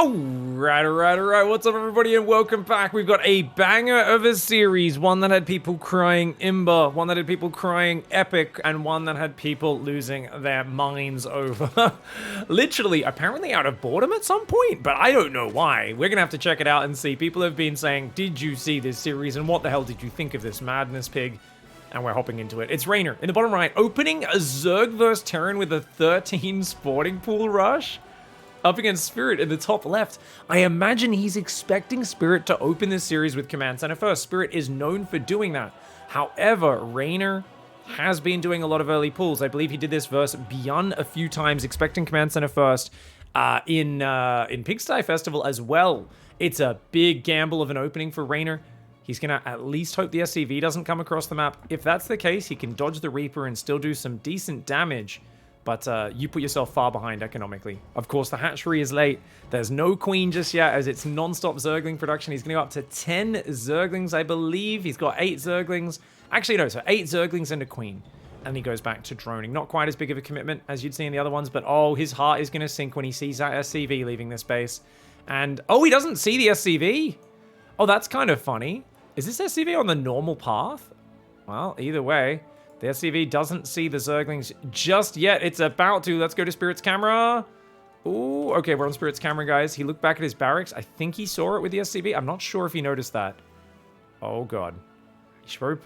Alright. What's up, everybody, and welcome back. We've got a banger of a series. One that had people crying Imber, one that had people crying Epic, and one that had people losing their minds over. Literally, apparently out of boredom at some point, but I don't know why. We're gonna have to check it out and see. People have been saying, did you see this series, and what the hell did you think of this madness, Pig? And we're hopping into it. It's REYNOR in the bottom right, opening a Zerg vs Terran with a 13 sporting pool rush. Up against Spirit in the top left. I imagine he's expecting Spirit to open this series with Command Center first. Spirit is known for doing that. However, REYNOR has been doing a lot of early pulls. I believe he did this versus Beyond a few times, expecting Command Center first in Pigstarcraft Festival as well. It's a big gamble of an opening for REYNOR. He's going to at least hope the SCV doesn't come across the map. If that's the case, he can dodge the Reaper and still do some decent damage. But you put yourself far behind economically. Of course, the hatchery is late. There's no queen just yet as it's non-stop Zergling production. He's going to go up to 10 Zerglings, I believe. He's got 8 Zerglings. Actually, no, so 8 Zerglings and a queen. And he goes back to droning. Not quite as big of a commitment as you'd see in the other ones, but oh, his heart is going to sink when he sees that SCV leaving this base. And, oh, he doesn't see the SCV. Oh, that's kind of funny. Is this SCV on the normal path? Well, either way. The SCV doesn't see the Zerglings just yet. It's about to. Let's go to Spirit's camera. Ooh, okay, we're on Spirit's camera, guys. He looked back at his barracks. I think he saw it with the SCV. I'm not sure if he noticed that. Oh, God. He should probably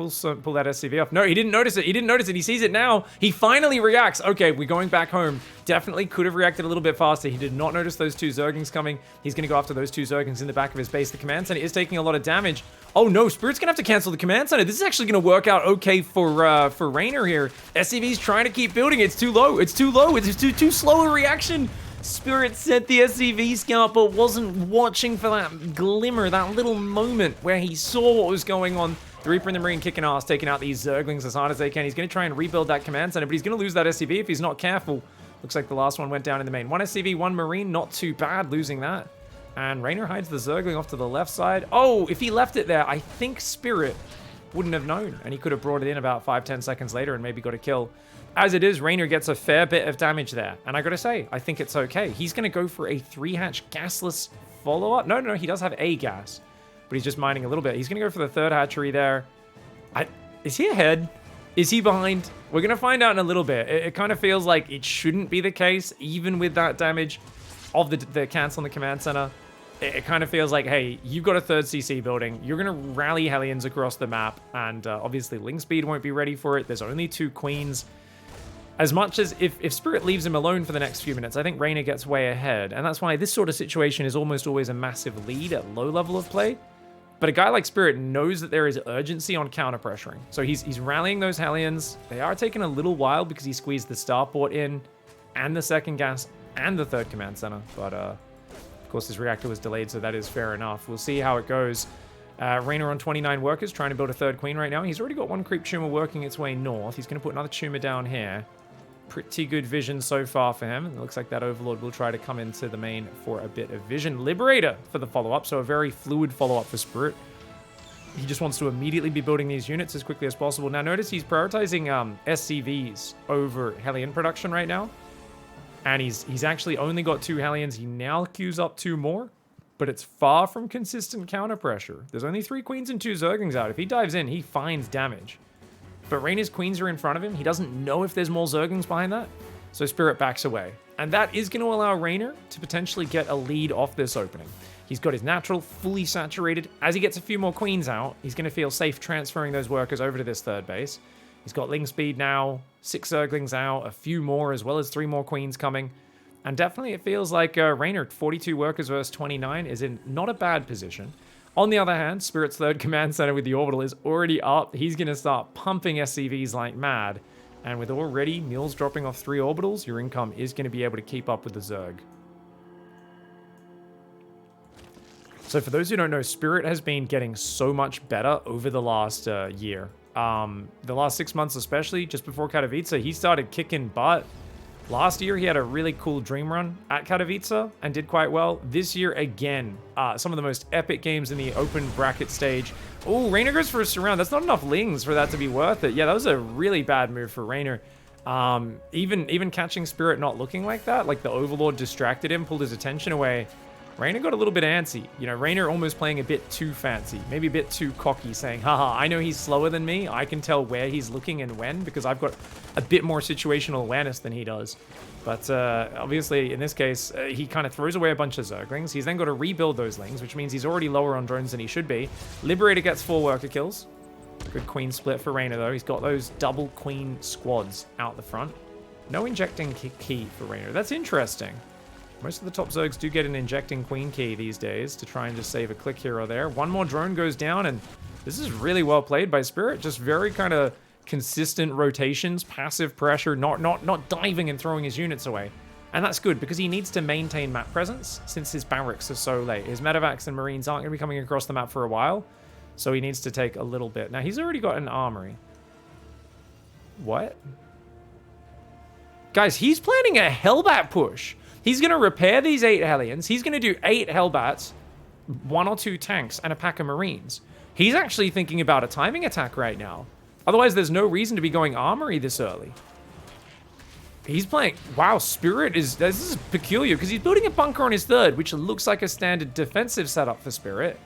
pull that SCV off. No, he didn't notice it. He didn't notice it. He sees it now. He finally reacts. Okay, we're going back home. Definitely could have reacted a little bit faster. He did not notice those 2 Zerglings coming. He's going to go after those 2 Zerglings in the back of his base. The Command Center is taking a lot of damage. Oh, no. Spirit's going to have to cancel the Command Center. This is actually going to work out okay for REYNOR here. SCV's trying to keep building. It's too low. It's too low. It's too slow a reaction. Spirit set the SCV scout, but wasn't watching for that glimmer, that little moment where he saw what was going on. The Reaper and the Marine kicking ass, taking out these Zerglings as hard as they can. He's going to try and rebuild that Command Center, but he's going to lose that SCV if he's not careful. Looks like the last one went down in the main. 1 SCV, 1 Marine, not too bad losing that. And REYNOR hides the Zergling off to the left side. Oh, if he left it there, I think Spirit wouldn't have known, and he could have brought it in about 5-10 seconds later and maybe got a kill. As it is, REYNOR gets a fair bit of damage there, and I gotta say, I think it's okay. He's gonna go for a 3-hatch gasless follow-up. No, he does have a gas, but he's just mining a little bit. He's gonna go for the 3rd hatchery there. Is he ahead? Is he behind? We're gonna find out in a little bit. It kind of feels like it shouldn't be the case, even with that damage of the cancel on the Command Center. It kind of feels like, hey, you've got a 3rd CC building. You're going to rally Hellions across the map. And obviously, Link Speed won't be ready for it. There's only 2 queens. As much as if Spirit leaves him alone for the next few minutes, I think REYNOR gets way ahead. And that's why this sort of situation is almost always a massive lead at low level of play. But a guy like Spirit knows that there is urgency on counter-pressuring. So he's rallying those Hellions. They are taking a little while because he squeezed the starport in and the 2nd gas and the 3rd Command Center. But, of course, his reactor was delayed, so that is fair enough. We'll see how it goes. REYNOR on 29 workers, trying to build a 3rd queen right now. He's already got 1 creep tumor working its way north. He's going to put another tumor down here. Pretty good vision so far for him. It looks like that Overlord will try to come into the main for a bit of vision. Liberator for the follow-up, so a very fluid follow-up for Spirit. He just wants to immediately be building these units as quickly as possible. Now, notice he's prioritizing SCVs over Hellion production right now. And he's actually only got 2 Hellions. He now queues up 2 more, but it's far from consistent counter pressure. There's only 3 queens and 2 Zerglings out. If he dives in, he finds damage. But REYNOR's queens are in front of him. He doesn't know if there's more Zerglings behind that, so Spirit backs away. And that is going to allow REYNOR to potentially get a lead off this opening. He's got his natural fully saturated. As he gets a few more queens out, he's going to feel safe transferring those workers over to this 3rd base. He's got Ling Speed now, 6 Zerglings out, a few more, as well as 3 more queens coming. And definitely it feels like REYNOR, 42 workers versus 29, is in not a bad position. On the other hand, Spirit's 3rd Command Center with the Orbital is already up. He's going to start pumping SCVs like mad. And with already Mules dropping off 3 Orbitals, your income is going to be able to keep up with the Zerg. So for those who don't know, Spirit has been getting so much better over the last year. The last 6 months especially, just before Katowice, he started kicking butt. Last year, he had a really cool dream run at Katowice and did quite well. This year, again, some of the most epic games in the open bracket stage. Oh, REYNOR goes for a surround. That's not enough Lings for that to be worth it. Yeah, that was a really bad move for REYNOR. Even catching Spirit not looking like that, like the Overlord distracted him, pulled his attention away. Reynor got a little bit antsy. You know, Reynor almost playing a bit too fancy, maybe a bit too cocky, saying, haha, I know he's slower than me. I can tell where he's looking and when because I've got a bit more situational awareness than he does. But obviously, in this case, he kind of throws away a bunch of Zerglings. He's then got to rebuild those Lings, which means he's already lower on drones than he should be. Liberator gets 4 worker kills. Good queen split for Reynor, though. He's got those double queen squads out the front. No injecting key for Reynor. That's interesting. Most of the top Zergs do get an injecting queen key these days to try and just save a click here or there. One more drone goes down, and this is really well played by Spirit. Just very kind of consistent rotations, passive pressure, not diving and throwing his units away. And that's good because he needs to maintain map presence since his barracks are so late. His medevacs and marines aren't going to be coming across the map for a while, so he needs to take a little bit. Now, he's already got an armory. What? Guys, he's planning a Hellbat push. He's going to repair these 8 Hellions. He's going to do 8 Hellbats, 1 or 2 tanks, and a pack of marines. He's actually thinking about a timing attack right now. Otherwise, there's no reason to be going armory this early. He's playing... Wow, Spirit is... This is peculiar, because he's building a bunker on his 3rd, which looks like a standard defensive setup for Spirit.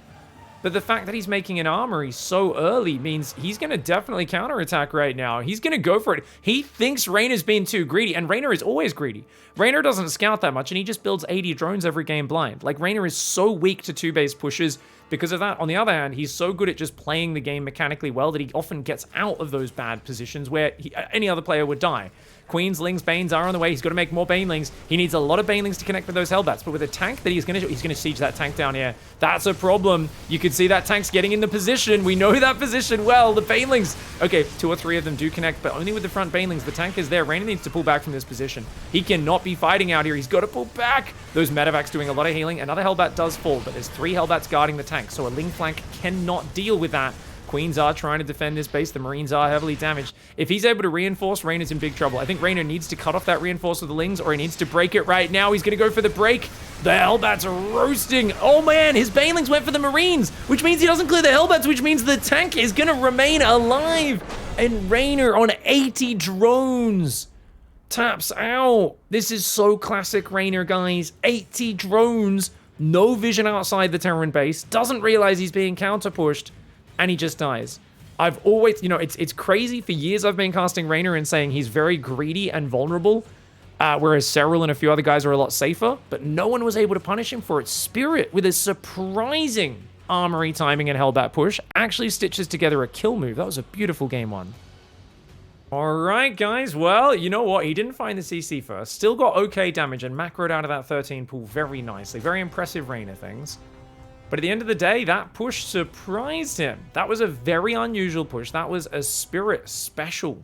But the fact that he's making an armory so early means he's going to definitely counterattack right now. He's going to go for it. He thinks Reynor's being too greedy, and Reynor is always greedy. Reynor doesn't scout that much, and he just builds 80 drones every game blind. Like, Reynor is so weak to 2-base pushes because of that. On the other hand, he's so good at just playing the game mechanically well that he often gets out of those bad positions where any other player would die. Queens, Lings, Banes are on the way. He's got to make more Banelings. He needs a lot of Banelings to connect with those Hellbats. But with a tank that he's going to siege that tank down here. That's a problem. You can see that tank's getting in the position. We know that position well. The Banelings. Okay, 2 or 3 of them do connect, but only with the front Banelings. The tank is there. Reynor needs to pull back from this position. He cannot be fighting out here. He's got to pull back. Those medevacs doing a lot of healing. Another Hellbat does fall, but there's 3 Hellbats guarding the tank, so a Ling flank cannot deal with that. Queens are trying to defend this base. The Marines are heavily damaged. If he's able to reinforce, Reynor's in big trouble. I think Reynor needs to cut off that reinforce with the Lings, or he needs to break it right now. He's going to go for the break. The Hellbats are roasting. Oh, man. His Banelings went for the Marines, which means he doesn't clear the Hellbats, which means the tank is going to remain alive. And Reynor on 80 drones taps out. This is so classic Reynor, guys. 80 drones. No vision outside the Terran base. Doesn't realize he's being counter-pushed. And he just dies. I've always, you know, it's crazy. For years, I've been casting Reynor and saying he's very greedy and vulnerable, whereas Cyril and a few other guys are a lot safer, but no one was able to punish him for it. Spirit, with a surprising armory timing and Hellbat push, actually stitches together a kill move. That was a beautiful game 1. All right, guys. Well, you know what? He didn't find the CC first. Still got okay damage and macroed out of that 13 pool very nicely. Very impressive Reynor things. But at the end of the day, that push surprised him. That was a very unusual push. That was a Spirit special.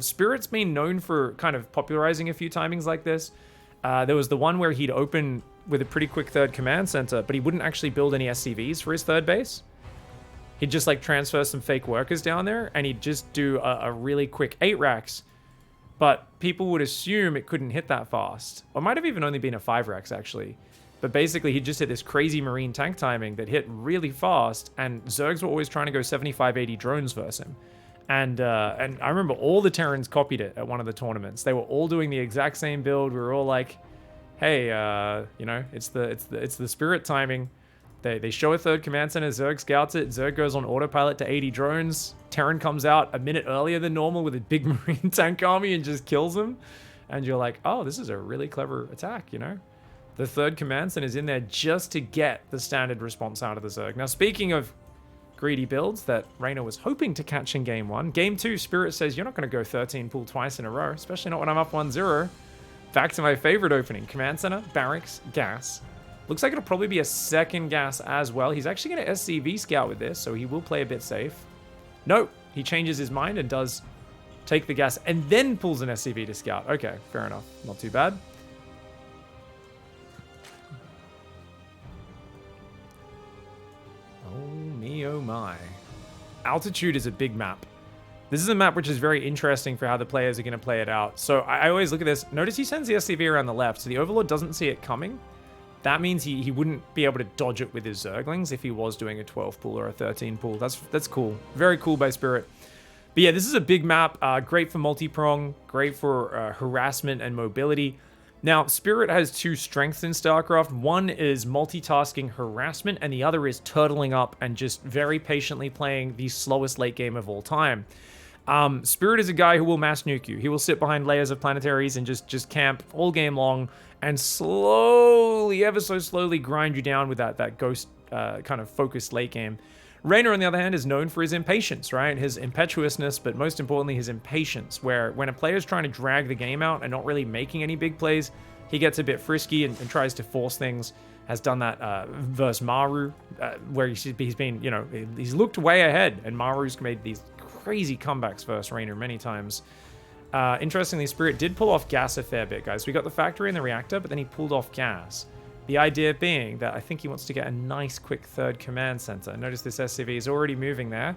Spirit's been known for kind of popularizing a few timings like this. There was the one where he'd open with a pretty quick 3rd command center, but he wouldn't actually build any SCVs for his 3rd base. He'd just like transfer some fake workers down there, and he'd just do a really quick 8 racks. But people would assume it couldn't hit that fast. Or it might have even only been a 5 racks, actually. But basically, he just hit this crazy Marine tank timing that hit really fast, and Zergs were always trying to go 75, 80 drones versus him. And I remember all the Terrans copied it at one of the tournaments. They were all doing the exact same build. We were all like, hey, you know, it's the Spirit timing. They show a 3rd command center, Zerg scouts it, Zerg goes on autopilot to 80 drones. Terran comes out a minute earlier than normal with a big Marine tank army and just kills them. And you're like, oh, this is a really clever attack, you know? The 3rd command center is in there just to get the standard response out of the Zerg. Now, speaking of greedy builds that Reynor was hoping to catch in game 1, game 2, Spirit says, you're not going to go 13 pool twice in a row, especially not when I'm up 1-0. Back to my favorite opening. Command center, barracks, gas. Looks like it'll probably be a 2nd gas as well. He's actually going to SCV scout with this, so he will play a bit safe. Nope. He changes his mind and does take the gas and then pulls an SCV to scout. Okay, fair enough. Not too bad. Oh my. Altitude is a big map. This is a map which is very interesting for how the players are going to play it out. So I always look at this. Notice he sends the SCV around the left, so the Overlord doesn't see it coming. That means he wouldn't be able to dodge it with his Zerglings if he was doing a 12 pool or a 13 pool. That's cool. Very cool by Spirit. But yeah, this is a big map. Great for multi-prong. Great for harassment and mobility. Now, Spirit has two strengths in StarCraft. One is multitasking harassment, and the other is turtling up and just very patiently playing the slowest late game of all time. Spirit is a guy who will mass nuke you. He will sit behind layers of planetaries and just camp all game long and slowly, ever so slowly, grind you down with that ghost kind of focused late game. REYNOR, on the other hand, is known for his impatience, right? His impetuousness, but most importantly, his impatience, where when a player's trying to drag the game out and not really making any big plays, he gets a bit frisky and tries to force things. Has done that versus Maru, where he's been, you know, he's looked way ahead, and Maru's made these crazy comebacks versus REYNOR many times. Interestingly, Spirit did pull off gas a fair bit, guys. We got the factory and the reactor, but then he pulled off gas. The idea being that I think he wants to get a nice quick third command center. Notice this SCV is already moving there.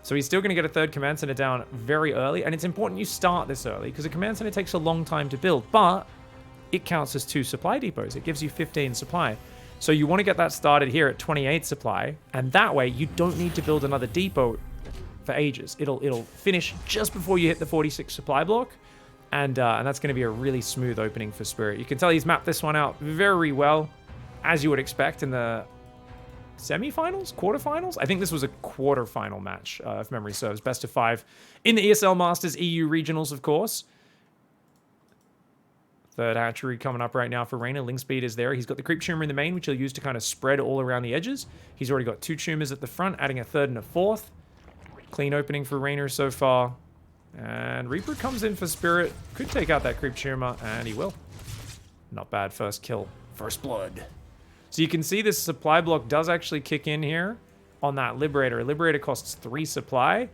So he's still going to get a third command center down very early. And it's important you start this early because a command center takes a long time to build. But it counts as 2 supply depots. It gives you 15 supply. So you want to get that started here at 28 supply. And that way you don't need to build another depot for ages. It'll finish just before you hit the 46 supply block. And that's going to be a really smooth opening for Spirit. You can tell he's mapped this one out very well, as you would expect in the semifinals, quarterfinals. I think this was a quarterfinal match, if memory serves. Best of 5 in the ESL Masters EU regionals, of course. Third hatchery coming up right now for REYNOR. Link speed is there. He's got the creep tumor in the main, which he'll use to kind of spread all around the edges. He's already got 2 tumors at the front, adding a third and a fourth. Clean opening for REYNOR so far. And Reaper comes in for Spirit. Could take out that creep tumor, and he will. Not bad. First kill. First blood. So you can see this supply block does actually kick in here on that Liberator. Liberator costs 3 supply.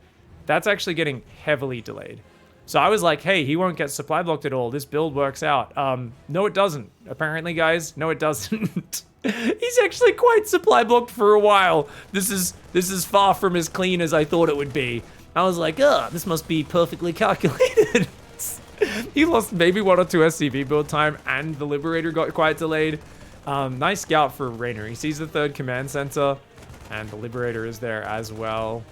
That's actually getting heavily delayed. So I was like, hey, he won't get supply blocked at all. This build works out. No, it doesn't. Apparently, guys, no, it doesn't. He's actually quite supply blocked for a while. This is far from as clean as I thought it would be. I was like, this must be perfectly calculated. He lost maybe 1 or 2 SCV build time, and the Liberator got quite delayed. Nice scout for REYNOR. He sees the 3rd command center, and the Liberator is there as well.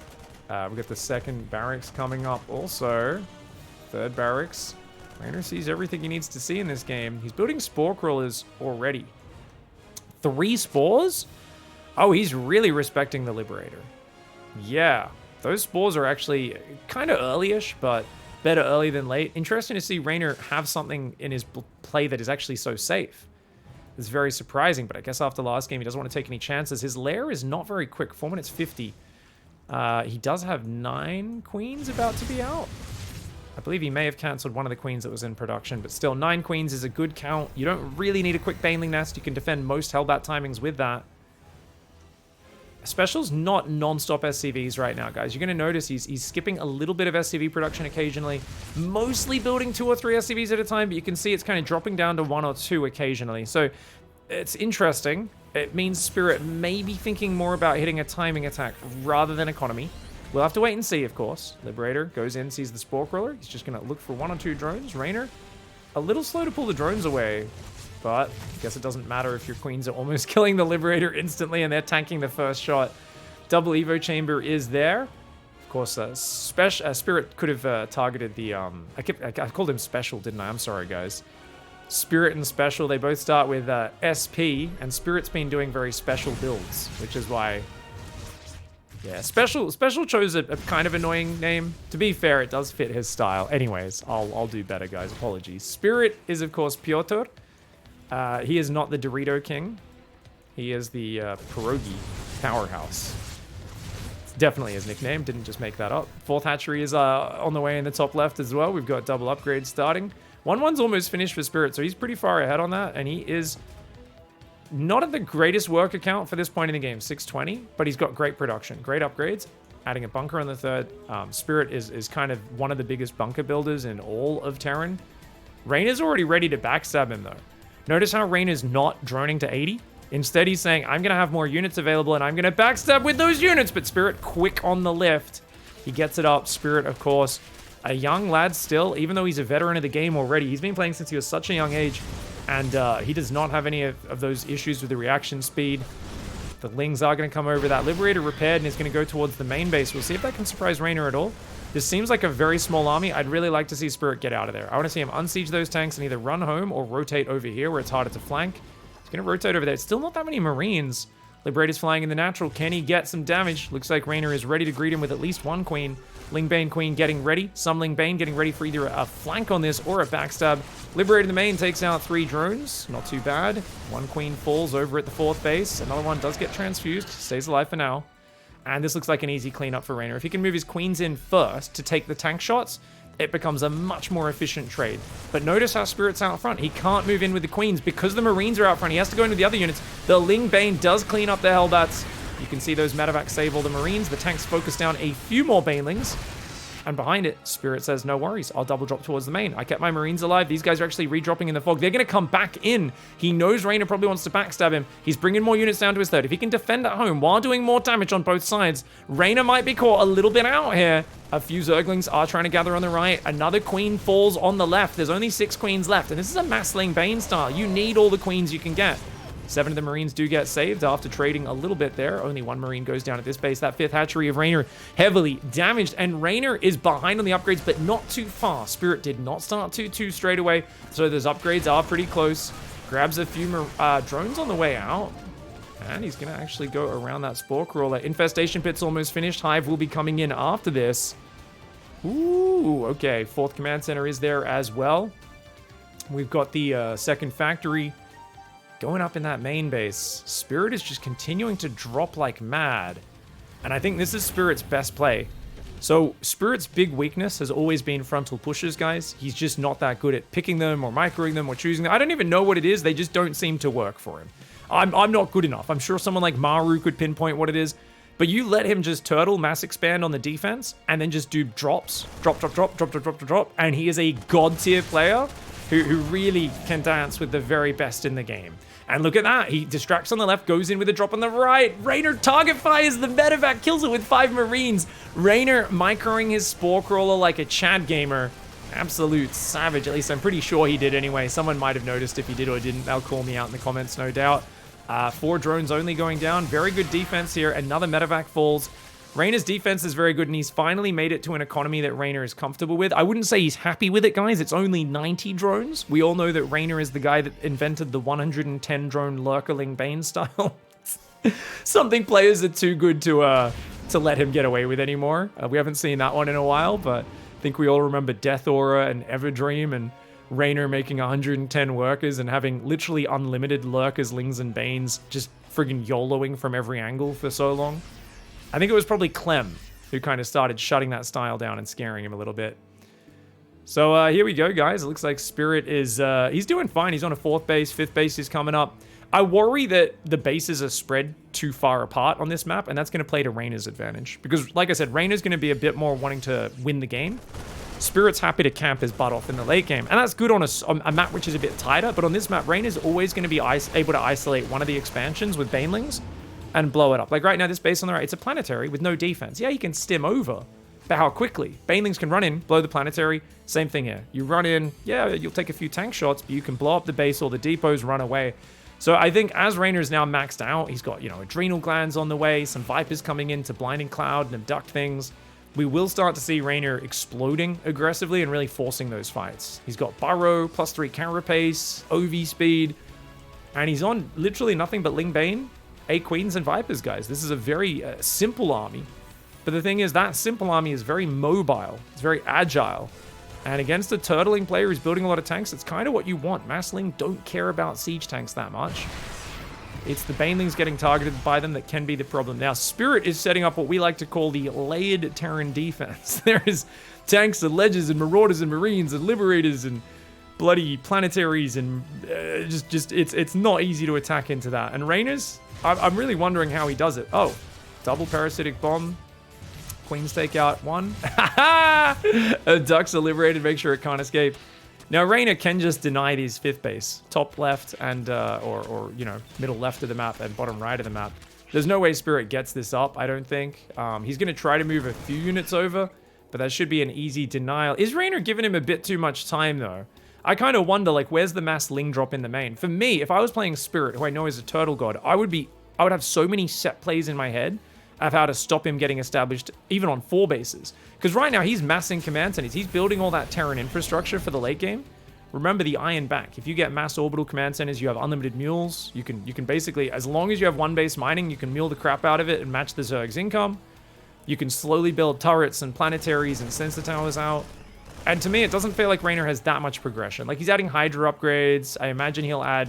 We got the 2nd barracks coming up also. 3rd barracks. REYNOR sees everything he needs to see in this game. He's building spore crawlers already. 3 spores? Oh, he's really respecting the Liberator. Yeah. Those spores are actually kind of early-ish, but better early than late. Interesting to see REYNOR have something in his play that is actually so safe. It's very surprising, but I guess after last game, he doesn't want to take any chances. His lair is not very quick. 4 minutes 50. He does have 9 queens about to be out. I believe he may have cancelled one of the queens that was in production, but still, 9 queens is a good count. You don't really need a quick Baneling Nest. You can defend most Hellbat timings with that. Special's not non-stop SCVs right now, guys. You're going to notice he's skipping a little bit of SCV production occasionally, mostly building 2 or 3 SCVs at a time, but you can see it's kind of dropping down to 1 or 2 occasionally. So it's interesting. It means Spirit may be thinking more about hitting a timing attack rather than economy. We'll have to wait and see, of course. Liberator goes in, sees the Spore Crawler. He's just going to look for 1 or 2 drones. REYNOR, a little slow to pull the drones away. But I guess it doesn't matter if your queens are almost killing the Liberator instantly and they're tanking the first shot. Double Evo Chamber is there. Of course, Spirit could have targeted the... I called him Special, didn't I? I'm sorry, guys. Spirit and Special, they both start with SP, and Spirit's been doing very special builds, which is why... Yeah, Special chose a kind of annoying name. To be fair, it does fit his style. Anyways, I'll do better, guys. Apologies. Spirit is, of course, Piotr. He is not the Dorito King. He is the Pierogi Powerhouse. It's definitely his nickname. Didn't just make that up. 4th hatchery is on the way in the top left as well. We've got double upgrades starting. 1-1's almost finished for Spirit, so he's pretty far ahead on that. And he is not at the greatest work account for this point in the game. 620, but he's got great production. Great upgrades. Adding a bunker on the 3rd. Spirit is kind of one of the biggest bunker builders in all of Terran. REYNOR's already ready to backstab him, though. Notice how REYNOR's not droning to 80. Instead, he's saying, I'm going to have more units available, and I'm going to backstab with those units. But Spirit, quick on the lift. He gets it up. Spirit, of course, a young lad still, even though he's a veteran of the game already. He's been playing since he was such a young age, and he does not have any of those issues with the reaction speed. The Lings are going to come over. That Liberator repaired, and is going to go towards the main base. We'll see if that can surprise REYNOR at all. This seems like a very small army. I'd really like to see Spirit get out of there. I want to see him unsiege those tanks and either run home or rotate over here where it's harder to flank. He's going to rotate over there. It's still not that many Marines. Liberator's flying in the natural. Can he get some damage? Looks like REYNOR is ready to greet him with at least one queen. Lingbane Queen getting ready. Some Lingbane getting ready for either a flank on this or a backstab. Liberator in the main takes out 3 drones. Not too bad. One queen falls over at the 4th base. Another one does get transfused. Stays alive for now. And this looks like an easy cleanup for REYNOR. If he can move his queens in first to take the tank shots, it becomes a much more efficient trade. But notice how Spirit's out front. He can't move in with the queens because the Marines are out front. He has to go into the other units. The Lingbane does clean up the Hellbats. You can see those medevacs save all the Marines. The tanks focus down a few more Banelings. And behind it, Spirit says, no worries, I'll double drop towards the main. I kept my Marines alive. These guys are actually redropping in the fog. They're going to come back in. He knows REYNOR probably wants to backstab him. He's bringing more units down to his third. If he can defend at home while doing more damage on both sides, REYNOR might be caught a little bit out here. A few Zerglings are trying to gather on the right. Another queen falls on the left. There's only 6 queens left, and this is a mass Lingbane style. You need all the queens you can get. 7 of the Marines do get saved after trading a little bit there. Only 1 Marine goes down at this base. That 5th hatchery of REYNOR heavily damaged, and REYNOR is behind on the upgrades, but not too far. Spirit did not start 2-2 straight away, so those upgrades are pretty close. Grabs a few drones on the way out, and he's going to actually go around that Spore Crawler. Infestation Pit's almost finished. Hive will be coming in after this. Ooh, okay. 4th Command Center is there as well. We've got the 2nd factory going up in that main base. Spirit is just continuing to drop like mad. And I think this is Spirit's best play. So Spirit's big weakness has always been frontal pushes, guys. He's just not that good at picking them or microing them or choosing them. I don't even know what it is. They just don't seem to work for him. I'm not good enough. I'm sure someone like Maru could pinpoint what it is. But you let him just turtle, mass expand on the defense, and then just do drops. Drop. And he is a god tier player who really can dance with the very best in the game. And look at that. He distracts on the left, goes in with a drop on the right. REYNOR target fires the medevac, kills it with 5 Marines. REYNOR microing his Spore Crawler like a Chad gamer. Absolute savage. At least I'm pretty sure he did anyway. Someone might have noticed if he did or didn't. They'll call me out in the comments, no doubt. 4 drones only going down. Very good defense here. Another medevac falls. REYNOR's defense is very good, and he's finally made it to an economy that REYNOR is comfortable with. I wouldn't say he's happy with it, guys. It's only 90 drones. We all know that REYNOR is the guy that invented the 110 drone Lurkerling Bane style. Something players are too good to let him get away with anymore. We haven't seen that one in a while, but I think we all remember Death Aura and Everdream and REYNOR making 110 workers and having literally unlimited Lurkers, Lings, and Banes just friggin' YOLOing from every angle for so long. I think it was probably Clem who kind of started shutting that style down and scaring him a little bit. So here we go, guys. It looks like Spirit is, he's doing fine. He's on a 4th base. 5th base is coming up. I worry that the bases are spread too far apart on this map, and that's going to play to REYNOR's advantage. Because, like I said, REYNOR's going to be a bit more wanting to win the game. Spirit's happy to camp his butt off in the late game. And that's good on a map which is a bit tighter. But on this map, REYNOR's always going to be able to isolate one of the expansions with Banelings and blow it up. Like right now, this base on the right, it's a planetary with no defense. Yeah, you can stim over, but how quickly? Banelings can run in, blow the planetary. Same thing here. You run in, yeah, you'll take a few tank shots, but you can blow up the base or the depots, run away. So I think as REYNOR is now maxed out, he's got, adrenal glands on the way, some Vipers coming in to Blinding Cloud and abduct things. We will start to see REYNOR exploding aggressively and really forcing those fights. He's got Burrow, +3 carapace, OV speed, and he's on literally nothing but Lingbane, 8 Queens, and Vipers, guys. This is a very simple army. But the thing is, that simple army is very mobile. It's very agile. And against a turtling player who's building a lot of tanks, it's kind of what you want. Massling don't care about siege tanks that much. It's the Banelings getting targeted by them that can be the problem. Now, Spirit is setting up what we like to call the layered Terran defense. There is tanks and ledges and marauders and marines and liberators and bloody planetaries and it's not easy to attack into that. And REYNOR's, I'm really wondering how he does it. Oh, double parasitic bomb. Queens take out 1. Ducks are liberated, make sure it can't escape. Now, REYNOR can just deny these 5th base. Top left and, or middle left of the map and bottom right of the map. There's no way Spirit gets this up, I don't think. He's going to try to move a few units over, but that should be an easy denial. Is REYNOR giving him a bit too much time, though? I kind of wonder, like, where's the mass Ling drop in the main? For me, if I was playing Spirit, who I know is a turtle god, I would have so many set plays in my head of how to stop him getting established even on 4 bases. Because right now he's massing command centers. He's building all that Terran infrastructure for the late game. Remember the iron back. If you get mass orbital command centers, you have unlimited mules. You can basically, as long as you have 1 base mining, you can mule the crap out of it and match the Zerg's income. You can slowly build turrets and planetaries and sensor towers out. And to me, it doesn't feel like Reynor has that much progression. Like, he's adding Hydra upgrades. I imagine he'll add,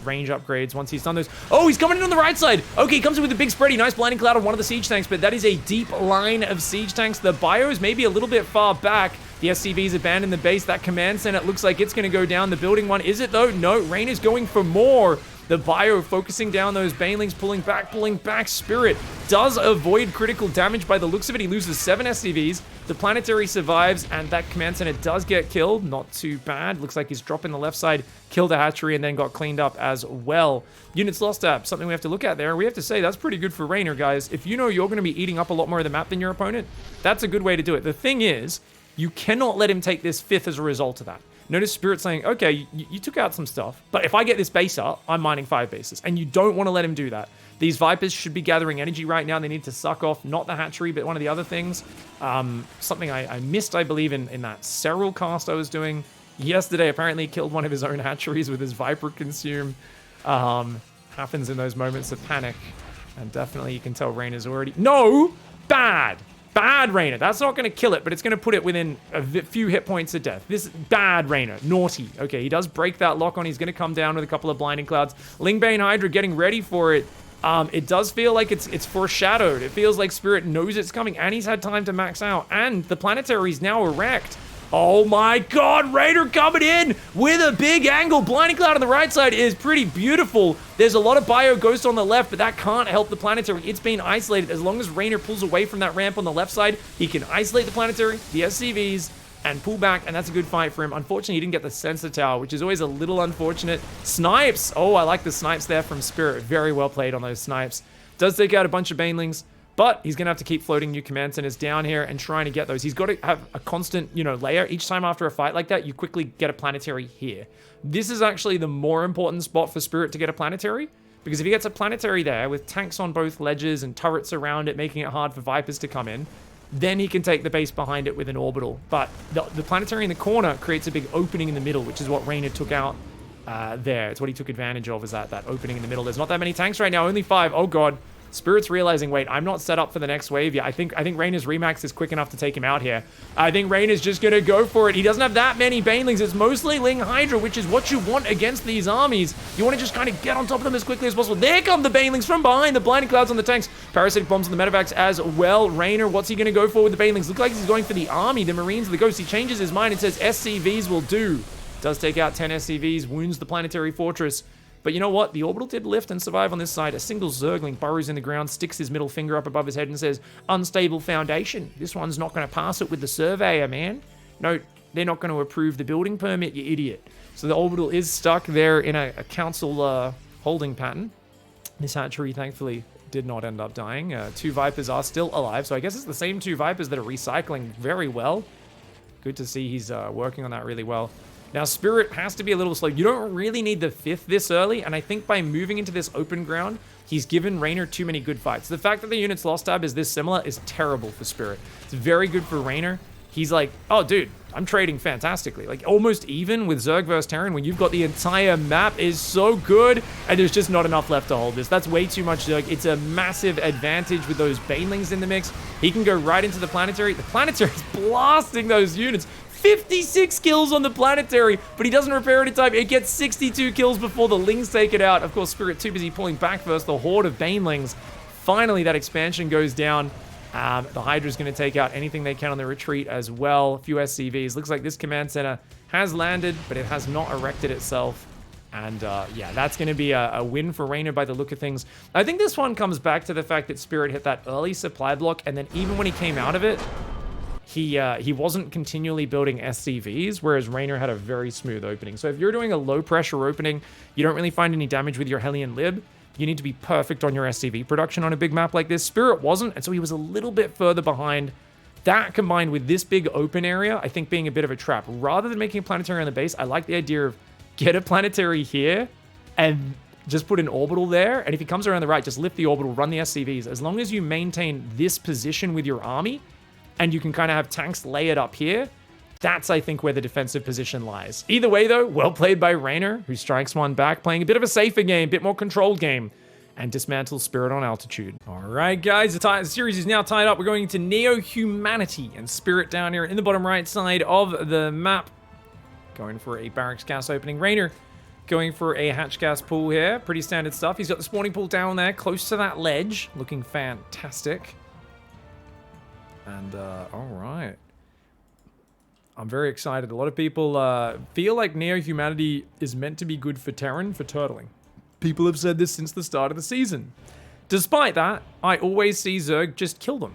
range upgrades once he's done those. Oh, he's coming in on the right side. Okay, he comes in with a big spready. Nice blinding cloud on one of the siege tanks, but that is a deep line of siege tanks. The bios may be a little bit far back. The SCVs abandon the base. That command center looks like it's going to go down. The building one, is it though? No, Reynor's going for more. The bio focusing down those banelings, pulling back. Spirit does avoid critical damage by the looks of it. He loses 7 SCVs. The planetary survives, and that command center does get killed. Not too bad. Looks like he's dropping the left side, killed a hatchery, and then got cleaned up as well. Units lost tab, something we have to look at there. We have to say that's pretty good for Reynor, guys. If you know you're going to be eating up a lot more of the map than your opponent, that's a good way to do it. The thing is, you cannot let him take this 5th as a result of that. Notice Spirit saying, okay, you took out some stuff, but if I get this base up, I'm mining 5 bases. And you don't want to let him do that. These Vipers should be gathering energy right now. They need to suck off, not the hatchery, but one of the other things. Something I missed, I believe, in that Serral cast I was doing yesterday. Apparently killed one of his own hatcheries with his Viper consume. Happens in those moments of panic. And definitely you can tell Reynor's already... No! Bad Reynor. That's not going to kill it, but it's going to put it within a few hit points of death. This bad Reynor. Naughty. Okay, he does break that lock on. He's going to come down with a couple of blinding clouds. Lingbane Hydra getting ready for it. It does feel like it's foreshadowed. It feels like Spirit knows it's coming, and he's had time to max out. And the planetary's now erect. Oh my god, Reynor coming in with a big angle. Blinding cloud on the right side is pretty beautiful. There's a lot of bio ghost on the left, but that can't help the planetary. It's been isolated. As long as Reynor pulls away from that ramp on the left side, he can isolate the planetary, the SCVs, and pull back, and that's a good fight for him. Unfortunately, he didn't get the sensor tower, which is always a little unfortunate. Snipes! Oh, I like the snipes there from Spirit. Very well played on those snipes. Does take out a bunch of banelings, but he's going to have to keep floating new command centers down here and trying to get those. He's got to have a constant, layer. Each time after a fight like that, you quickly get a planetary here. This is actually the more important spot for Spirit to get a planetary, because if he gets a planetary there with tanks on both ledges and turrets around it, making it hard for Vipers to come in, then he can take the base behind it with an orbital. But the planetary in the corner creates a big opening in the middle, which is what Reynor took out there. It's what he took advantage of, is that opening in the middle. There's not that many tanks right now, only 5. Oh god. Spirit's realizing, wait, I'm not set up for the next wave yet. I think Reynor's Remax is quick enough to take him out here. I think Reynor's just going to go for it. He doesn't have that many banelings. It's mostly Ling Hydra, which is what you want against these armies. You want to just kind of get on top of them as quickly as possible. There come the banelings from behind. The blinding clouds on the tanks. Parasitic bombs on the medevacs as well. Reynor, what's he going to go for with the banelings? Looks like he's going for the army, the Marines, the Ghosts. He changes his mind and says SCVs will do. Does take out 10 SCVs, wounds the planetary fortress. But you know what? The orbital did lift and survive on this side. A single Zergling burrows in the ground, sticks his middle finger up above his head and says, unstable foundation. This one's not going to pass it with the surveyor, man. No, they're not going to approve the building permit, you idiot. So the orbital is stuck there in a council holding pattern. This hatchery, thankfully, did not end up dying. 2 Vipers are still alive, so I guess it's the same 2 Vipers that are recycling very well. Good to see he's working on that really well. Now, Spirit has to be a little slow. You don't really need the 5th this early, and I think by moving into this open ground, he's given Reynor too many good fights. The fact that the unit's lost tab is this similar is terrible for Spirit. It's very good for Reynor. He's like, oh, dude, I'm trading fantastically. Like, almost even with Zerg versus Terran when you've got the entire map is so good, and there's just not enough left to hold this. That's way too much Zerg. It's a massive advantage with those banelings in the mix. He can go right into the planetary. The planetary is blasting those units. 56 kills on the planetary, but he doesn't repair it in time. It gets 62 kills before the Lings take it out. Of course, Spirit too busy pulling back first. The horde of banelings. Finally, that expansion goes down. The Hydra's going to take out anything they can on the retreat as well. A few SCVs. Looks like this command center has landed, but it has not erected itself. And yeah, that's going to be a win for Reynor by the look of things. I think this one comes back to the fact that Spirit hit that early supply block, and then even when he came out of it, he wasn't continually building SCVs, whereas Reynor had a very smooth opening. So if you're doing a low pressure opening, you don't really find any damage with your Hellion Lib, you need to be perfect on your SCV production on a big map like this. Spirit wasn't, and so he was a little bit further behind. That combined with this big open area, I think being a bit of a trap. Rather than making a planetary on the base, I like the idea of get a planetary here and just put an orbital there, and if he comes around the right, just lift the orbital, run the SCVs. As long as you maintain this position with your army, and you can kind of have tanks layered up here, that's, I think, where the defensive position lies. Either way, though, well played by REYNOR, who strikes one back, playing a bit of a safer game, bit more controlled game, and dismantles Spirit on altitude. All right, guys, the series is now tied up. We're going into Neo-Humanity, and Spirit down here in the bottom right side of the map. Going for a barracks gas opening. REYNOR going for a hatch gas pool here. Pretty standard stuff. He's got the spawning pool down there, close to that ledge. Looking fantastic. And, all right. I'm very excited. A lot of people feel like Neo-Humanity is meant to be good for Terran, for turtling. People have said this since the start of the season. Despite that, I always see Zerg just kill them.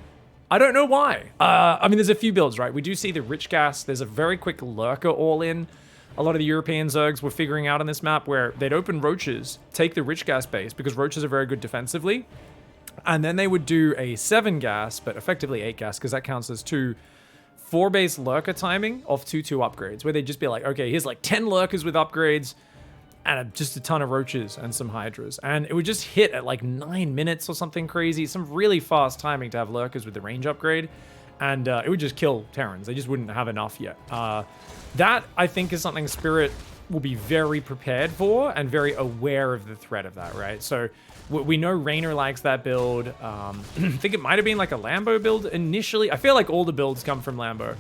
I don't know why. I mean, there's a few builds, right? We do see the rich gas. There's a very quick lurker all-in. A lot of the European Zergs were figuring out on this map where they'd open roaches, take the rich gas base, because roaches are very good defensively, and then they would do a 7 gas, but effectively 8 gas, because that counts as 2 4-base lurker timing off 2/2 upgrades, where they'd just be like, okay, here's like 10 lurkers with upgrades, and just a ton of roaches and some hydras. And it would just hit at like 9 minutes or something crazy. Some really fast timing to have lurkers with the range upgrade. And it would just kill Terrans. They just wouldn't have enough yet. That, I think, is something Spirit will be very prepared for and very aware of the threat of that, right? So we know REYNOR likes that build. I think it might have been like a Lambo build initially. I feel like all the builds come from Lambo.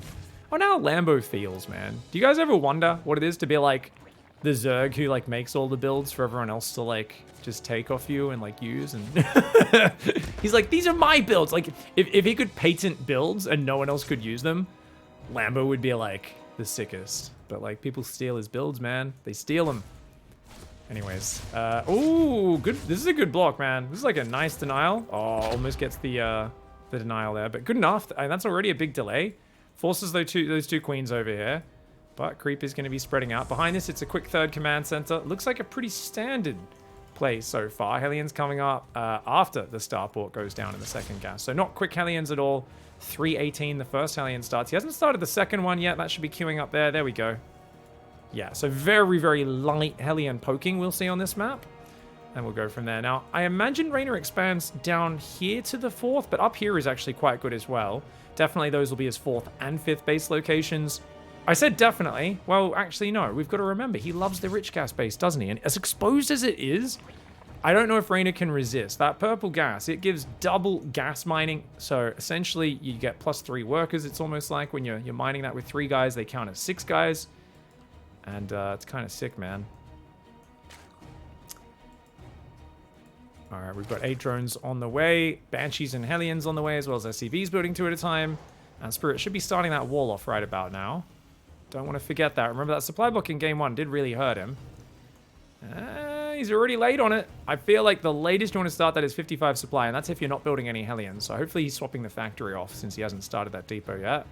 Oh, now Lambo feels, man. Do you guys ever wonder what it is to be like the Zerg who like makes all the builds for everyone else to like just take off you and like use? And he's like, these are my builds. Like if he could patent builds and no one else could use them, Lambo would be like the sickest. But like people steal his builds, man. They steal them. Anyways, ooh, good. This is a good block, man. This is like a nice denial. Oh, almost gets the denial there, but good enough. And that's already a big delay. Forces those two queens over here. But creep is going to be spreading out. Behind this, it's a quick third command center. Looks like a pretty standard play so far. Hellions coming up after the starport goes down in the second gas. So not quick Hellions at all. 3:18, the first Hellion starts. He hasn't started the second one yet. That should be queuing up there. There we go. Yeah, so very, very light Hellion poking we'll see on this map. And we'll go from there. Now, I imagine REYNOR expands down here to the 4th, but up here is actually quite good as well. Definitely those will be his 4th and 5th base locations. I said definitely. Well, actually, no. We've got to remember, he loves the rich gas base, doesn't he? And as exposed as it is, I don't know if REYNOR can resist. That purple gas, it gives double gas mining. So essentially, you get +3 workers. It's almost like when you're mining that with 3 guys, they count as 6 guys. And it's kind of sick, man. All right, we've got 8 drones on the way. Banshees and Hellions on the way, as well as SCVs building 2 at a time. And Spirit should be starting that wall off right about now. Don't want to forget that. Remember that supply block in game 1 did really hurt him. He's already late on it. I feel like the latest you want to start that is 55 supply, and that's if you're not building any Hellions. So hopefully he's swapping the factory off since he hasn't started that depot yet.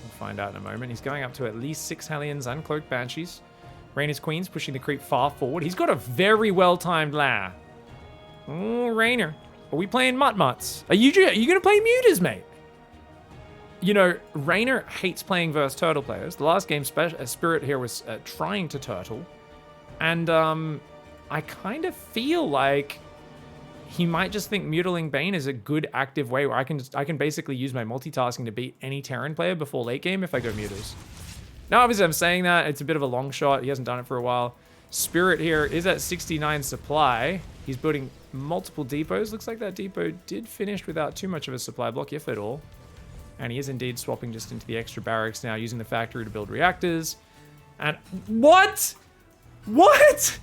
We'll find out in a moment. He's going up to at least 6 Hellions and Cloaked Banshees. REYNOR's Queen's pushing the creep far forward. He's got a very well-timed lair. Oh, REYNOR. Are we playing Mutt-Mutts? Are you going to play Mutas, mate? You know, REYNOR hates playing versus turtle players. The last game, Spirit here was trying to turtle. And I kind of feel like he might just think Mutiling Bane is a good active way where I can basically use my multitasking to beat any Terran player before late game if I go Mutas. Now, obviously, I'm saying that. It's a bit of a long shot. He hasn't done it for a while. Spirit here is at 69 supply. He's building multiple depots. Looks like that depot did finish without too much of a supply block, if at all. And he is indeed swapping just into the extra barracks now, using the factory to build reactors. And what? What?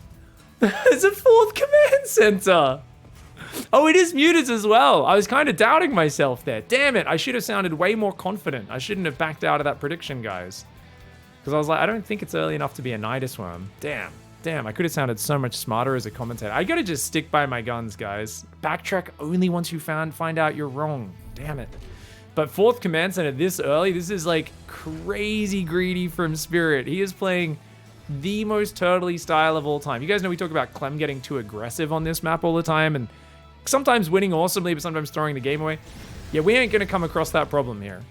There's a 4th command center. Oh, it is muted as well. I was kind of doubting myself there. Damn it. I should have sounded way more confident. I shouldn't have backed out of that prediction, guys. Because I was like, I don't think it's early enough to be a Nidus worm. Damn. Damn, I could have sounded so much smarter as a commentator. I gotta just stick by my guns, guys. Backtrack only once you find out you're wrong. Damn it. But 4th command center this early, this is like crazy greedy from Spirit. He is playing the most turtley style of all time. You guys know we talk about Clem getting too aggressive on this map all the time and sometimes winning awesomely, but sometimes throwing the game away. Yeah, we ain't gonna come across that problem here.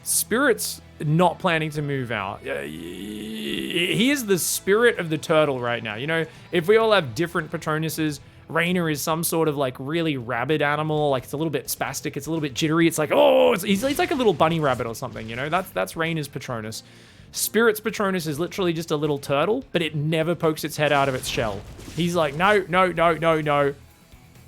Spirit's not planning to move out. He is the spirit of the turtle right now. You know, if we all have different Patronuses, REYNOR is some sort of like really rabid animal. Like it's a little bit spastic. It's a little bit jittery. It's like, oh, he's like a little bunny rabbit or something, you know? That's REYNOR's Patronus. Spirit's Patronus is literally just a little turtle, but it never pokes its head out of its shell. He's like, no, no, no, no, no.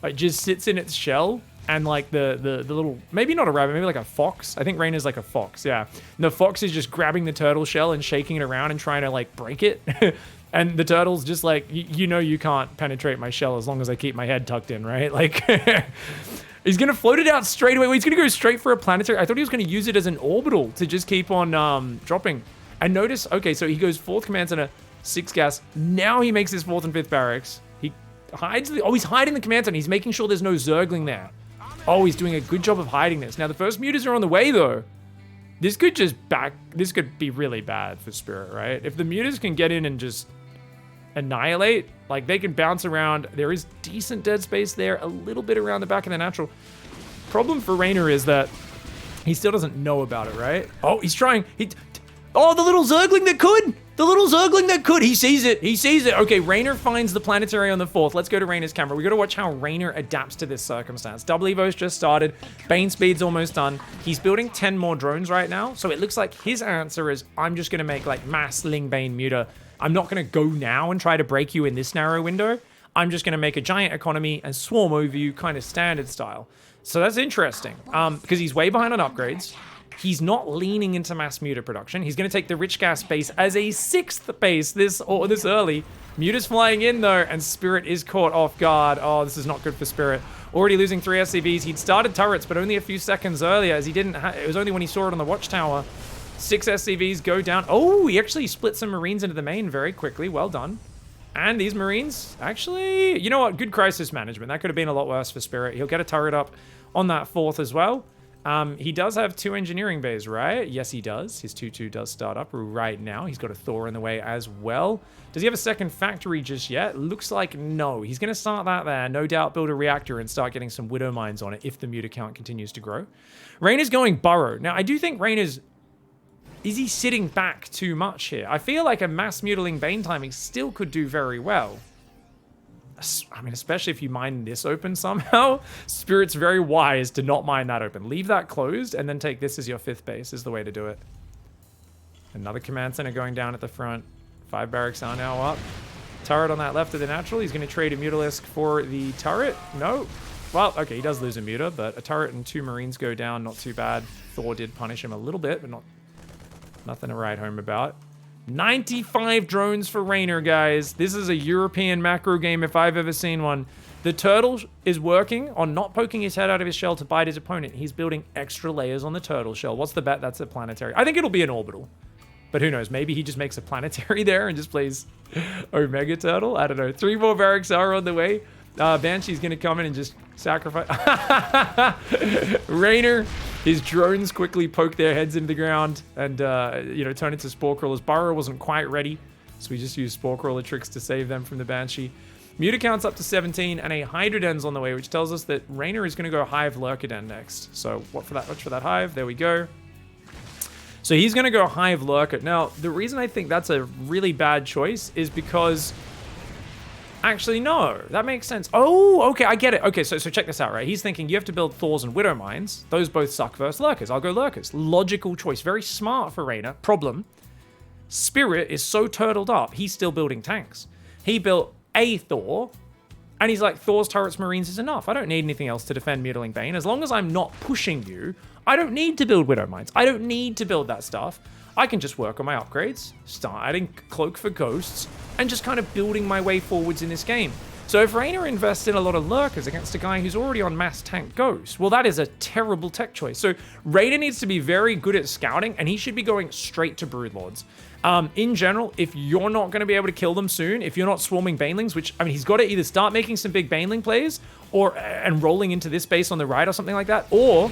It just sits in its shell, and like the little, maybe not a rabbit, maybe like a fox. I think REYNOR's like a fox, yeah. And the fox is just grabbing the turtle shell and shaking it around and trying to like break it. And the turtle's just like, you know you can't penetrate my shell as long as I keep my head tucked in, right? Like, he's going to float it out straight away. He's going to go straight for a planetary. I thought he was going to use it as an orbital to just keep on dropping. And notice, okay, so he goes 4th command center, 6 gas. Now he makes his 4th and 5th barracks. He hides he's hiding the command center. He's making sure there's no Zergling there. Oh, he's doing a good job of hiding this. Now, the first mutas are on the way, though. This could be really bad for Spirit, right? If the mutas can get in and just annihilate, like they can bounce around. There is decent dead space there, a little bit around the back of the natural. Problem for REYNOR is that he still doesn't know about it, right? Oh, he's trying. Oh, the little Zergling that could! The little Zergling that could! He sees it! He sees it! Okay, REYNOR finds the planetary on the 4th. Let's go to REYNOR's camera. We gotta watch how REYNOR adapts to this circumstance. Double Evo's just started. Bane speed's almost done. He's building 10 more drones right now, so it looks like his answer is, I'm just gonna make like mass Ling Bane muta. I'm not gonna go now and try to break you in this narrow window. I'm just gonna make a giant economy and swarm over you kind of standard style. So that's interesting, because he's way behind on upgrades. He's not leaning into mass muta production. He's going to take the rich gas base as a 6th base this early. Muta's flying in though, and Spirit is caught off guard. Oh, this is not good for Spirit. Already losing 3 SCVs. He'd started turrets, but only a few seconds earlier, as he didn't. It was only when he saw it on the watchtower. 6 SCVs go down. Oh, he actually split some Marines into the main very quickly. Well done. And these Marines, actually, you know what? Good crisis management. That could have been a lot worse for Spirit. He'll get a turret up on that 4th as well. He does have 2 engineering bays, right? Yes, he does. His 2-2 does start up right now. He's got a Thor in the way as well. Does he have a second factory just yet? Looks like no. He's going to start that there. No doubt build a reactor and start getting some Widow Mines on it if the muta count continues to grow. REYNOR's going burrow. Now, I do think REYNOR's... Is he sitting back too much here? I feel like a mass mutiling Bane timing still could do very well. I mean, especially if you mine this open somehow. Spirit's very wise to not mine that open. Leave that closed and then take this as your 5th base is the way to do it. Another command center going down at the front. 5 barracks are now up. Turret on that left of the natural. He's going to trade a Mutalisk for the turret. No. Well, okay, he does lose a muta, but a turret and 2 Marines go down. Not too bad. Thor did punish him a little bit, but nothing to write home about. 95 drones for REYNOR, guys. This is a European macro game if I've ever seen one. The turtle is working on not poking his head out of his shell to bite his opponent. He's building extra layers on the turtle shell. What's the bet? That's a planetary. I think it'll be an orbital. But who knows? Maybe he just makes a planetary there and just plays Omega Turtle. I don't know. 3 more barracks are on the way. Banshee's going to come in and just sacrifice. REYNOR, his drones quickly poke their heads into the ground and, turn into Spore Crawlers. Burrow wasn't quite ready, so we just used Spore Crawler tricks to save them from the Banshee. Muta count's up to 17, and a Hydroden's on the way, which tells us that REYNOR is going to go Hive Lurkaden next. So watch for that Hive. There we go. So he's going to go Hive Lurker. Now, the reason I think that's a really bad choice is because... Actually, no. That makes sense. Oh, okay, I get it. Okay, so check this out, right? He's thinking you have to build Thors and Widow Mines. Those both suck versus Lurkers. I'll go Lurkers. Logical choice. Very smart for REYNOR. Problem. Spirit is so turtled up, he's still building tanks. He built a Thor, and he's like, Thor's turrets, Marines is enough. I don't need anything else to defend Mutiling Bane. As long as I'm not pushing you, I don't need to build Widow Mines. I don't need to build that stuff. I can just work on my upgrades, start adding Cloak for Ghosts, and just kind of building my way forwards in this game. So if REYNOR invests in a lot of Lurkers against a guy who's already on mass tank Ghost, well, that is a terrible tech choice. So REYNOR needs to be very good at scouting, and he should be going straight to Broodlords. In general, if you're not going to be able to kill them soon, if you're not swarming Banelings, which, I mean, he's got to either start making some big Baneling plays, and rolling into this base on the right or something like that, or...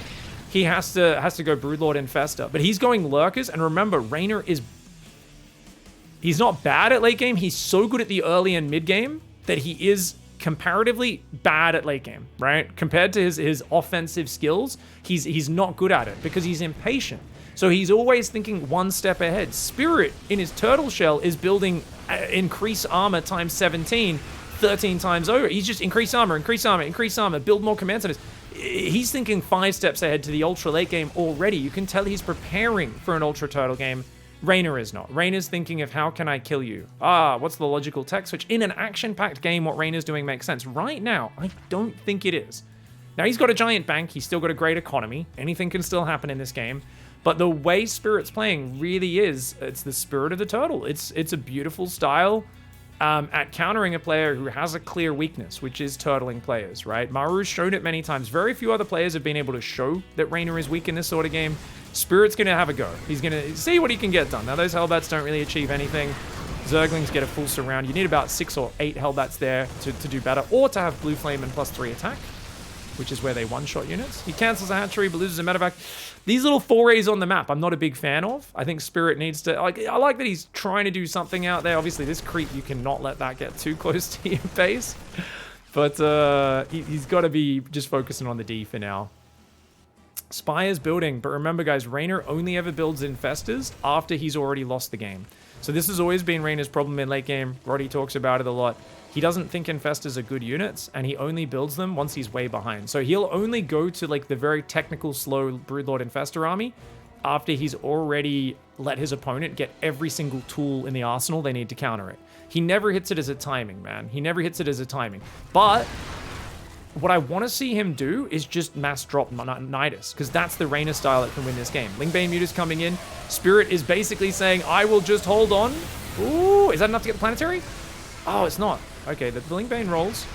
he has to go Broodlord Infester. But he's going Lurkers, and remember, REYNOR is... he's not bad at late game. He's so good at the early and mid game that he is comparatively bad at late game, right? Compared to his offensive skills, he's not good at it because he's impatient. So he's always thinking one step ahead. Spirit in his turtle shell is building increase armor times 17, 13 times over. He's just increase armor, build more command centers. He's thinking 5 steps ahead to the ultra late game already. You can tell he's preparing for an ultra turtle game. Reynor is not. Reynor's thinking of how can I kill you? What's the logical tech switch? In an action-packed game, what Reynor's doing makes sense. Right now, I don't think it is. Now, he's got a giant bank. He's still got a great economy. Anything can still happen in this game. But the way Spirit's playing really is, it's the spirit of the turtle. It's a beautiful style at countering a player who has a clear weakness, which is turtling players, right? Maru's shown it many times. Very few other players have been able to show that Reynor is weak in this sort of game. Spirit's going to have a go. He's going to see what he can get done. Now, those Hellbats don't really achieve anything. Zerglings get a full surround. You need about 6 or 8 Hellbats there to do better, or to have Blue Flame and +3 attack, which is where they one-shot units. He cancels a hatchery, but loses a medevac. These little forays on the map, I'm not a big fan of. I think Spirit needs to... I like that he's trying to do something out there. Obviously, this creep, you cannot let that get too close to your base. But he's got to be just focusing on the D for now. Spy is building, but remember, guys, Reynor only ever builds infestors after he's already lost the game. So this has always been Reynor's problem in late game. Roddy talks about it a lot. He doesn't think infestors are good units, and he only builds them once he's way behind. So he'll only go to like the very technical, slow Broodlord infestor army after he's already let his opponent get every single tool in the arsenal they need to counter it. He never hits it as a timing, man. He never hits it as a timing. But what I want to see him do is just mass drop Nidus, because that's the Reynor style that can win this game. Lingbane Mutas coming in. Spirit is basically saying, I will just hold on. Ooh, is that enough to get the planetary? Oh, it's not. Okay, the Lingbane rolls.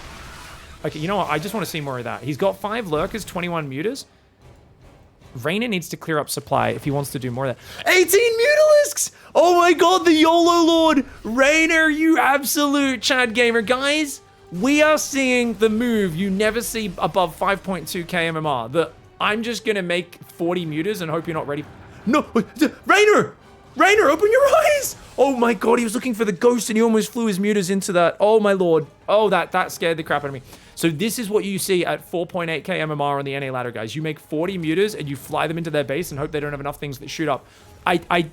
Okay, you know what? I just want to see more of that. He's got 5 lurkers, 21 mutas. Reynor needs to clear up supply if he wants to do more of that. 18 Mutalisks! Oh my god, the YOLO Lord! Reynor, you absolute Chad gamer. Guys, we are seeing the move you never see above 5.2k MMR. The I'm just gonna make 40 mutas and hope you're not ready. No, Reynor! Reynor, open your eyes! Oh my god, he was looking for the ghost and he almost flew his mutas into that. Oh my lord. Oh, that scared the crap out of me. So this is what you see at 4.8k MMR on the NA ladder, guys. You make 40 mutas and you fly them into their base and hope they don't have enough things that shoot up. I'm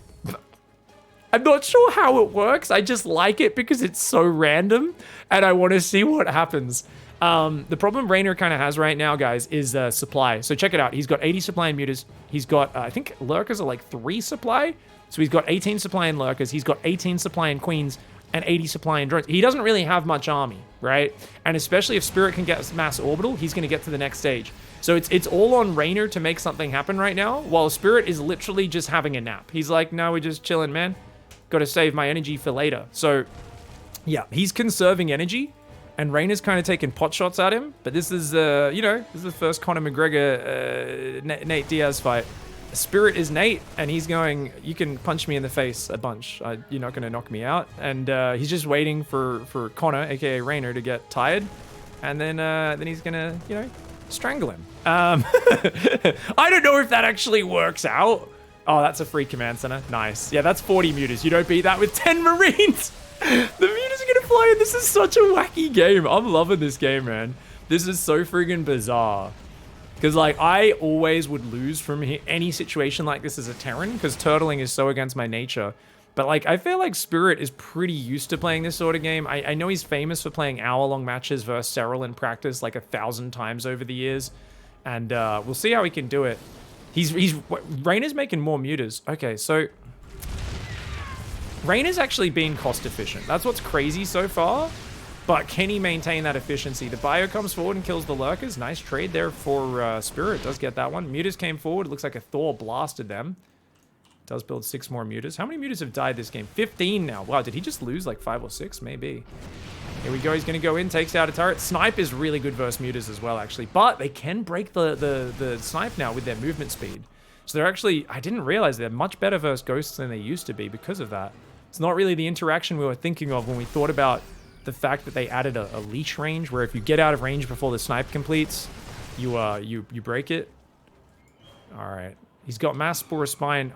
not sure how it works. I just like it because it's so random and I want to see what happens. The problem Reynor kind of has right now, guys, is supply. So check it out. He's got 80 supply in mutas. He's got, I think lurkers are like 3 supply. So he's got 18 supply in lurkers. He's got 18 supply in queens and 80 supply in drones. He doesn't really have much army, right? And especially if Spirit can get mass orbital, he's going to get to the next stage. So it's all on Reynor to make something happen right now, while Spirit is literally just having a nap. He's like, no, we're just chilling, man. Got to save my energy for later. So yeah, he's conserving energy. And Reynor's kind of taking pot shots at him. But this is, you know, this is the first Conor McGregor, Nate Diaz fight. Spirit is Nate, and he's going, you can punch me in the face a bunch. You're not going to knock me out. And he's just waiting for Conor, a.k.a. Reynor, to get tired. And then he's going to, you know, strangle him. I don't know if that actually works out. Oh, that's a free command center. Nice. Yeah, that's 40 mutas. You don't beat that with 10 Marines. The mutas are gonna fly in. This is such a wacky game. I'm loving this game, man. This is so friggin' bizarre. Because, like, I always would lose from any situation like this as a Terran, because turtling is so against my nature. But, like, I feel like Spirit is pretty used to playing this sort of game. I know he's famous for playing hour-long matches versus Serral in practice, like 1,000 times over the years. And we'll see how he can do it. Reynor's making more mutas. Okay, so Reynor's actually been cost efficient. That's what's crazy so far. But can he maintain that efficiency? The bio comes forward and kills the lurkers. Nice trade there for Spirit. Does get that one. Mutas came forward. It looks like a Thor blasted them. Does build 6 more mutas. How many mutas have died this game? 15 now. Wow, did he just lose like 5 or 6? Maybe. Here we go. He's going to go in. Takes out a turret. Snipe is really good versus mutas as well, actually. But they can break the snipe now with their movement speed. So they're actually... I didn't realize they're much better versus ghosts than they used to be because of that. It's not really the interaction we were thinking of when we thought about the fact that they added a leash range, where if you get out of range before the snipe completes, you break it. All right. He's got mass spore spine.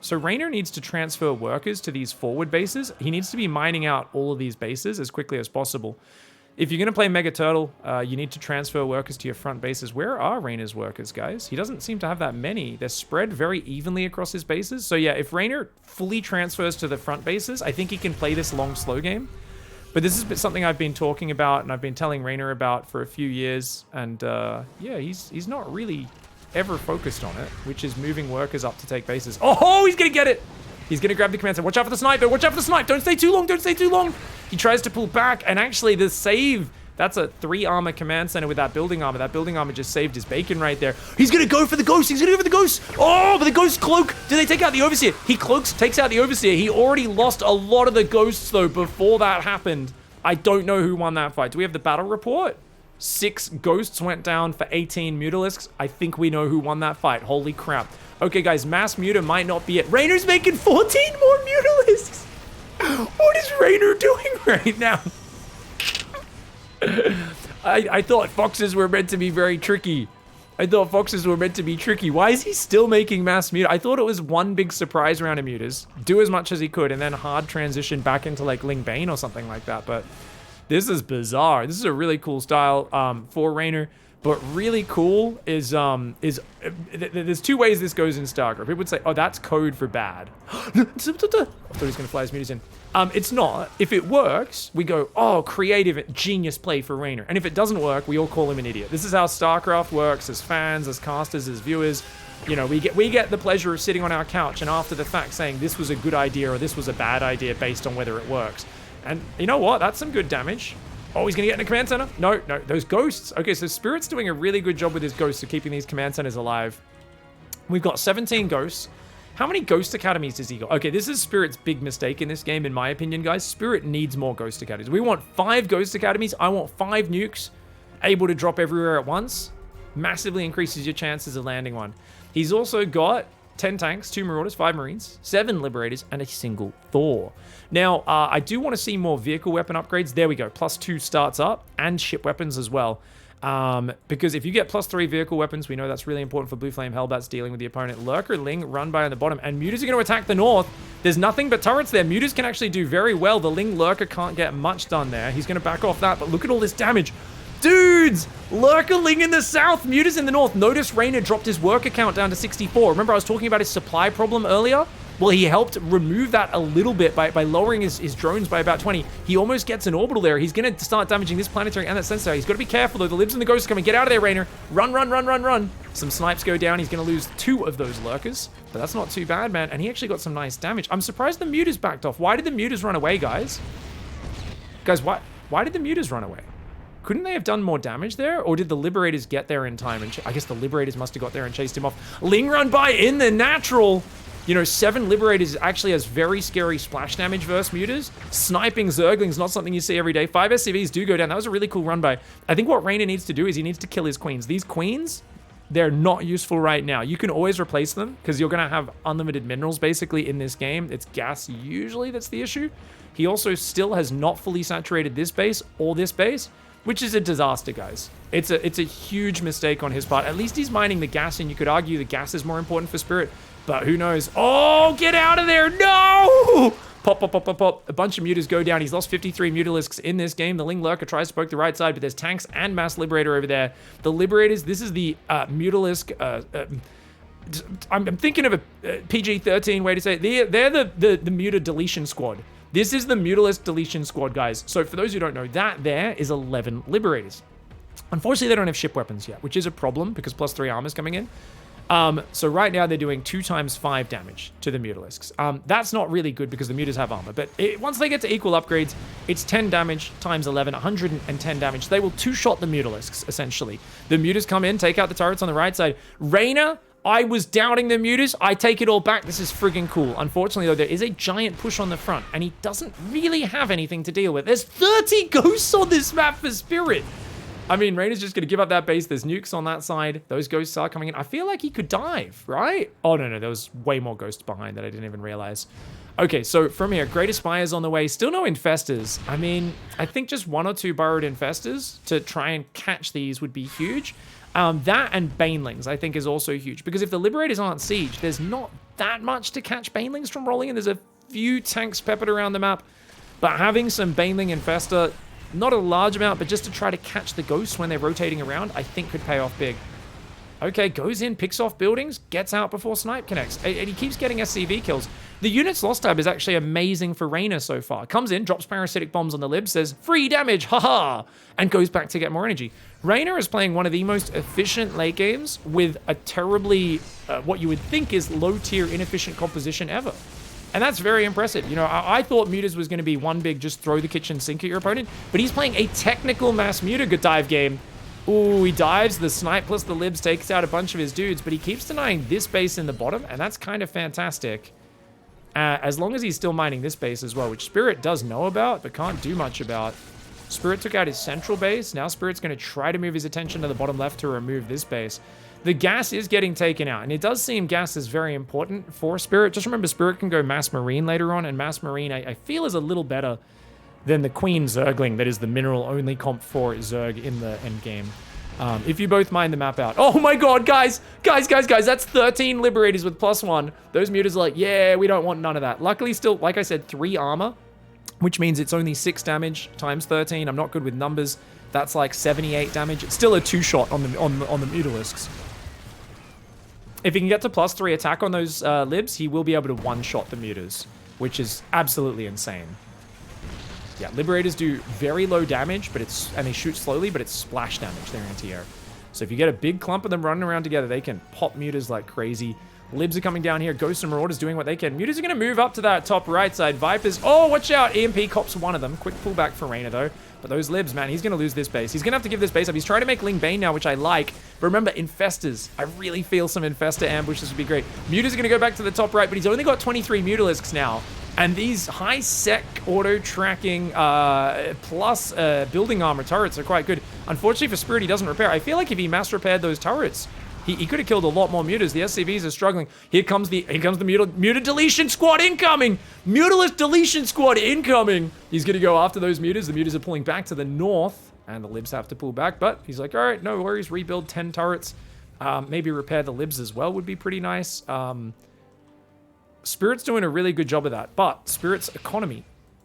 So Reynor needs to transfer workers to these forward bases. He needs to be mining out all of these bases as quickly as possible. If you're going to play Mega Turtle, you need to transfer workers to your front bases. Where are Reynor's workers, guys? He doesn't seem to have that many. They're spread very evenly across his bases. So yeah, if Reynor fully transfers to the front bases, I think he can play this long, slow game. But this is something I've been talking about and I've been telling Reynor about for a few years. And yeah, he's not really ever focused on it, which is moving workers up to take bases. Oh, he's going to get it. He's going to grab the command center. Watch out for the snipe, though. Watch out for the snipe. Don't stay too long. Don't stay too long. He tries to pull back, and actually the save, that's a 3 armor command center with that building armor. That building armor just saved his bacon right there. He's going to go for the ghost. He's going to go for the ghost. Oh, but the ghost cloak. Do they take out the overseer? He cloaks, takes out the overseer. He already lost a lot of the ghosts, though, before that happened. I don't know who won that fight. Do we have the battle report? 6 ghosts went down for 18 mutalisks. I think we know who won that fight. Holy crap. Okay, guys, mass muta might not be it. Reynor's making 14 more mutalisks. What is Reynor doing right now? I thought foxes were meant to be very tricky. I thought foxes were meant to be tricky. Why is he still making mass muta? I thought it was one big surprise round of mutas. Do as much as he could and then hard transition back into like Ling Bane or something like that. But this is bizarre. This is a really cool style for Reynor. But really cool is there's 2 ways this goes in StarCraft. People would say, oh, that's code for bad. I thought he was going to fly his mutas in. It's not. If it works, we go, oh, creative, genius play for Reynor. And if it doesn't work, we all call him an idiot. This is how StarCraft works as fans, as casters, as viewers. You know, we get the pleasure of sitting on our couch and after the fact saying this was a good idea or this was a bad idea based on whether it works. And you know what? That's some good damage. Oh, he's going to get in a command center? No, those ghosts. Okay, so Spirit's doing a really good job with his ghosts of keeping these command centers alive. We've got 17 ghosts. How many ghost academies does he got? Okay, this is Spirit's big mistake in this game, in my opinion, guys. Spirit needs more ghost academies. We want 5 ghost academies. I want 5 nukes able to drop everywhere at once. Massively increases your chances of landing one. He's also got 10 tanks, 2 marauders, 5 marines, 7 liberators, and a single Thor. Now, I do want to see more vehicle weapon upgrades. There we go. +2 starts up, and ship weapons as well. Because if you get +3 vehicle weapons, we know that's really important for Blue Flame Hellbats dealing with the opponent. Lurker, Ling, run by on the bottom, and mutas are going to attack the north. There's nothing but turrets there. Mutas can actually do very well. The Ling Lurker can't get much done there. He's going to back off that, but look at all this damage. Dudes! Lurker Ling in the south, mutas in the north. Notice Reynor dropped his worker count down to 64. Remember I was talking about his supply problem earlier? Well, he helped remove that a little bit by lowering his drones by about 20. He almost gets an orbital there. He's going to start damaging this planetary and that sensor. He's got to be careful, though. The libs and the ghosts are coming. Get out of there, Reynor. Run, run, run, run, run. Some snipes go down. He's going to lose 2 of those lurkers. But that's not too bad, man. And he actually got some nice damage. I'm surprised the mutas backed off. Why did the mutas run away, guys? Guys, why did the mutas run away? Couldn't they have done more damage there? Or did the Liberators get there in time? And I guess the Liberators must have got there and chased him off. Ling run by in the natural. You know, 7 Liberators actually has very scary splash damage versus mutas. Sniping Zerglings, not something you see every day. 5 SCVs do go down. That was a really cool run by. I think what Reynor needs to do is he needs to kill his queens. These queens, they're not useful right now. You can always replace them because you're going to have unlimited minerals basically in this game. It's gas usually that's the issue. He also still has not fully saturated this base or this base, which is a disaster, guys. It's a huge mistake on his part. At least he's mining the gas, and you could argue the gas is more important for Spirit, but who knows? Oh, get out of there! No! Pop, pop, pop, pop, pop. A bunch of mutas go down. He's lost 53 mutalisks in this game. The Ling Lurker tries to poke the right side, but there's tanks and Mass Liberator over there. The Liberators, this is the mutalisk... I'm thinking of a PG-13 way to say it. They're the muta deletion squad. This is the Mutalisk Deletion Squad, guys. So for those who don't know, that there is 11 Liberators. Unfortunately, they don't have ship weapons yet, which is a problem because +3 armor is coming in. So right now they're doing 2 times 5 damage to the Mutalisks. That's not really good because the mutas have armor, but once they get to equal upgrades, it's 10 damage times 11, 110 damage. They will 2-shot the Mutalisks, essentially. The mutas come in, take out the turrets on the right side. Reynor, I was doubting the mutas. I take it all back. This is friggin' cool. Unfortunately, though, there is a giant push on the front, and he doesn't really have anything to deal with. There's 30 ghosts on this map for Spirit. I mean, Reynor's just going to give up that base. There's nukes on that side. Those ghosts are coming in. I feel like he could dive, right? Oh, no, there was way more ghosts behind that I didn't even realize. Okay, so from here, Great Aspire's on the way. Still no Infestors. I mean, I think just 1 or 2 burrowed Infestors to try and catch these would be huge. That and Banelings, I think, is also huge. Because if the Liberators aren't siege, there's not that much to catch Banelings from rolling in. There's a few tanks peppered around the map. But having some Baneling Infestor Not a large amount, but just to try to catch the ghosts when they're rotating around, I think could pay off big. Okay, goes in, picks off buildings, gets out before snipe connects, and he keeps getting SCV kills. The unit's loss tab is actually amazing for REYNOR so far. Comes in, drops parasitic bombs on the lib, says, free damage, haha, and goes back to get more energy. REYNOR is playing one of the most efficient late games with a terribly, what you would think is low-tier, inefficient composition ever. And that's very impressive. You know, I thought Mutas was going to be one big just throw the kitchen sink at your opponent, but he's playing a technical mass Muta dive game. Ooh, he dives, the snipe plus the libs takes out a bunch of his dudes, but he keeps denying this base in the bottom, and that's kind of fantastic. As long as he's still mining this base as well, which Spirit does know about, but can't do much about. Spirit took out his central base. Now Spirit's going to try to move his attention to the bottom left to remove this base. The gas is getting taken out, and it does seem gas is very important for Spirit. Just remember, Spirit can go Mass Marine later on, and Mass Marine, I feel, is a little better than the Queen Zergling that is the mineral-only comp for Zerg in the endgame. If you both mine the map out. Oh my god, guys! Guys, that's 13 Liberators with +1. Those Mutas are like, yeah, we don't want none of that. Luckily, still, like I said, 3 armor, which means it's only 6 damage times 13. I'm not good with numbers. That's like 78 damage. It's still a 2-shot on the Mutalisks. If he can get to +3 attack on those libs, he will be able to one-shot the Mutas, which is absolutely insane. Yeah, Liberators do very low damage, but and they shoot slowly, but it's splash damage, their anti-air. So if you get a big clump of them running around together, they can pop Mutas like crazy. Libs are coming down here. Ghosts and Marauders doing what they can. Mutas are going to move up to that top right side. Vipers, oh, watch out. EMP cops one of them. Quick pullback for REYNOR, though. But those libs, man, he's going to lose this base. He's going to have to give this base up. He's trying to make Ling Bane now, which I like. But remember, Infestors. I really feel some Infestor ambushes would be great. Mutas are going to go back to the top right, but he's only got 23 Mutalisks now. And these high-sec auto-tracking plus building armor turrets are quite good. Unfortunately for Spirit, he doesn't repair. I feel like if he mass repaired those turrets, he could have killed a lot more Mutas. The SCVs are struggling. Here comes the Muta deletion squad incoming! Mutalist deletion squad incoming! He's going to go after those Mutas. The Mutas are pulling back to the north, and the libs have to pull back. But he's like, all right, no worries. Rebuild 10 turrets. Maybe repair the libs as well would be pretty nice. Spirit's doing a really good job of that, but Spirit's economy,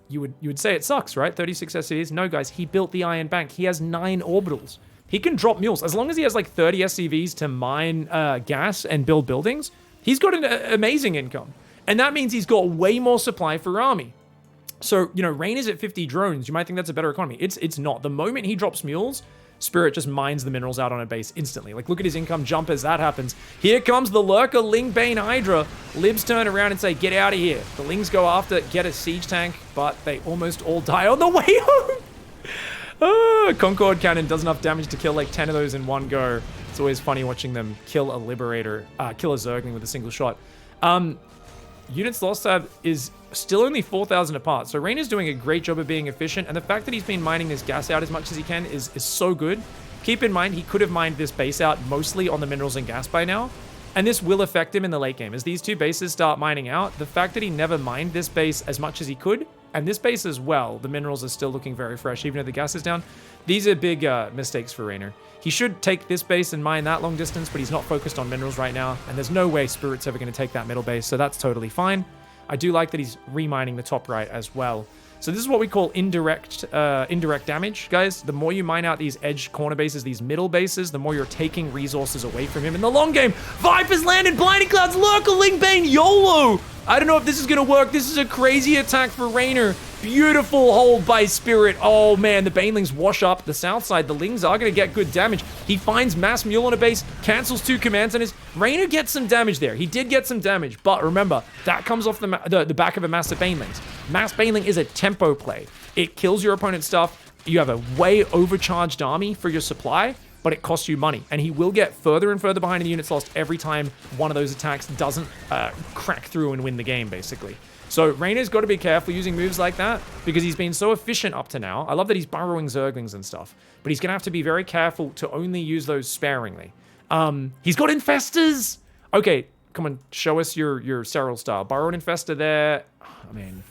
you would say it sucks, right? 36 SCVs. No, guys, he built the Iron Bank. He has 9 orbitals. He can drop mules. As long as he has like 30 SCVs to mine gas and build buildings, he's got an amazing income. And that means he's got way more supply for army. So, you know, REYNOR's at 50 drones. You might think that's a better economy. It's not. The moment he drops mules, Spirit just mines the minerals out on a base instantly. Like, look at his income jump as that happens. Here comes the Lurker Ling Bane Hydra. Libs turn around and say, get out of here. The Lings go after, get a siege tank, but they almost all die on the way home. Concord Cannon does enough damage to kill like 10 of those in one go. It's always funny watching them kill a Liberator, kill a Zergling with a single shot. Units lost tab is still only 4,000 apart. So REYNOR's doing a great job of being efficient. And the fact that he's been mining this gas out as much as he can is so good. Keep in mind, he could have mined this base out mostly on the minerals and gas by now. And this will affect him in the late game. As these two bases start mining out, the fact that he never mined this base as much as he could, and this base as well, the minerals are still looking very fresh, even if the gas is down. These are big mistakes for REYNOR. He should take this base and mine that long distance, but he's not focused on minerals right now, and there's no way Spirit's ever going to take that middle base, so that's totally fine. I do like that he's remining the top right as well. So this is what we call indirect damage, guys. The more you mine out these edge corner bases, these middle bases, the more you're taking resources away from him in the long game. Vipers landed, Blinding Clouds, Lurker, Ling Bane, YOLO! I don't know if this is going to work. This is a crazy attack for REYNOR. Beautiful hold by Spirit. Oh, man, the Banelings wash up the south side. The Lings are going to get good damage. He finds Mass Mule on a base, cancels 2 commands on his. REYNOR gets some damage there. He did get some damage, but remember, that comes off the back of a massive Banelings. Mass Baneling is a tempo play. It kills your opponent's stuff. You have a way overcharged army for your supply, but it costs you money. And he will get further and further behind in the units lost every time one of those attacks doesn't crack through and win the game, basically. So REYNOR's got to be careful using moves like that because he's been so efficient up to now. I love that he's burrowing Zerglings and stuff, but he's going to have to be very careful to only use those sparingly. He's got Infestors! Okay, come on, show us your Serral style. Burrowed Infestor there. I mean,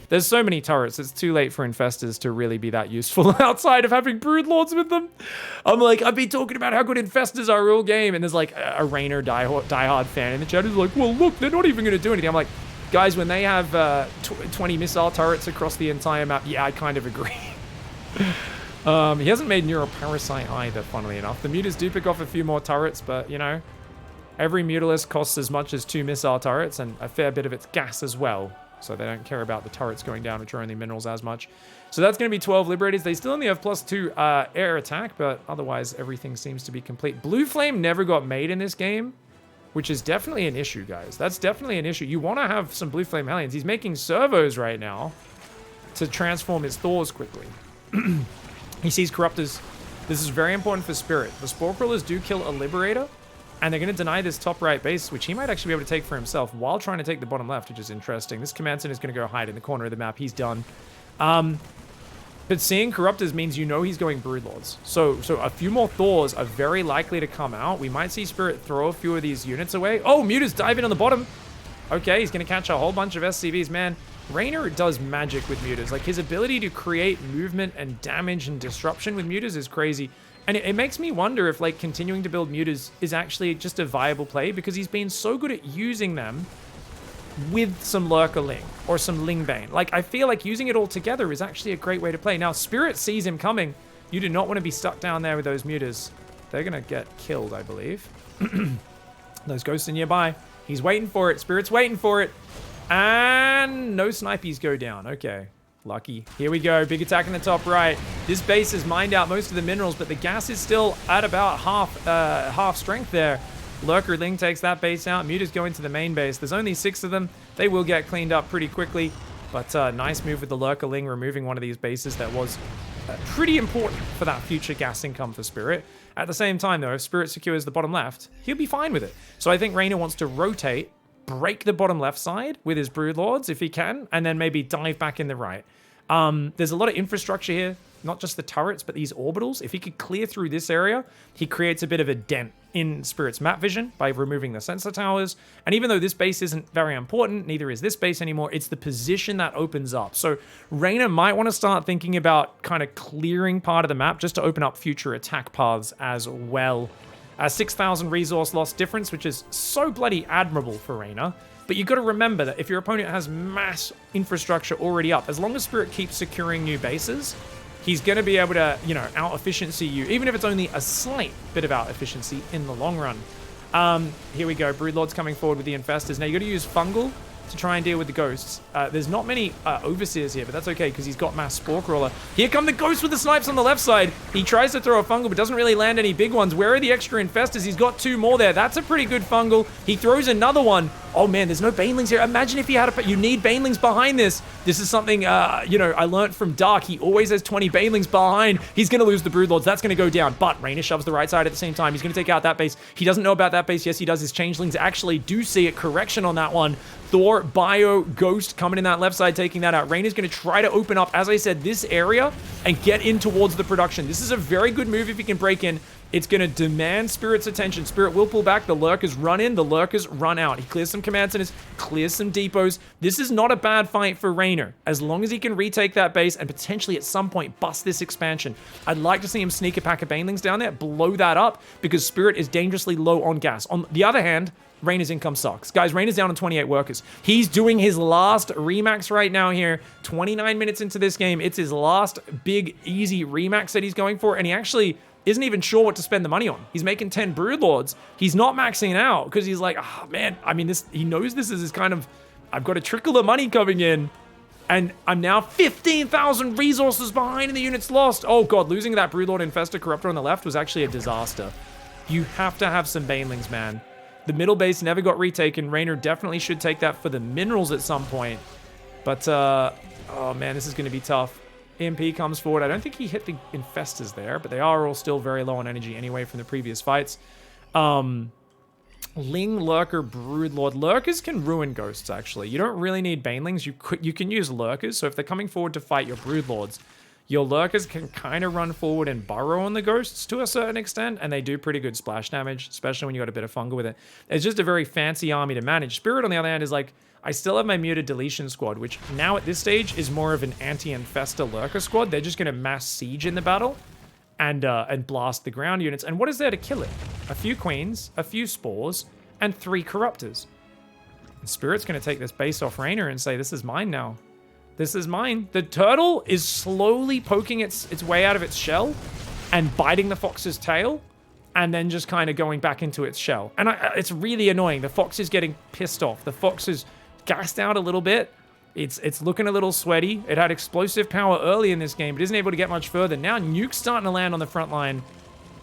there's so many turrets. It's too late for Infestors to really be that useful outside of having Broodlords with them. I'm like, I've been talking about how good Infestors are all game, and there's like a REYNOR diehard fan in the chat who's like, well, look, they're not even going to do anything. I'm like, guys, when they have 20 missile turrets across the entire map, yeah, I kind of agree. He hasn't made Neuroparasite either, funnily enough. The Mutas do pick off a few more turrets, but, you know, every Mutalisk costs as much as 2 missile turrets, and a fair bit of it's gas as well. So they don't care about the turrets going down, which are only minerals as much. So that's going to be 12 Liberators. They still only have +2 air attack, but otherwise everything seems to be complete. Blue Flame never got made in this game, which is definitely an issue, guys. That's definitely an issue. You want to have some Blue Flame Hellions. He's making servos right now to transform his Thors quickly. He sees Corruptors. This is very important for Spirit. The Spore Crawlers do kill a Liberator, and they're going to deny this top right base, which he might actually be able to take for himself while trying to take the bottom left, which is interesting. This Command Center is going to go hide in the corner of the map. He's done. But seeing Corruptors means you know he's going Broodlords. So a few more Thors are very likely to come out. We might see Spirit throw a few of these units away. Oh, Muta's diving on the bottom. Okay, he's going to catch a whole bunch of SCVs. Man, REYNOR does magic with Mutas. Like, his ability to create movement and damage and disruption with Mutas is crazy. And it makes me wonder if, like, continuing to build Mutas is actually just a viable play, because he's been so good at using them with some Lurker Ling or some Lingbane. Like, I feel like using it all together is actually a great way to play. Now, Spirit sees him coming. You do not want to be stuck down there with those Mutas. They're going to get killed, I believe. Those ghosts are nearby. He's waiting for it. Spirit's waiting for it. And no snipies go down. Okay. Lucky. Here we go. Big attack in the top right. This base has mined out most of the minerals, but the gas is still at about half strength there. Lurker Ling takes that base out. Mutas go into the main base. There's only 6 of them. They will get cleaned up pretty quickly. But nice move with the Lurker Ling, removing one of these bases that was pretty important for that future gas income for Spirit. At the same time, though, if Spirit secures the bottom left, he'll be fine with it. So I think REYNOR wants to rotate, break the bottom left side with his Broodlords if he can, and then maybe dive back in the right. There's a lot of infrastructure here, not just the turrets, but these orbitals. If he could clear through this area, he creates a bit of a dent in Spirit's map vision by removing the sensor towers. And even though this base isn't very important, neither is this base anymore, it's the position that opens up. So REYNOR might want to start thinking about kind of clearing part of the map just to open up future attack paths as well. 6,000 resource loss difference, which is so bloody admirable for REYNOR. But you've got to remember that if your opponent has mass infrastructure already up, as long as Spirit keeps securing new bases, he's going to be able to, you know, out-efficiency you, even if it's only a slight bit of out-efficiency in the long run. Here we go. Broodlord's coming forward with the Infestors. Now, you got to use Fungal to try and deal with the ghosts. There's not many Overseers here, but that's okay because he's got Mass Spore Crawler. Here come the ghosts with the snipes on the left side. He tries to throw a Fungal, but doesn't really land any big ones. Where are the extra Infestors? He's got 2 more there. That's a pretty good Fungal. He throws another one. Oh man, there's no Banelings here. Imagine if he had you need Banelings behind this. This is something, you know, I learned from Dark. He always has 20 Banelings behind. He's going to lose the Broodlords. That's going to go down. But REYNOR shoves the right side at the same time. He's going to take out that base. He doesn't know about that base. Yes, he does. His Changelings actually do see it. Correction on that one. Thor, Bio, Ghost coming in that left side, taking that out. REYNOR's going to try to open up, as I said, this area and get in towards the production. This is a very good move if he can break in. It's going to demand Spirit's attention. Spirit will pull back. The Lurkers run in. The Lurkers run out. He clears some command centers, clears some depots. This is not a bad fight for REYNOR, as long as he can retake that base and potentially at some point bust this expansion. I'd like to see him sneak a pack of Banelings down there, blow that up, because Spirit is dangerously low on gas. On the other hand, REYNOR's income sucks. Guys, REYNOR's down on 28 workers. He's doing his last remax right now here. 29 minutes into this game. It's his last big, easy remax that he's going for, and he actually isn't even sure what to spend the money on. He's making 10 Broodlords. He's not maxing out because he's like, oh man, I mean, he knows this is his kind of, I've got a trickle of money coming in, and I'm now 15,000 resources behind and the unit's lost. Oh god, losing that Broodlord Infestor Corruptor on the left was actually a disaster. You have to have some Banelings, man. The middle base never got retaken. REYNOR definitely should take that for the minerals at some point. But, oh man, this is going to be tough. EMP comes forward. I don't think he hit the Infestors there, but they are all still very low on energy anyway from the previous fights. Ling, Lurker, Broodlord. Lurkers can ruin ghosts, actually. You don't really need Banelings. You can use Lurkers, so if they're coming forward to fight your Broodlords, your Lurkers can kind of run forward and burrow on the ghosts to a certain extent, and they do pretty good splash damage, especially when you got a bit of fungal with it. It's just a very fancy army to manage. Spirit, on the other hand, is like, I still have my muted deletion squad, which now at this stage is more of an anti-infestor lurker squad. They're just going to mass siege in the battle and blast the ground units. And what is there to kill it? A few queens, a few spores, and 3 corruptors. And Spirit's going to take this base off REYNOR and say, this is mine now. This is mine. The turtle is slowly poking its way out of its shell and biting the fox's tail and then just kind of going back into its shell. And it's really annoying. The fox is getting pissed off. The fox is gassed out a little bit. It's looking a little sweaty. It had explosive power early in this game, but isn't able to get much further. Now Nuke's starting to land on the front line.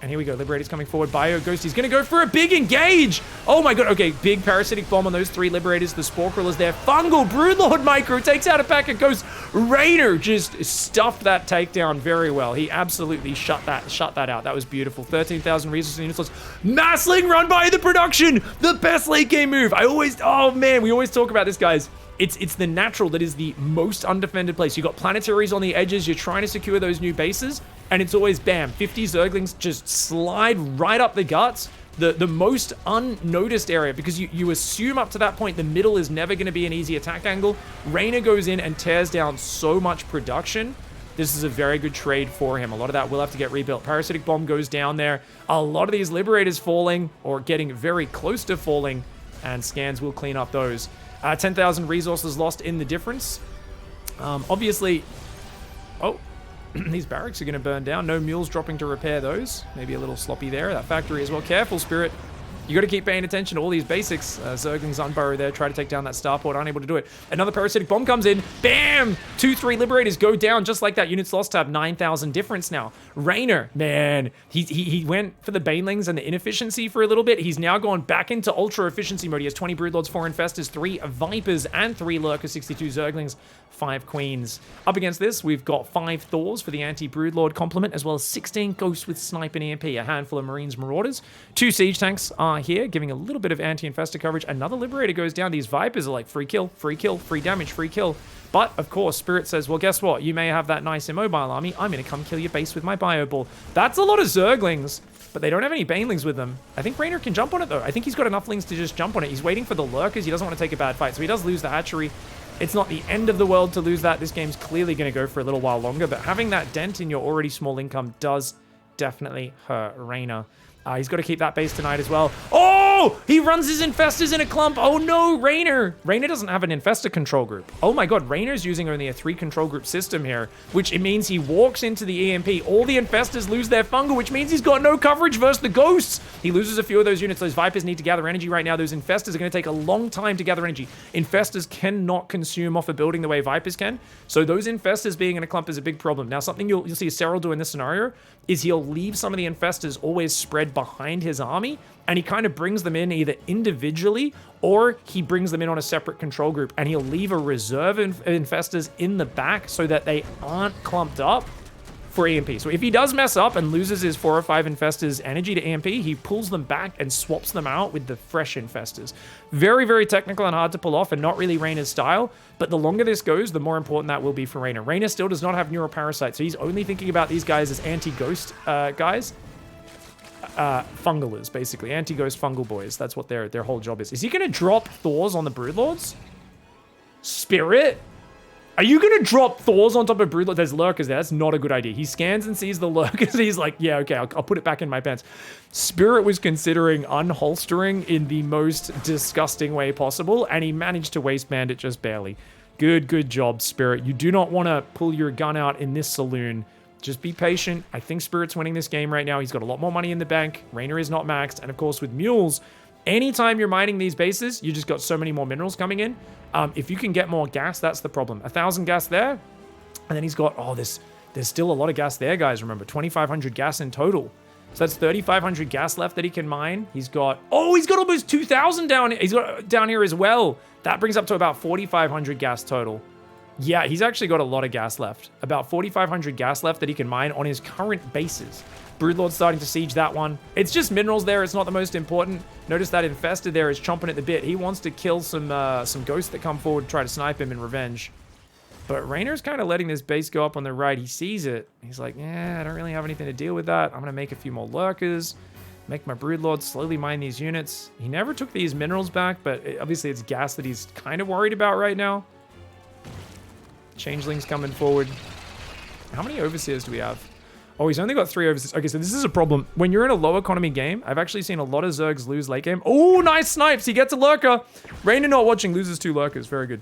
And here we go. Liberator's coming forward. Bio Ghost. He's going to go for a big engage. Oh my god. Okay, big parasitic bomb on those 3 Liberators. The Sporkril is there. Fungal Broodlord Micro takes out a pack of Ghosts. REYNOR just stuffed that takedown very well. He absolutely shut that out. That was beautiful. 13,000 resources units lost. Massling run by the production. The best late game move. Oh man, we always talk about this, guys. It's the natural that is the most undefended place. You got planetaries on the edges. You're trying to secure those new bases. And it's always, bam, 50 Zerglings just slide right up the guts. The most unnoticed area, because you assume up to that point the middle is never going to be an easy attack angle. REYNOR goes in and tears down so much production. This is a very good trade for him. A lot of that will have to get rebuilt. Parasitic Bomb goes down there. A lot of these Liberators falling or getting very close to falling. And Scans will clean up those. 10,000 resources lost in the difference. Obviously... Oh... These barracks are going to burn down. No mules dropping to repair those. Maybe a little sloppy there. That factory as well. Careful, Spirit. You got to keep paying attention to all these basics. Zerglings unburrow there. Try to take down that starport. Unable to do it. Another parasitic bomb comes in. Bam! 2-3 Liberators go down just like that. Units lost tab. 9,000 difference now. REYNOR, man. He went for the Banelings and the inefficiency for a little bit. He's now gone back into ultra efficiency mode. He has 20 Broodlords, 4 Infestors, 3 Vipers, and 3 Lurkers, 62 Zerglings, 5 Queens. Up against this, we've got 5 Thors for the anti-Broodlord complement, as well as 16 Ghosts with Snipe and EMP, a handful of Marines Marauders. 2 Siege Tanks are here, giving a little bit of anti-infestor coverage. Another Liberator goes down. These Vipers are like free kill, free damage, free kill. But, of course, Spirit says, well, guess what? You may have that nice immobile army. I'm going to come kill your base with my Bio Ball. That's a lot of Zerglings, but they don't have any Banelings with them. I think REYNOR can jump on it, though. I think he's got enough Lings to just jump on it. He's waiting for the Lurkers. He doesn't want to take a bad fight, so he does lose the hatchery. It's not the end of the world to lose that. This game's clearly going to go for a little while longer, but having that dent in your already small income does definitely hurt REYNOR. He's got to keep that base tonight as well. Oh! He runs his Infestors in a clump. Oh no, REYNOR. REYNOR doesn't have an Infestor control group. Oh my god, REYNOR's using only a 3 control group system here, which it means he walks into the EMP. All the Infestors lose their fungal, which means he's got no coverage versus the Ghosts. He loses a few of those units. Those Vipers need to gather energy right now. Those Infestors are going to take a long time to gather energy. Infestors cannot consume off a building the way Vipers can. So those Infestors being in a clump is a big problem. Now, something you'll see Cyril do in this scenario is he'll leave some of the Infestors always spread behind his army, and he kind of brings them in either individually or he brings them in on a separate control group, and he'll leave a reserve Infestors in the back so that they aren't clumped up for EMP. So if he does mess up and loses his 4 or 5 Infestors energy to EMP, he pulls them back and swaps them out with the fresh Infestors. Very, very technical and hard to pull off, and not really REYNOR's style, but the longer this goes, the more important that will be for REYNOR. REYNOR still does not have Neuroparasite, so he's only thinking about these guys as anti-ghost guys. Fungalers, basically. Anti-ghost fungal boys. That's what their whole job is. Is he going to drop Thors on the Broodlords? Spirit? Are you going to drop Thors on top of Broodlord? There's Lurkers there. That's not a good idea. He scans and sees the Lurkers. He's like, yeah, okay, I'll put it back in my pants. Spirit was considering unholstering in the most disgusting way possible, and he managed to waistband it just barely. Good job, Spirit. You do not want to pull your gun out in this saloon. Just be patient. I think Spirit's winning this game right now. He's got a lot more money in the bank. REYNOR is not maxed. And of course, with mules, anytime you're mining these bases, you just got so many more minerals coming in. If you can get more gas, that's the problem. 1,000 gas there. And then he's got, there's still a lot of gas there, guys. Remember, 2,500 gas in total. So that's 3,500 gas left that he can mine. He's got almost 2,000 down. He's got down here as well. That brings up to about 4,500 gas total. Yeah, he's actually got a lot of gas left. About 4,500 gas left that he can mine on his current bases. Broodlord's starting to siege that one. It's just minerals there. It's not the most important. Notice that Infestor there is chomping at the bit. He wants to kill some ghosts that come forward and try to snipe him in revenge. But REYNOR's kind of letting this base go up on the right. He sees it. He's like, yeah, I don't really have anything to deal with that. I'm going to make a few more Lurkers. Make my Broodlord slowly mine these units. He never took these minerals back, but obviously it's gas that he's kind of worried about right now. Changelings coming forward. How many Overseers do we have? Oh, he's only got 3 Overseers. Okay, so this is a problem. When you're in a low economy game, I've actually seen a lot of Zergs lose late game. Oh, nice snipes. He gets a Lurker. REYNOR not watching, loses 2 Lurkers. Very good.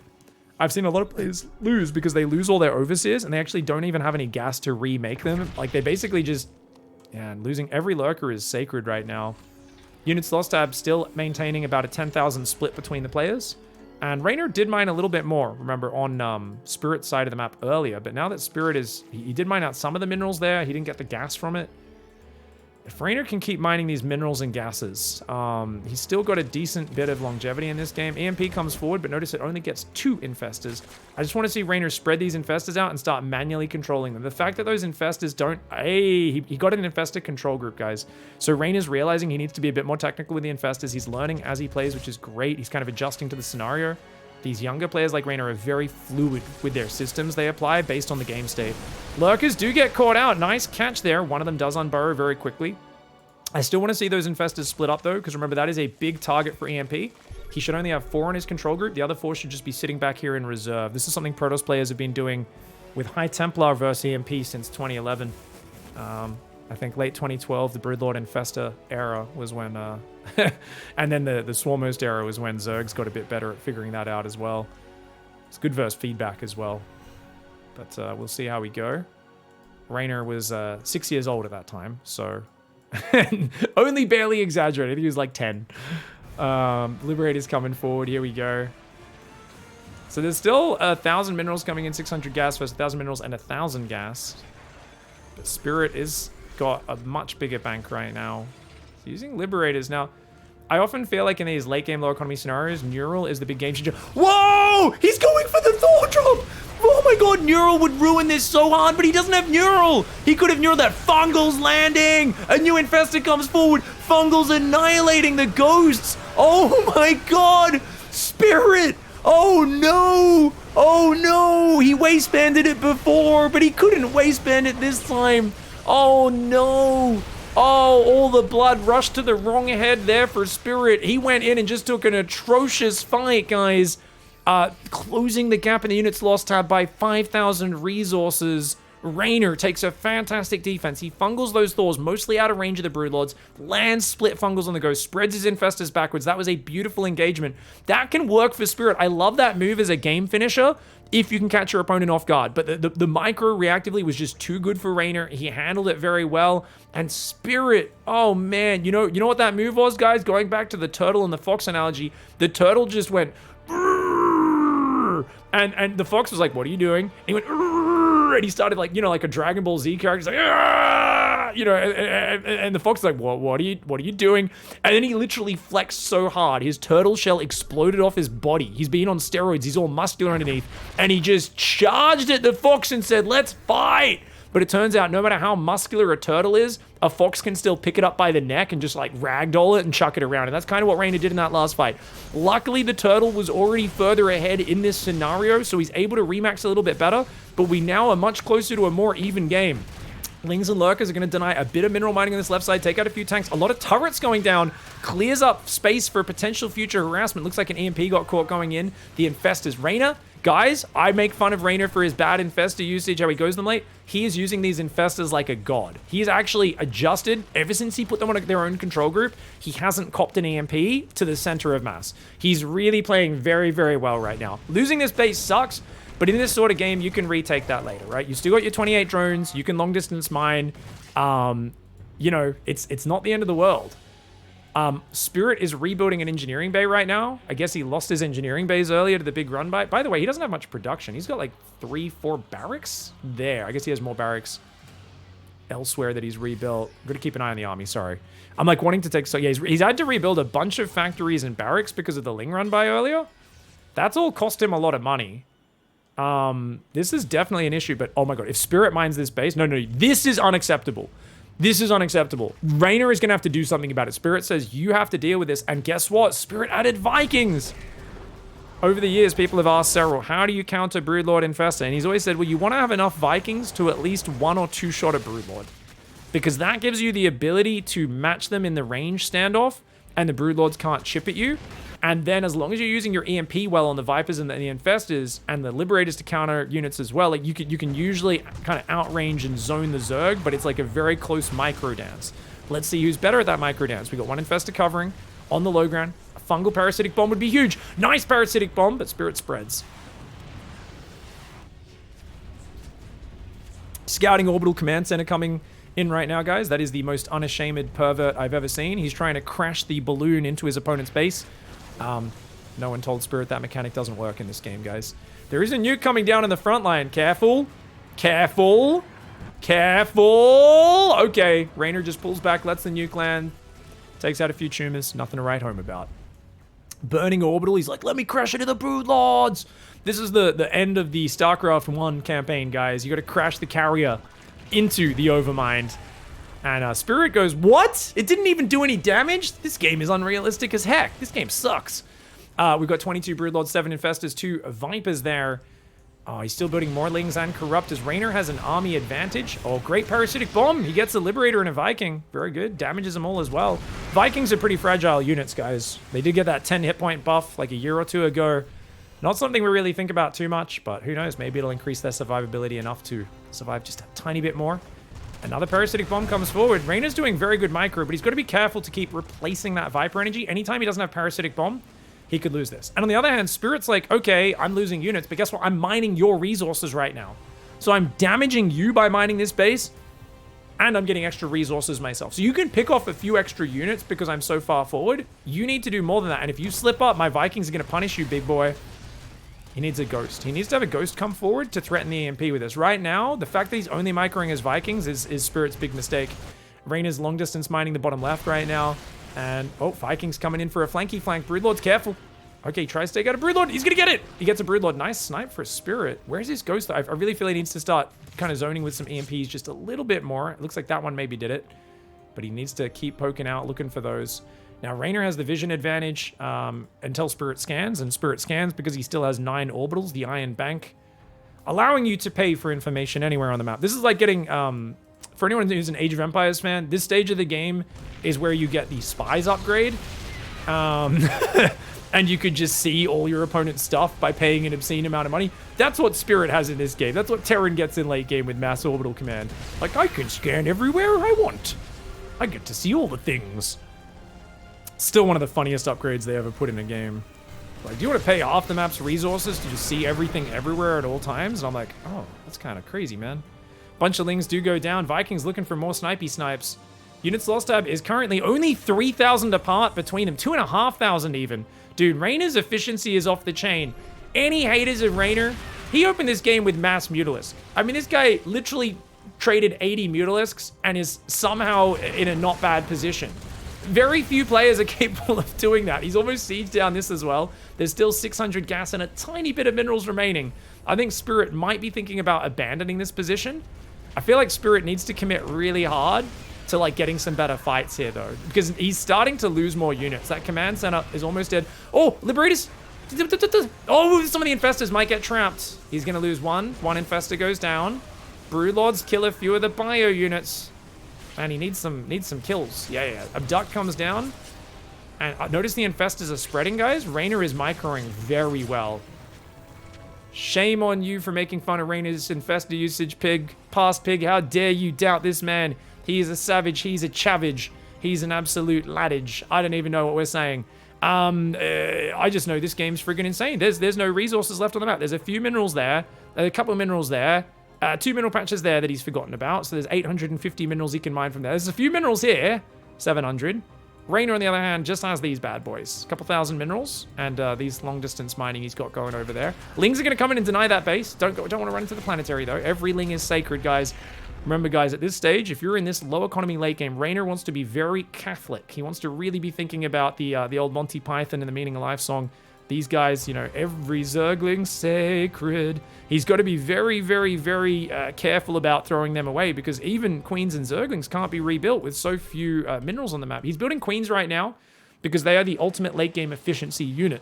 I've seen a lot of players lose because they lose all their overseers and they actually don't even have any gas to remake them. Like, they basically just... Yeah, losing every lurker is sacred right now. Units lost tab still maintaining about a 10,000 split between the players. And REYNOR did mine a little bit more, remember, on Spirit's side of the map earlier. But now that Spirit is... He did mine out some of the minerals there. He didn't get the gas from it. If REYNOR can keep mining these minerals and gases, he's still got a decent bit of longevity in this game. EMP comes forward, but notice it only gets 2 infestors. I just want to see REYNOR spread these infestors out and start manually controlling them. The fact that those infestors don't... Hey, he got an infestor control group, guys. So REYNOR's realizing he needs to be a bit more technical with the infestors. He's learning as he plays, which is great. He's kind of adjusting to the scenario. These younger players like REYNOR are very fluid with their systems they apply based on the game state. Lurkers do get caught out. Nice catch there. One of them does unburrow very quickly. I still want to see those infestors split up, though, because remember, that is a big target for EMP. He should only have 4 in his control group. The other 4 should just be sitting back here in reserve. This is something Protoss players have been doing with High Templar versus EMP since 2011. I think late 2012, the Broodlord Infestor era was when... and then the Swarmhost era was when Zergs got a bit better at figuring that out as well. It's good versus feedback as well. But we'll see how we go. REYNOR was 6 years old at that time, so... only barely exaggerated. I think he was like 10. Liberator's coming forward. Here we go. So there's still 1,000 minerals coming in, 600 gas versus 1,000 minerals and 1,000 gas. But Spirit is got a much bigger bank right now. He's using Liberators. Now, I often feel like in these late game low economy scenarios, Neural is the big game changer. Whoa! He's going for the Thor drop! Oh my god, Neural would ruin this so hard, but he doesn't have Neural. He could have Neural that. Fungal's landing. A new infestor comes forward. Fungal's annihilating the ghosts. Oh my god. Spirit. Oh no. Oh no. He waistbanded it before, but he couldn't waistband it this time. Oh no. Oh, all the blood rushed to the wrong head there for Spirit. He went in and just took an atrocious fight, guys. Closing the gap in the units lost tab by 5,000 resources. REYNOR takes a fantastic defense. He fungals those Thors mostly out of range of the Broodlords, lands split fungals on the go, spreads his infestors backwards. That was a beautiful engagement. That can work for Spirit. I love that move as a game finisher if you can catch your opponent off guard. But the micro reactively was just too good for REYNOR. He handled it very well. And Spirit, oh man, you know what that move was, guys? Going back to the turtle and the fox analogy, the turtle just went... And the fox was like, what are you doing? And he went, and he started like, like a Dragon Ball Z character. He's like, and the fox was like, what are you doing? And then he literally flexed so hard. His turtle shell exploded off his body. He's been on steroids. He's all muscular underneath. And he just charged at the fox and said, let's fight. But it turns out no matter how muscular a turtle is, a fox can still pick it up by the neck and just like ragdoll it and chuck it around. And that's kind of what REYNOR did in that last fight. Luckily, the turtle was already further ahead in this scenario, so he's able to remax a little bit better. But we now are much closer to a more even game. Lings and Lurkers are going to deny a bit of mineral mining on this left side, take out a few tanks. A lot of turrets going down, clears up space for potential future harassment. Looks like an EMP got caught going in. The infestors. REYNOR, guys, I make fun of REYNOR for his bad infestor usage, how he goes them late. He is using these infestors like a god. He's actually adjusted ever since he put them on their own control group. He hasn't copped an EMP to the center of mass. He's really playing very, very well right now. Losing this base sucks, but in this sort of game, you can retake that later, right? You still got your 28 drones. You can long distance mine. It's not the end of the world. Spirit is rebuilding an engineering bay right now. I guess he lost his engineering bays earlier to the big run by. By the way, he doesn't have much production. He's got like 3-4 barracks there. I guess he has more barracks elsewhere that he's rebuilt. I'm gonna keep an eye on the army, sorry. I'm like wanting to take, so yeah, he's had to rebuild a bunch of factories and barracks because of the Ling run by earlier. That's all cost him a lot of money. This is definitely an issue, but oh my god, if Spirit mines this base, no, this is unacceptable. This is unacceptable. REYNOR is going to have to do something about it. Spirit says, you have to deal with this. And guess what? Spirit added Vikings. Over the years, people have asked Cyril, how do you counter Broodlord Infestor? And he's always said, well, you want to have enough Vikings to at least 1 or 2 shot a Broodlord. Because that gives you the ability to match them in the range standoff, and the Broodlords can't chip at you. And then as long as you're using your EMP well on the Vipers and the Infestors and the Liberators to counter units as well, like you can usually kind of outrange and zone the Zerg, but it's like a very close micro dance. Let's see who's better at that micro dance. We got 1 Infestor covering on the low ground. A fungal parasitic bomb would be huge. Nice parasitic bomb, but Spirit spreads. Scouting Orbital Command Center coming in right now, guys. That is the most unashamed pervert I've ever seen. He's trying to crash the balloon into his opponent's base. No one told Spirit that mechanic doesn't work in this game, guys. There is a nuke coming down in the front line. Careful. Careful. Careful. Okay, REYNOR just pulls back, lets the nuke land. Takes out a few tumors. Nothing to write home about. Burning Orbital. He's like, let me crash into the Broodlords. This is the end of the StarCraft 1 campaign, guys. You got to crash the carrier into the Overmind. And Spirit goes, what? It didn't even do any damage? This game is unrealistic as heck. This game sucks. We've got 22 Broodlords, 7 Infestors, 2 Vipers there. Oh, he's still building more Lings and Corruptors. REYNOR has an army advantage. Oh, great Parasitic Bomb. He gets a Liberator and a Viking. Very good. Damages them all as well. Vikings are pretty fragile units, guys. They did get that 10 hit point buff like a year or two ago. Not something we really think about too much, but who knows? Maybe it'll increase their survivability enough to survive just a tiny bit more. Another Parasitic Bomb comes forward. REYNOR's doing very good micro, but he's got to be careful to keep replacing that Viper energy. Anytime he doesn't have Parasitic Bomb, he could lose this. And on the other hand, Spirit's like, okay, I'm losing units, but guess what? I'm mining your resources right now. So I'm damaging you by mining this base, and I'm getting extra resources myself. So you can pick off a few extra units because I'm so far forward. You need to do more than that. And if you slip up, my Vikings are going to punish you, big boy. He needs a ghost. He needs to have a ghost come forward to threaten the EMP with us. Right now, the fact that he's only microing his Vikings is Spirit's big mistake. REYNOR's long distance mining the bottom left right now. And, oh, Vikings coming in for a flanky flank. Broodlord's careful. Okay, tries to take out a Broodlord. He's going to get it. He gets a Broodlord. Nice snipe for a Spirit. Where's his ghost, though? I really feel he needs to start kind of zoning with some EMPs just a little bit more. It looks like that one maybe did it. But he needs to keep poking out, looking for those. Now, REYNOR has the vision advantage until Spirit scans. And Spirit scans because he still has 9 orbitals, the Iron Bank, allowing you to pay for information anywhere on the map. This is like getting... for anyone who's an Age of Empires fan, this stage of the game is where you get the Spies upgrade. And you could just see all your opponent's stuff by paying an obscene amount of money. That's what Spirit has in this game. That's what Terran gets in late game with Mass Orbital Command. Like, I can scan everywhere I want. I get to see all the things. Still one of the funniest upgrades they ever put in a game. Like, do you want to pay off the map's resources to just see everything everywhere at all times? And I'm like, oh, that's kind of crazy, man. Bunch of Lings do go down. Vikings looking for more snipey snipes. Units lost tab is currently only 3,000 apart between them. 2,500 even. Dude, REYNOR's efficiency is off the chain. Any haters of REYNOR, he opened this game with mass Mutalisk. I mean, this guy literally traded 80 Mutalisks and is somehow in a not bad position. Very few players are capable of doing that. He's almost sieged down this as well. There's still 600 gas and a tiny bit of minerals remaining. I think Spirit might be thinking about abandoning this position. I feel like Spirit needs to commit really hard to like getting some better fights here though, because he's starting to lose more units. That command center is almost dead. Oh, Liberators! Oh, some of the Infestors might get trapped. He's gonna lose one. One Infestor goes down. Broodlords kill a few of the bio units. Man, he needs some kills. Yeah. Abduct comes down. And notice the Infestors are spreading, guys. REYNOR is microing very well. Shame on you for making fun of REYNOR's Infestor usage, Pig. Past Pig, how dare you doubt this man. He is a savage. He's a chavage. He's an absolute laddage. I don't even know what we're saying. I just know this game's friggin' insane. There's no resources left on the map. There's a few minerals there. A couple of minerals there. 2 mineral patches there that he's forgotten about. So there's 850 minerals he can mine from there. There's a few minerals here. 700. REYNOR, on the other hand, just has these bad boys. A couple thousand minerals. And these long-distance mining he's got going over there. Lings are going to come in and deny that base. Don't want to run into the planetary, though. Every Ling is sacred, guys. Remember, guys, at this stage, if you're in this low economy late game, REYNOR wants to be very Catholic. He wants to really be thinking about the old Monty Python and the Meaning of Life song. These guys, you know, every Zergling sacred. He's got to be very, very, very careful about throwing them away because even Queens and Zerglings can't be rebuilt with so few minerals on the map. He's building Queens right now because they are the ultimate late game efficiency unit.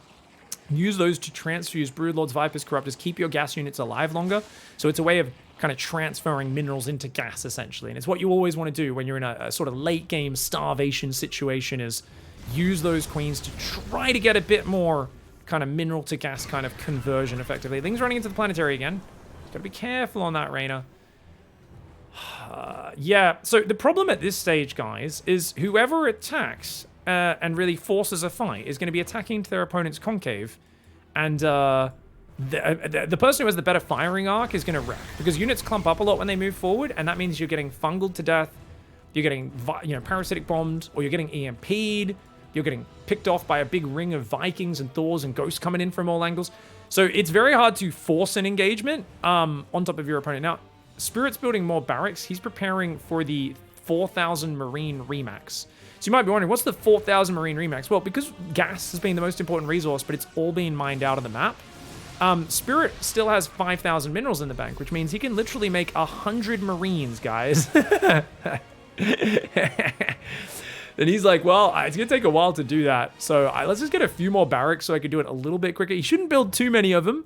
Use those to transfuse Broodlords, Vipers, Corruptors, keep your gas units alive longer. So it's a way of kind of transferring minerals into gas, essentially. And it's what you always want to do when you're in a sort of late game starvation situation is use those Queens to try to get a bit more kind of mineral to gas kind of conversion effectively. Things running into the planetary again. Gotta be careful on that, REYNOR. Yeah, so the problem at this stage, guys, is whoever attacks and really forces a fight is going to be attacking to their opponent's concave. And the person who has the better firing arc is going to wreck, because units clump up a lot when they move forward, and that means you're getting fungled to death, you're getting, you know, parasitic bombed, or you're getting EMP'd, you're getting picked off by a big ring of Vikings and Thors and ghosts coming in from all angles. So it's very hard to force an engagement on top of your opponent. Now, Spirit's building more barracks. He's preparing for the 4,000 Marine Remax. So you might be wondering, what's the 4,000 Marine Remax? Well, because gas has been the most important resource, but it's all being mined out of the map, Spirit still has 5,000 minerals in the bank, which means he can literally make 100 Marines, guys. And he's like, well, it's going to take a while to do that. So let's just get a few more barracks so I could do it a little bit quicker. He shouldn't build too many of them.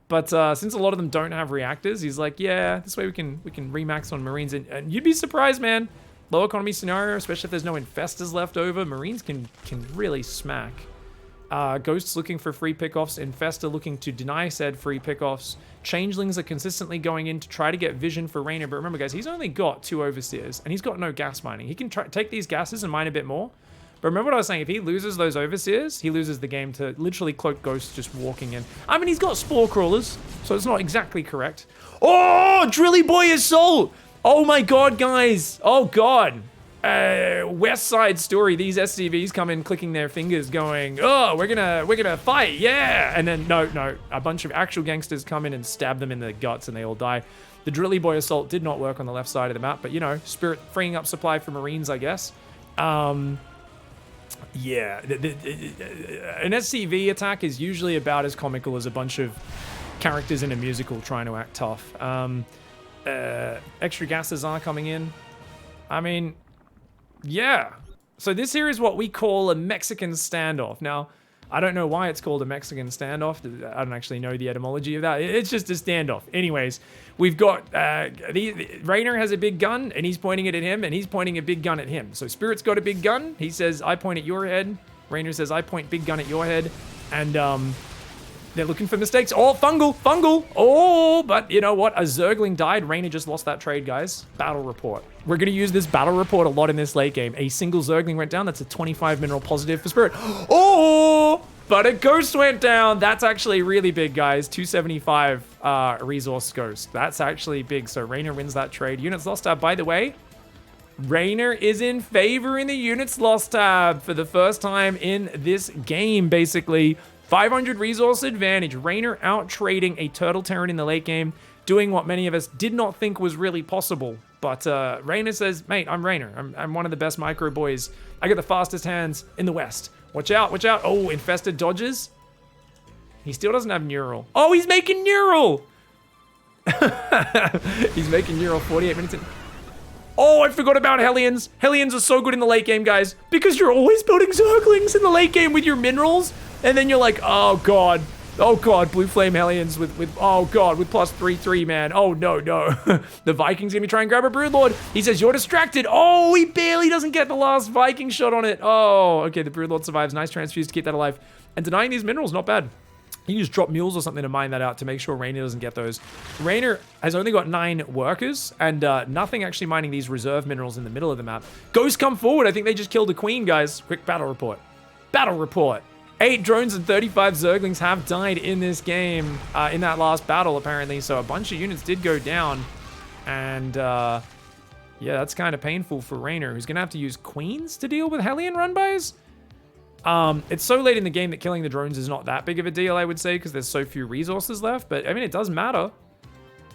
But since a lot of them don't have reactors, he's like, yeah, this way we can remax on Marines. And you'd be surprised, man. Low economy scenario, especially if there's no infestors left over, Marines can really smack. Ghosts looking for free pickoffs. Infestor looking to deny said free pickoffs. Changelings are consistently going in to try to get vision for REYNOR. But remember, guys, he's only got 2 overseers, and he's got no gas mining. He can take these gases and mine a bit more. But remember what I was saying, if he loses those overseers, he loses the game to literally cloak ghosts just walking in. I mean, he's got spore crawlers, so it's not exactly correct. Oh, Drilly Boy Assault! Oh my god, guys! Oh god! West Side Story, these SCVs come in clicking their fingers going, oh, we're gonna fight, yeah! And then, no, a bunch of actual gangsters come in and stab them in the guts and they all die. The Drilly Boy Assault did not work on the left side of the map, but you know, Spirit freeing up supply for Marines, I guess. Yeah, an SCV attack is usually about as comical as a bunch of characters in a musical trying to act tough. Extra gases are coming in. I mean, yeah. So this here is what we call a Mexican standoff. Now, I don't know why it's called a Mexican standoff. I don't actually know the etymology of that. It's just a standoff. Anyways, we've got REYNOR has a big gun, and he's pointing it at him, and he's pointing a big gun at him. So Spirit's got a big gun. He says, I point at your head. REYNOR says, I point big gun at your head. And they're looking for mistakes. Oh, fungal. Oh, but you know what? A Zergling died. REYNOR just lost that trade, guys. Battle report. We're going to use this battle report a lot in this late game. A single Zergling went down. That's a 25 mineral positive for Spirit. Oh, but a ghost went down. That's actually really big, guys. 275 resource ghost. That's actually big. So REYNOR wins that trade. Units lost tab. By the way, REYNOR is in favor in the units lost tab for the first time in this game, basically. 500 resource advantage. REYNOR out trading a Turtle Terran in the late game, doing what many of us did not think was really possible. But REYNOR says, mate, I'm REYNOR. I'm one of the best micro boys. I got the fastest hands in the West. Watch out, watch out. Oh, infested dodges. He still doesn't have neural. Oh, he's making neural. He's making neural 48 minutes in. Oh, I forgot about Hellions. Hellions are so good in the late game, guys, because you're always building Zerglings in the late game with your minerals. And then you're like, oh god, Blue Flame Hellions with oh god, with plus 3/3, man. Oh no. The Viking's gonna be trying to grab a Broodlord. He says, you're distracted. Oh, he barely doesn't get the last Viking shot on it. Oh, okay, the Broodlord survives. Nice transfuse to keep that alive. And denying these minerals, not bad. You just drop mules or something to mine that out to make sure REYNOR doesn't get those. REYNOR has only got 9 workers and nothing actually mining these reserve minerals in the middle of the map. Ghosts come forward. I think they just killed a queen, guys. Quick battle report. Battle report. 8 drones and 35 Zerglings have died in this game, in that last battle, apparently. So a bunch of units did go down. And, yeah, that's kind of painful for REYNOR, who's going to have to use queens to deal with Hellion run-bys. It's so late in the game that killing the drones is not that big of a deal, I would say, because there's so few resources left. But, I mean, it does matter.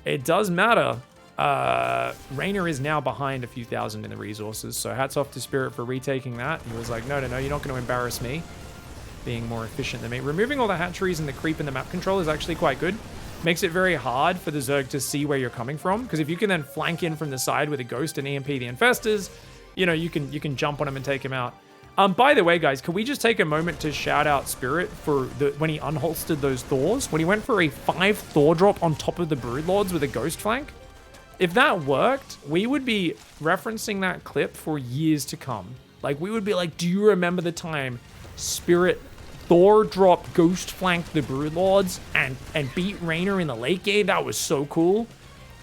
It does matter. REYNOR is now behind a few thousand in the resources. So hats off to Spirit for retaking that. He was like, no, you're not going to embarrass me. Being more efficient than me. Removing all the hatcheries and the creep in the map control is actually quite good. Makes it very hard for the Zerg to see where you're coming from, because if you can then flank in from the side with a ghost and EMP the infestors, you know, you can jump on them and take him out. By the way, guys, can we just take a moment to shout out Spirit for when he unholstered those Thors, when he went for a 5 Thor drop on top of the Broodlords with a ghost flank? If that worked, we would be referencing that clip for years to come. Like, we would be like, do you remember the time Spirit Thor dropped ghost flanked the Broodlords and beat REYNOR in the late game? That was so cool.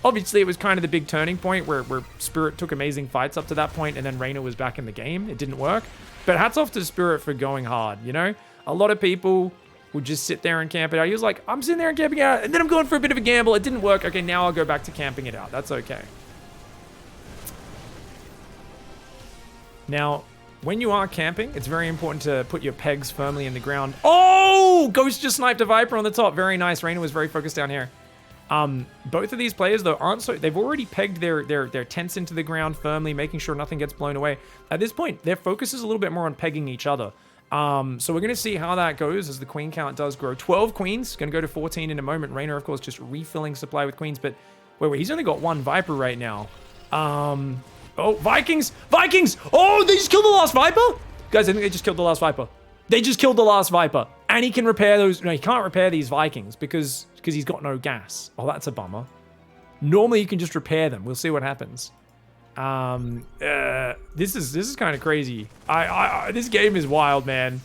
Obviously, it was kind of the big turning point where Spirit took amazing fights up to that point, and then REYNOR was back in the game. It didn't work. But hats off to Spirit for going hard, you know? A lot of people would just sit there and camp it out. He was like, I'm sitting there and camping it out, and then I'm going for a bit of a gamble. It didn't work. Okay, now I'll go back to camping it out. That's okay. Now, when you are camping, it's very important to put your pegs firmly in the ground. Oh! Ghost just sniped a Viper on the top. Very nice. Reynor was very focused down here. Both of these players, though, aren't so... They've already pegged their tents into the ground firmly, making sure nothing gets blown away. At this point, their focus is a little bit more on pegging each other. So we're going to see how that goes as the queen count does grow. 12 queens. Going to go to 14 in a moment. Reynor, of course, just refilling supply with queens. But wait, he's only got one Viper right now. Oh, Vikings! Vikings! Oh, they just killed the last Viper? Guys, I think they just killed the last Viper. They just killed the last Viper. And he can repair those... No, he can't repair these Vikings because he's got no gas. Oh, that's a bummer. Normally, you can just repair them. We'll see what happens. This is kind of crazy. This game is wild, man.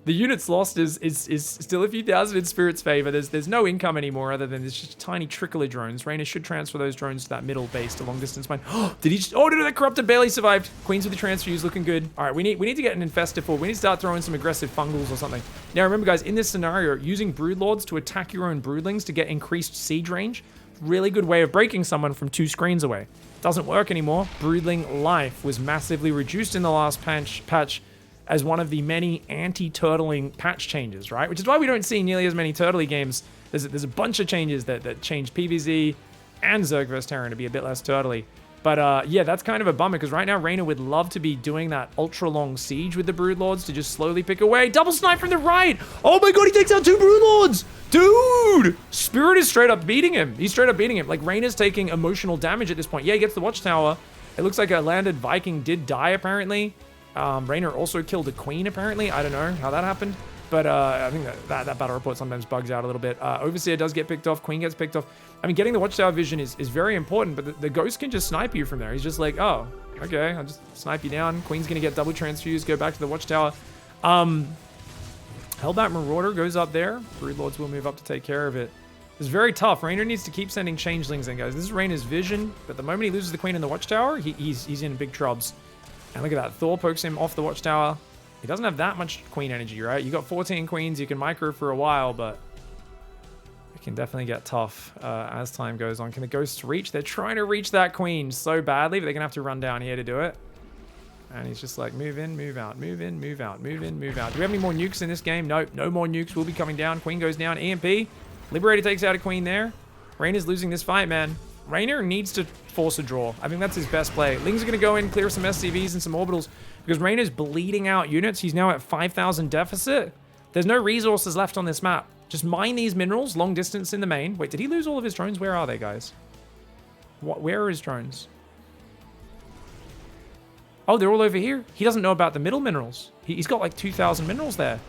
The units lost is still a few thousand in Spirit's favor. There's no income anymore other than this just tiny trickle of drones. Reynor should transfer those drones to that middle base to long distance mine. Did he just... Oh, no, that corrupted barely survived. Queens with the transfuse looking good. All right, we need to get an infestor forward. We need to start throwing some aggressive fungals or something. Now, remember, guys, in this scenario, using broodlords to attack your own broodlings to get increased siege range, really good way of breaking someone from 2 screens away. Doesn't work anymore. Broodling life was massively reduced in the last patch as one of the many anti-turtling patch changes, right? Which is why we don't see nearly as many turtley games. There's a bunch of changes that changed PvZ and Zerg vs. Terran to be a bit less turtley. But yeah, that's kind of a bummer because right now Reynor would love to be doing that ultra-long siege with the Broodlords to just slowly pick away. Double snipe from the right! Oh my god, he takes out 2 Broodlords! Dude! Spirit is straight up beating him. He's straight up beating him. Like, Reynor's taking emotional damage at this point. Yeah, he gets the Watchtower. It looks like a landed Viking did die, apparently. Reynor also killed a queen, apparently. I don't know how that happened. But I think that battle report sometimes bugs out a little bit. Overseer does get picked off. Queen gets picked off. I mean, getting the Watchtower vision is very important, but the Ghost can just snipe you from there. He's just like, oh, okay, I'll just snipe you down. Queen's going to get double transfused, go back to the Watchtower. Hellbat Marauder goes up there. Broodlords will move up to take care of it. It's very tough. Reynor needs to keep sending changelings in, guys. This is Reynor's vision, but the moment he loses the Queen in the Watchtower, he's in big troubles. And look at that. Thor pokes him off the Watchtower. He doesn't have that much queen energy, right? You got 14 queens. You can micro for a while, but it can definitely get tough as time goes on. Can the Ghosts reach? They're trying to reach that queen so badly, but they're going to have to run down here to do it. And he's just like, move in, move out, move in, move out, move in, move out. Do we have any more nukes in this game? Nope, no more nukes will be coming down. Queen goes down. EMP. Liberator takes out a queen there. Reynor's losing this fight, man. Reynor needs to force a draw. I think that's his best play. Lings are going to go in, clear some SCVs and some orbitals because Reynor's bleeding out units. He's now at 5,000 deficit. There's no resources left on this map. Just mine these minerals, long distance in the main. Wait, did he lose all of his drones? Where are they, guys? Where are his drones? Oh, they're all over here. He doesn't know about the middle minerals. He's got like 2,000 minerals there.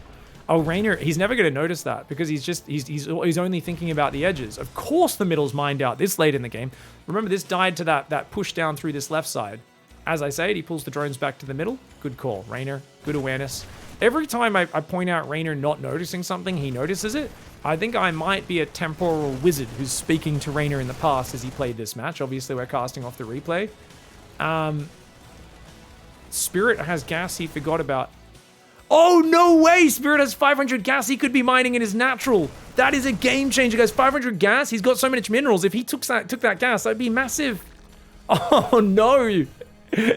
Oh, Reynor, he's never going to notice that because he's only thinking about the edges. Of course the middle's mined out this late in the game. Remember, this died to that push down through this left side. As I say it, he pulls the drones back to the middle. Good call, Reynor. Good awareness. Every time I point out Reynor not noticing something, he notices it. I think I might be a temporal wizard who's speaking to Reynor in the past as he played this match. Obviously, we're casting off the replay. Spirit has gas he forgot about. Oh, no way! Spirit has 500 gas. He could be mining in his natural. That is a game changer, guys. 500 gas. He's got so much minerals. If he took that gas, that'd be massive. Oh, no.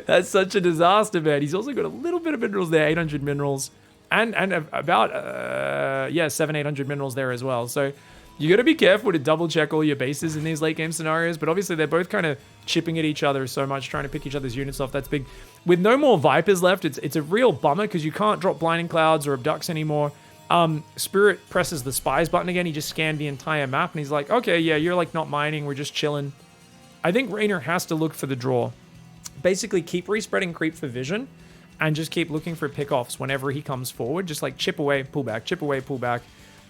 That's such a disaster, man. He's also got a little bit of minerals there. 800 minerals. And about, 700-800 minerals there as well. So you got to be careful to double check all your bases in these late game scenarios. But obviously, they're both kind of chipping at each other so much, trying to pick each other's units off. That's big. With no more Vipers left, it's a real bummer because you can't drop Blinding Clouds or Abducts anymore. Spirit presses the Spies button again. He just scanned the entire map and he's like, okay, yeah, you're like not mining. We're just chilling. I think Reynor has to look for the draw. Basically, keep respreading creep for vision and just keep looking for pickoffs whenever he comes forward. Just like chip away, pull back, chip away, pull back.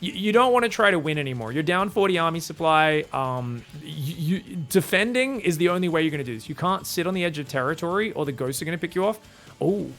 You don't want to try to win anymore. You're down 40 army supply. Defending is the only way you're going to do this. You can't sit on the edge of territory or the ghosts are going to pick you off. Oh,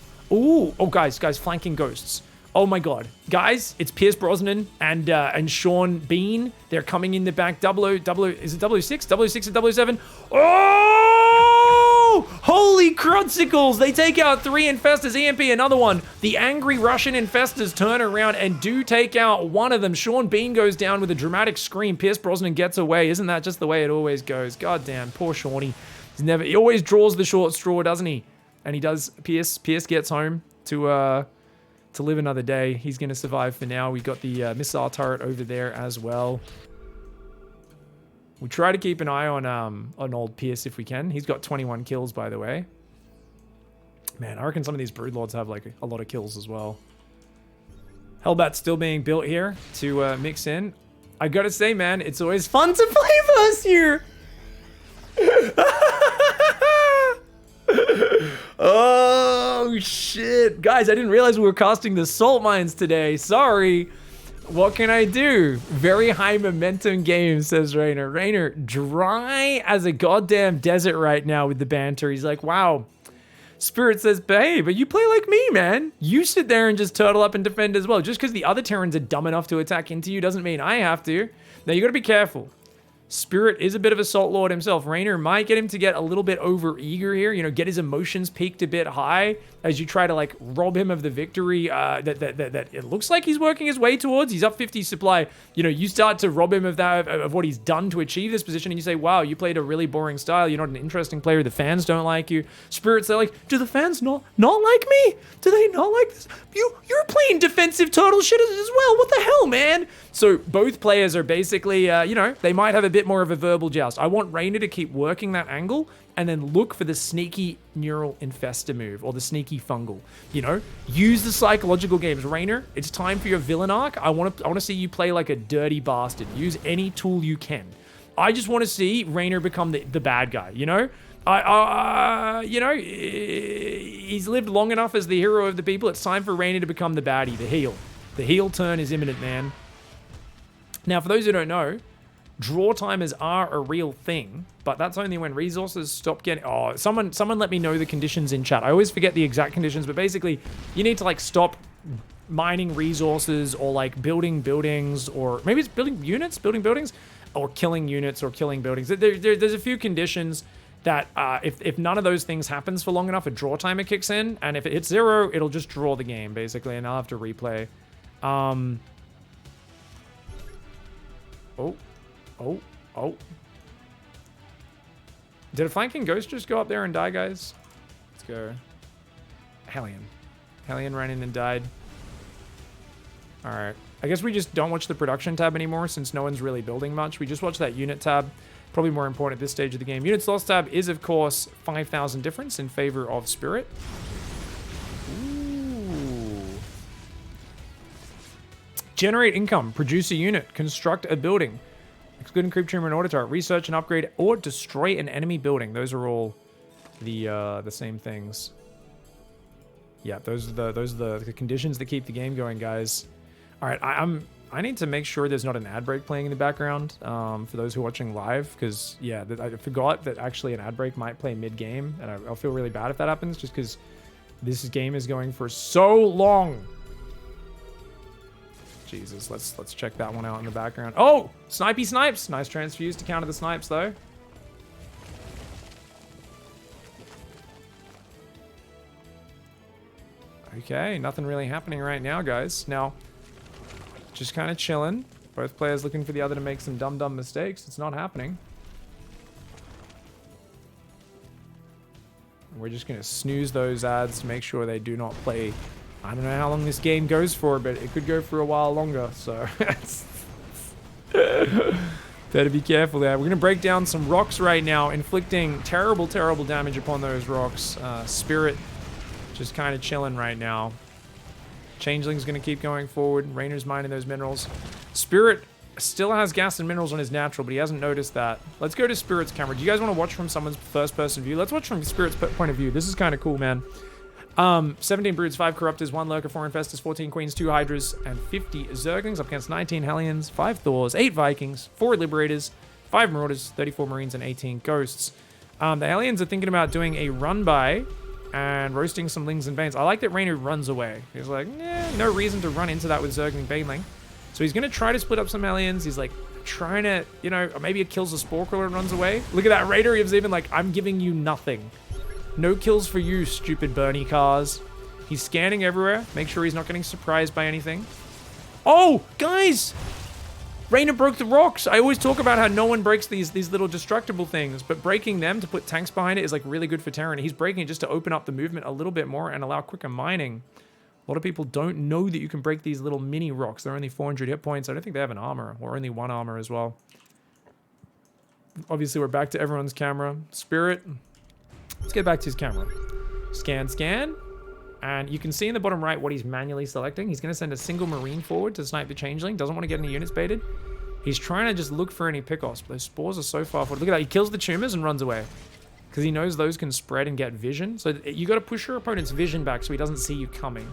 guys, flanking ghosts. Oh my god. Guys, it's Pierce Brosnan and Sean Bean. They're coming in the back. Is it 006? 006 and 007. Oh! Oh, holy crudsicles. They take out 3 infestors, EMP another one. The angry Russian infestors turn around and do take out one of them. Sean Bean goes down with a dramatic scream. Pierce Brosnan gets away. Isn't that just the way it always goes? God damn, poor Shawnee. He always draws the short straw, doesn't he? And he does. Pierce gets home to live another day. He's going to survive for now. We got the missile turret over there as well. We try to keep an eye on old Pierce if we can. He's got 21 kills, by the way. Man, I reckon some of these Broodlords have like a lot of kills as well. Hellbat's still being built here to mix in. I gotta say, man, it's always fun to play Verse here. Oh, shit. Guys, I didn't realize we were casting the salt mines today. Sorry. What can I do? Very high momentum game, says Reynor. Reynor, dry as a goddamn desert right now with the banter. He's like, wow. Spirit says, hey, but you play like me, man. You sit there and just turtle up and defend as well. Just because the other Terrans are dumb enough to attack into you doesn't mean I have to. Now, you gotta be careful. Spirit is a bit of a Salt Lord himself. Reynor might get him to get a little bit over eager here, you know, get his emotions peaked a bit high as you try to like rob him of the victory that it looks like he's working his way towards. He's up 50 supply. You know, you start to rob him of that, of what he's done to achieve this position, and you say, wow, you played a really boring style. You're not an interesting player. The fans don't like you. Spirits, they're like, do the fans not like me? Do they not like this? You're playing defensive turtle shit as well. What the hell, man? So both players are basically, you know, they might have a bit more of a verbal joust. I want Reynor to keep working that angle and then look for the sneaky neural infestor move or the sneaky fungal. You know, use the psychological games. Reynor, it's time for your villain arc. I want to see you play like a dirty bastard. Use any tool you can. I just want to see Reynor become the bad guy, you know? You know, he's lived long enough as the hero of the people. It's time for Reynor to become the baddie, the heel. The heel turn is imminent, man. Now, for those who don't know, draw timers are a real thing, but that's only when resources stop getting... Oh, someone let me know the conditions in chat. I always forget the exact conditions, but basically, you need to, like, stop mining resources or, like, building buildings, or maybe it's building units, building buildings, or killing units or killing buildings. There's a few conditions that if none of those things happens for long enough, a draw timer kicks in, and if it hits 0, it'll just draw the game, basically, and I'll have to replay. Oh. Did a flanking ghost just go up there and die, guys? Let's go. Hellion. Hellion ran in and died. Alright. I guess we just don't watch the production tab anymore since no one's really building much. We just watch that unit tab. Probably more important at this stage of the game. Units lost tab is, of course, 5,000 difference in favor of Spirit. Ooh. Generate income. Produce a unit. Construct a building. Excluding creep tumor and order turret. Research and upgrade or destroy an enemy building. Those are all the same things. Yeah, those are the conditions that keep the game going, guys. All right, I need to make sure there's not an ad break playing in the background for those who are watching live, because yeah, I forgot that actually an ad break might play mid game, and I'll feel really bad if that happens, just because this game is going for so long. Jesus, let's check that one out in the background. Oh, snipey snipes. Nice transfuse to counter the snipes, though. Okay, nothing really happening right now, guys. Now, just kind of chilling. Both players looking for the other to make some dumb mistakes. It's not happening. We're just going to snooze those ads to make sure they do not play. I don't know how long this game goes for, but it could go for a while longer, so better be careful there. We're going to break down some rocks right now, inflicting terrible damage upon those rocks. Spirit just kind of chilling right now. Changeling's going to keep going forward. Reynor's mining those minerals. Spirit still has gas and minerals on his natural, but he hasn't noticed that. Let's go to Spirit's camera. Do you guys want to watch from someone's first-person view? Let's watch from Spirit's point of view. This is kind of cool, man. 17 Broods, 5 Corruptors, 1 Lurker, 4 Infestors, 14 Queens, 2 Hydras, and 50 Zerglings up against 19 Hellions, 5 Thors, 8 Vikings, 4 Liberators, 5 Marauders, 34 Marines, and 18 Ghosts. The Hellions are thinking about doing a run-by and roasting some Lings and Banes. I like that Reynor runs away. He's like, no reason to run into that with Zergling Baneling. So he's going to try to split up some Hellions. He's like trying to, you know, maybe it kills the Spore Crawler and runs away. Look at that. Reynor is even like, I'm giving you nothing. No kills for you, stupid Bernie cars. He's scanning everywhere. Make sure he's not getting surprised by anything. Oh, guys! Reynor broke the rocks. I always talk about how no one breaks these little destructible things, but breaking them to put tanks behind it is like really good for Terran. He's breaking it just to open up the movement a little bit more and allow quicker mining. A lot of people don't know that you can break these little mini rocks. They're only 400 hit points. I don't think they have an armor, or only one armor as well. Obviously, we're back to everyone's camera. Spirit. Let's get back to his camera. Scan, scan. And you can see in the bottom right what he's manually selecting. He's going to send a single Marine forward to snipe the Changeling. Doesn't want to get any units baited. He's trying to just look for any pickoffs, but those spores are so far forward. Look at that. He kills the tumors and runs away. Because he knows those can spread and get vision. So you got to push your opponent's vision back so he doesn't see you coming.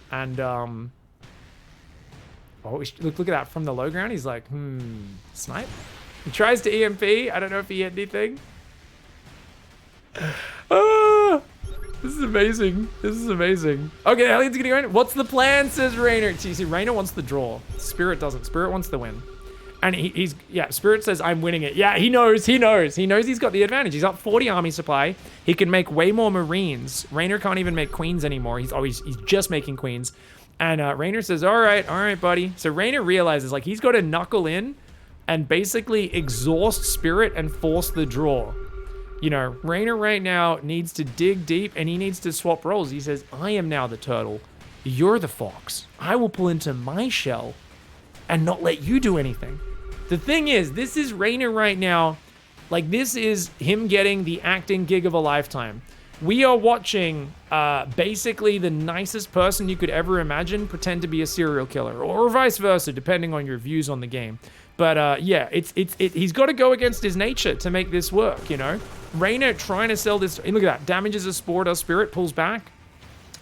And, oh, look at that. From the low ground, he's like, snipe? He tries to EMP. I don't know if he hit anything. Ah! This is amazing. This is amazing. Okay, the alien's getting in. What's the plan, says Reynor. See, Reynor wants the draw. Spirit doesn't. Spirit wants the win. And yeah, Spirit says, I'm winning it. Yeah, he knows. He knows he's got the advantage. He's up 40 army supply. He can make way more Marines. Reynor can't even make Queens anymore. He's just making Queens. And Reynor says, all right, buddy. So Reynor realizes, like, he's got to knuckle in and basically exhaust Spirit and force the draw. You know, Reynor right now needs to dig deep and he needs to swap roles. He says, I am now the turtle. You're the fox. I will pull into my shell and not let you do anything. The thing is, this is Reynor right now. Like, this is him getting the acting gig of a lifetime. We are watching basically the nicest person you could ever imagine pretend to be a serial killer, or vice versa, depending on your views on the game. But yeah, he's got to go against his nature to make this work, you know? Reynor trying to sell this. Look at that. Damages a spore, does Spirit, pulls back.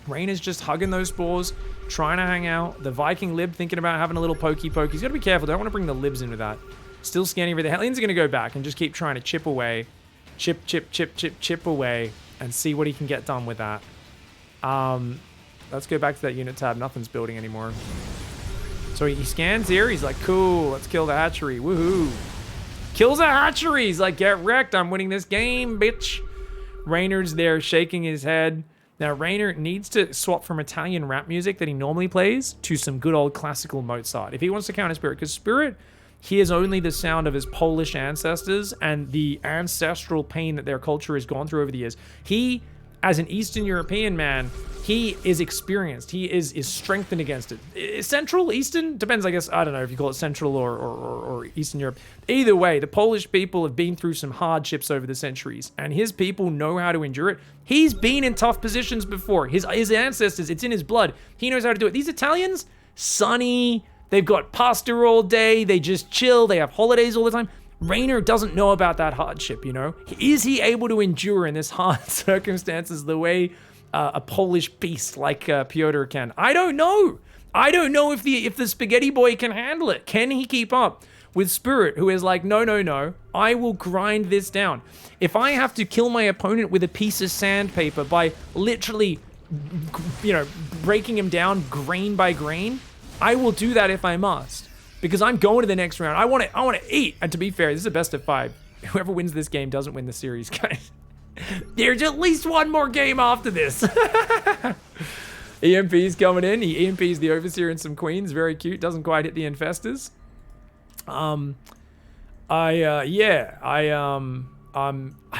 Reynor's just hugging those spores, trying to hang out. The Viking lib thinking about having a little pokey poke. He's got to be careful. Don't want to bring the libs into that. Still scanning everything. The Hellions are going to go back and just keep trying to chip away. Chip away and see what he can get done with that. Let's go back to that unit tab. Nothing's building anymore. So he scans here. He's like, cool, let's kill the hatchery. Woohoo. Kills a hatchery. He's like, get wrecked. I'm winning this game, bitch. Reynor's there shaking his head. Now, Reynor needs to swap from Italian rap music that he normally plays to some good old classical Mozart if he wants to counter Spirit, because Spirit hears only the sound of his Polish ancestors and the ancestral pain that their culture has gone through over the years. He, as an Eastern European man, he is experienced. He is strengthened against it. Central, Eastern? Depends, I guess. I don't know if you call it Central or Eastern Europe. Either way, the Polish people have been through some hardships over the centuries, and his people know how to endure it. He's been in tough positions before. His ancestors, it's in his blood. He knows how to do it. These Italians, sunny, they've got pasta all day, they just chill, they have holidays all the time. Reynor doesn't know about that hardship, you know? Is he able to endure in this hard circumstances the way a Polish beast like Piotr can? I don't know. I don't know if the spaghetti boy can handle it. Can he keep up with Spirit, who is like, no, I will grind this down. If I have to kill my opponent with a piece of sandpaper by literally, you know, breaking him down grain by grain, I will do that if I must, because I'm going to the next round. I want to eat. And to be fair, this is a best of 5. Whoever wins this game doesn't win the series, guys. There's at least one more game after this. EMP's coming in. He EMPs the Overseer and some Queens. Very cute. Doesn't quite hit the Infestors. I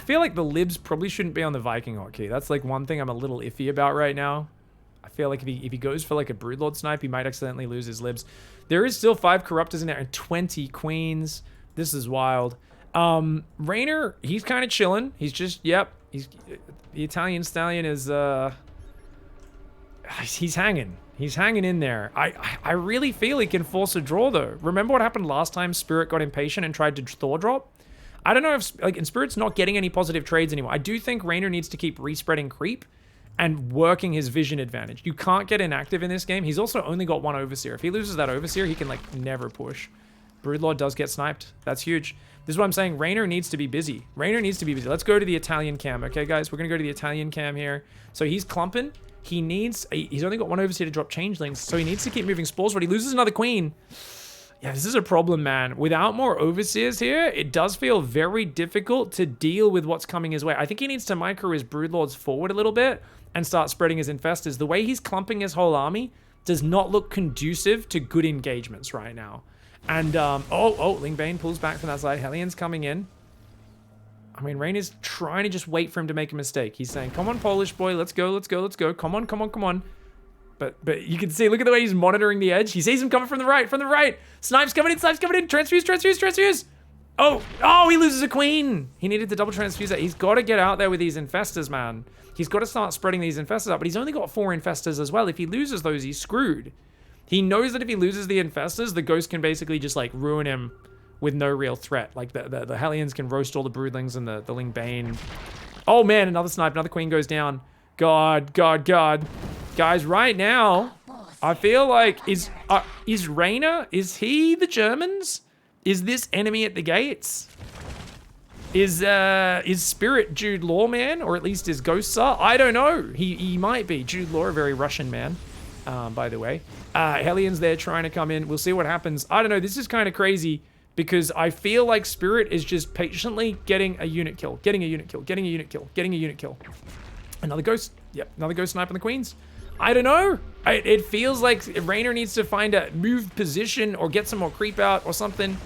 feel like the libs probably shouldn't be on the Viking hotkey. That's like one thing I'm a little iffy about right now. I feel like if he goes for like a Broodlord snipe, he might accidentally lose his libs. There is still 5 Corruptors in there and 20 Queens. This is wild. Reynor, he's kind of chilling. He's just, the Italian Stallion is, he's hanging. He's hanging in there. I really feel he can force a draw, though. Remember what happened last time Spirit got impatient and tried to Thor drop? I don't know if, like, and Spirit's not getting any positive trades anymore. I do think Reynor needs to keep respreading creep and working his vision advantage. You can't get inactive in this game. He's also only got 1 Overseer. If he loses that Overseer, he can, like, never push. Broodlord does get sniped. That's huge. This is what I'm saying. Reynor needs to be busy. Reynor needs to be busy. Let's go to the Italian cam, okay, guys? We're going to go to the Italian cam here. So he's clumping. He's only got 1 Overseer to drop changelings, so he needs to keep moving spores, but he loses another Queen. Yeah, this is a problem, man. Without more overseers here, it does feel very difficult to deal with what's coming his way. I think he needs to micro his broodlords forward a little bit and start spreading his infestors. The way he's clumping his whole army does not look conducive to good engagements right now. And, Lingbane pulls back from that side. Hellions coming in. I mean, Rain is trying to just wait for him to make a mistake. He's saying, come on, Polish boy, let's go, let's go, let's go. Come on, come on, come on. But you can see, look at the way he's monitoring the edge. He sees him coming from the right, Snipes coming in, transfuse, transfuse, transfuse. Oh, he loses a queen. He needed to double transfuse that. He's got to get out there with these infestors, man. He's got to start spreading these infestors out, but he's only got 4 infestors as well. If he loses those, he's screwed. He knows that if he loses the infestors, the ghost can basically just like ruin him with no real threat. Like the Hellions can roast all the broodlings and the Lingbane. Oh man, another snipe, another queen goes down. God. Guys, right now, I feel like, is REYNOR, is he the Germans? Is this enemy at the gates? Is Spirit Jude Law, man? Or at least his ghosts are? I don't know. He might be. Jude Law, a very Russian man, by the way. Hellions there trying to come in. We'll see what happens. I don't know. This is kind of crazy because I feel like Spirit is just patiently getting a unit kill. Getting a unit kill. Another ghost. Yep, another ghost sniping the queens. I don't know. It feels like REYNOR needs to find a moved position or get some more creep out or something.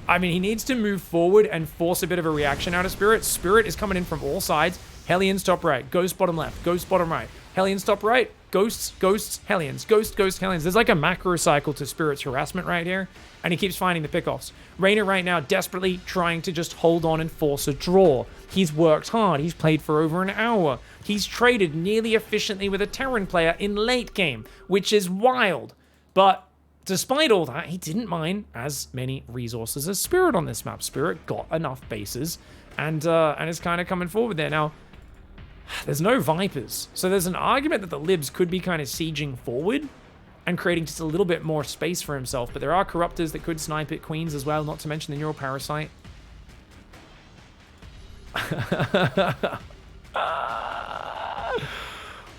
I mean, he needs to move forward and force a bit of a reaction out of Spirit. Spirit is coming in from all sides. Hellions top right, Ghost bottom left, Ghost bottom right. Hellions top right, Ghosts, Hellions, Ghost, Hellions. There's like a macro cycle to Spirit's harassment right here, and he keeps finding the pickoffs. REYNOR right now desperately trying to just hold on and force a draw. He's worked hard. He's played for over an hour. He's traded nearly efficiently with a Terran player in late game, which is wild. But despite all that, he didn't mine as many resources as Spirit on this map. Spirit got enough bases and is kind of coming forward there. Now, there's no Vipers. So there's an argument that the Libs could be kind of sieging forward and creating just a little bit more space for himself. But there are Corruptors that could snipe at Queens as well, not to mention the Neural Parasite.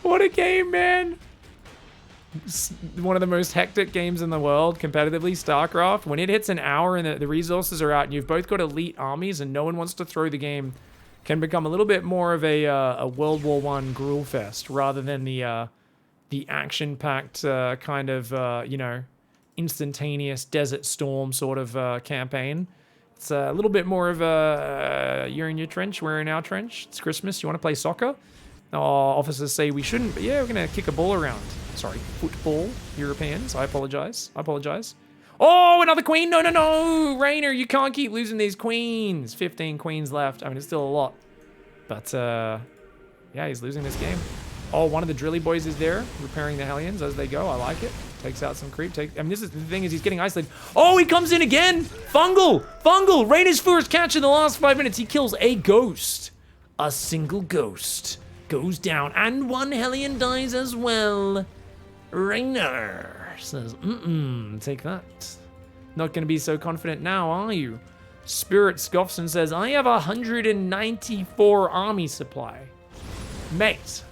What a game, man. One of the most hectic games in the world, competitively, StarCraft. When it hits an hour and the resources are out and you've both got elite armies and no one wants to throw the game, can become a little bit more of a World War I gruel fest rather than the action-packed kind of, instantaneous Desert Storm sort of campaign. It's a little bit more of a you're in your trench, we're in our trench. It's Christmas, you want to play soccer? Oh, officers say we shouldn't, but yeah, we're going to kick a ball around. Sorry, football, Europeans. I apologize. Oh, another queen. No. REYNOR, you can't keep losing these queens. 15 queens left. I mean, it's still a lot. But, yeah, he's losing this game. Oh, one of the drilly boys is there, repairing the Hellions as they go. I like it. Takes out some creep. I mean, this is the thing is he's getting isolated. Oh, he comes in again. Fungal. REYNOR's first catch in the last 5 minutes. He kills a ghost. A single ghost goes down. And one Hellion dies as well. REYNOR says, take that. Not going to be so confident now, are you? Spirit scoffs and says, I have 194 army supply. Mate,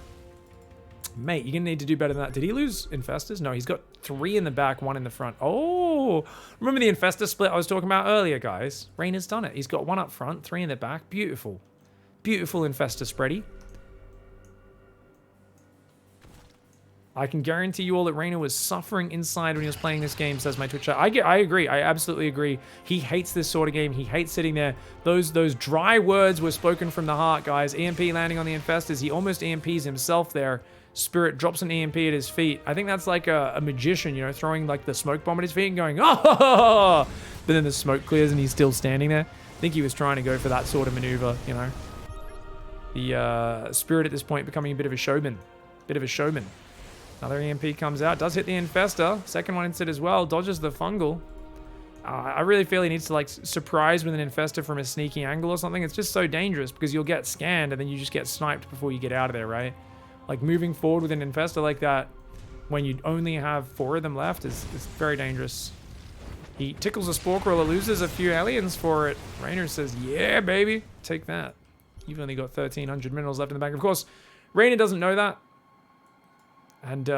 you're going to need to do better than that. Did he lose infestors? No, he's got 3 in the back, 1 in the front. Oh, remember the infestor split I was talking about earlier, guys? REYNOR's done it. He's got 1 up front, 3 in the back. Beautiful. Beautiful infestor spready. I can guarantee you all that REYNOR was suffering inside when he was playing this game, says my Twitch chat. I agree. I absolutely agree. He hates this sort of game. He hates sitting there. Those dry words were spoken from the heart, guys. EMP landing on the infestors. He almost EMPs himself there. Spirit drops an EMP at his feet. I think that's like a magician, throwing like the smoke bomb at his feet and going, oh! But then the smoke clears and he's still standing there. I think he was trying to go for that sort of maneuver, The Spirit at this point becoming a bit of a showman. Another EMP comes out, does hit the infestor. Second one hits it as well, dodges the fungal. I really feel he needs to like surprise with an infestor from a sneaky angle or something. It's just so dangerous because you'll get scanned and then you just get sniped before you get out of there, right? Like moving forward with an infestor like that when you only have 4 of them left is very dangerous. He tickles a spore crawler, loses a few aliens for it. REYNOR says, yeah, baby, take that. You've only got 1,300 minerals left in the back. Of course, REYNOR doesn't know that. And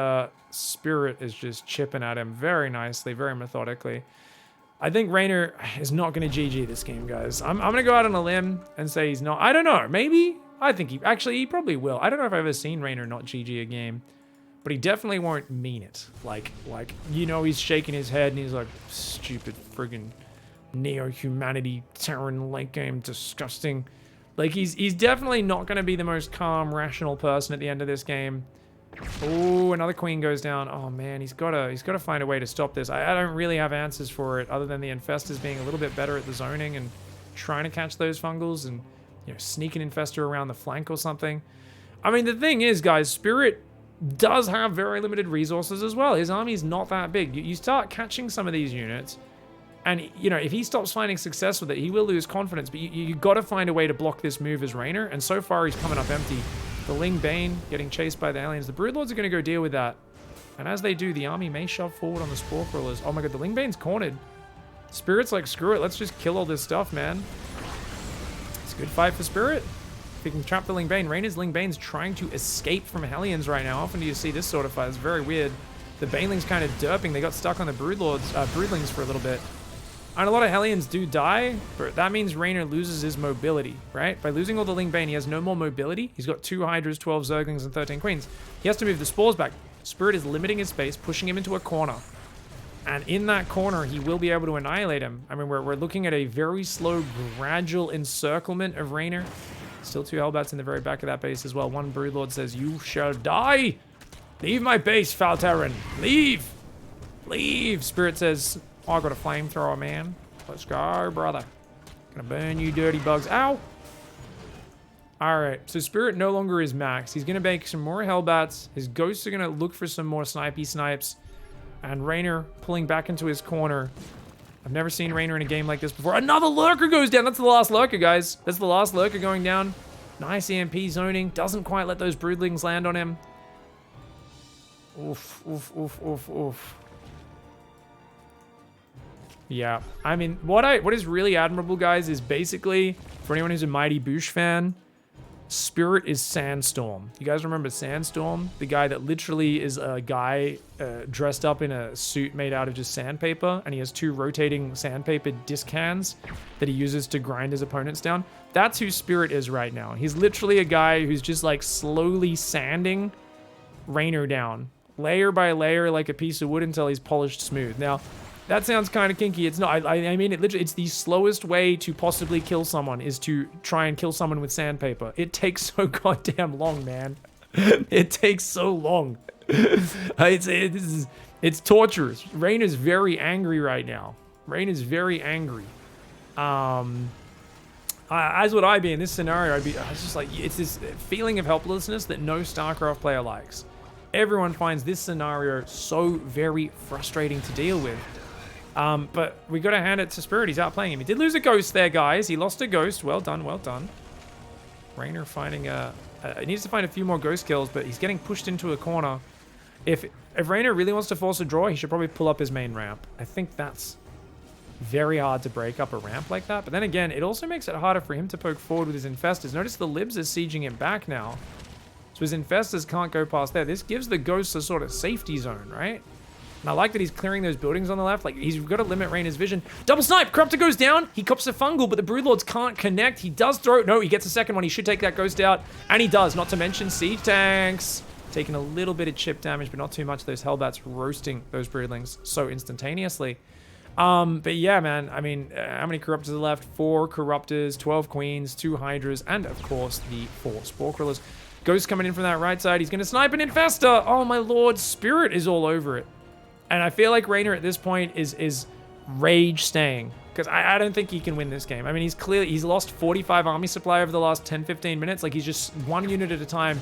Spirit is just chipping at him very nicely, very methodically. I think Reynor is not going to GG this game, guys. I'm going to go out on a limb and say he's not. I don't know. Maybe. I think he probably will. I don't know if I've ever seen Reynor not GG a game, but he definitely won't mean it. Like, you know, he's shaking his head and he's like, stupid friggin' neo-humanity Terran late game, disgusting. Like, he's definitely not going to be the most calm, rational person at the end of this game. Oh, another queen goes down. Oh man, he's got to find a way to stop this. I don't really have answers for it other than the infestors being a little bit better at the zoning and trying to catch those fungals and, you know, sneak an infestor around the flank or something. I mean, the thing is, guys, Spirit does have very limited resources as well. His army's not that big. You start catching some of these units, and, you know, if he stops finding success with it, he will lose confidence. But you got to find a way to block this move as Reynor, and so far he's coming up empty. The Ling Bane getting chased by the aliens. The Broodlords are going to go deal with that. And as they do, the army may shove forward on the Spore Crawlers. Oh my god, the Ling Bane's cornered. Spirit's like, screw it, let's just kill all this stuff, man. It's a good fight for Spirit. If he can trap the Ling Bane. Reynor's Ling Bane's trying to escape from Hellions right now. Often do you see this sort of fight. It's very weird. The Banelings kind of derping. They got stuck on the Broodlings for a little bit. And a lot of Hellions do die, but that means Reynor loses his mobility, right? By losing all the Ling Bane, he has no more mobility. He's got 2 Hydras, 12 Zerglings, and 13 Queens. He has to move the Spores back. Spirit is limiting his space, pushing him into a corner. And in that corner, he will be able to annihilate him. I mean, we're looking at a very slow, gradual encirclement of Reynor. Still 2 Hellbats in the very back of that base as well. One Broodlord says, "You shall die! Leave my base, foul Terran! Leave! Leave!" Spirit says, "Oh, I got a flamethrower, man. Let's go, brother. Gonna burn you dirty bugs." Ow! Alright, so Spirit no longer is max. He's gonna make some more Hellbats. His ghosts are gonna look for some more snipey snipes. And Reynor pulling back into his corner. I've never seen Reynor in a game like this before. Another Lurker goes down. That's the last Lurker, guys. That's the last Lurker going down. Nice EMP zoning. Doesn't quite let those Broodlings land on him. Oof, oof, oof, oof, oof. Yeah, I mean, what is really admirable, guys, is basically, for anyone who's a Mighty Boosh fan, Spirit is Sandstorm. You guys remember Sandstorm? The guy that literally is a guy dressed up in a suit made out of just sandpaper, and he has 2 rotating sandpaper disc hands that he uses to grind his opponents down. That's who Spirit is right now. He's literally a guy who's just like slowly sanding Reynor down, layer by layer, like a piece of wood until he's polished smooth. Now, that sounds kind of kinky. It's not. I mean, it's the slowest way to possibly kill someone is to try and kill someone with sandpaper. It takes so goddamn long, man. It takes so long. It's torturous. Reynor's very angry right now. Reynor's very angry. As would I be in this scenario. It's just like, it's this feeling of helplessness that no StarCraft player likes. Everyone finds this scenario so very frustrating to deal with. But we got to hand it to Spirit. He's outplaying him. He did lose a ghost there, guys. He lost a ghost. Well done, well done. Reynor finding he needs to find a few more ghost kills, but he's getting pushed into a corner. If Reynor really wants to force a draw, he should probably pull up his main ramp. I think that's very hard to break up a ramp like that. But then again, it also makes it harder for him to poke forward with his infestors. Notice the libs are sieging him back now. So his infestors can't go past there. This gives the ghosts a sort of safety zone, right? And I like that he's clearing those buildings on the left. Like, he's got to limit Reynor's vision. Double snipe! Corruptor goes down. He cops a fungal, but the Broodlords can't connect. He does throw... No, he gets a second one. He should take that ghost out. And he does. Not to mention siege tanks. Taking a little bit of chip damage, but not too much. Those Hellbats roasting those Broodlings so instantaneously. But yeah, man. I mean, how many Corruptors are left? 4 Corruptors, 12 Queens, 2 Hydras, and of course, the 4 Spore Crawlers. Ghost coming in from that right side. He's going to snipe an Infestor. Oh, my lord. Spirit is all over it. And I feel like Reynor at this point is rage staying. Because I don't think he can win this game. I mean, he's lost 45 army supply over the last 10-15 minutes. Like, he's just 1 unit at a time.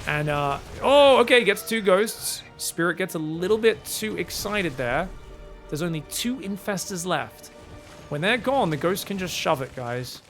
And, oh, okay, gets 2 ghosts. Spirit gets a little bit too excited there. There's only 2 infestors left. When they're gone, the ghost can just shove it, guys.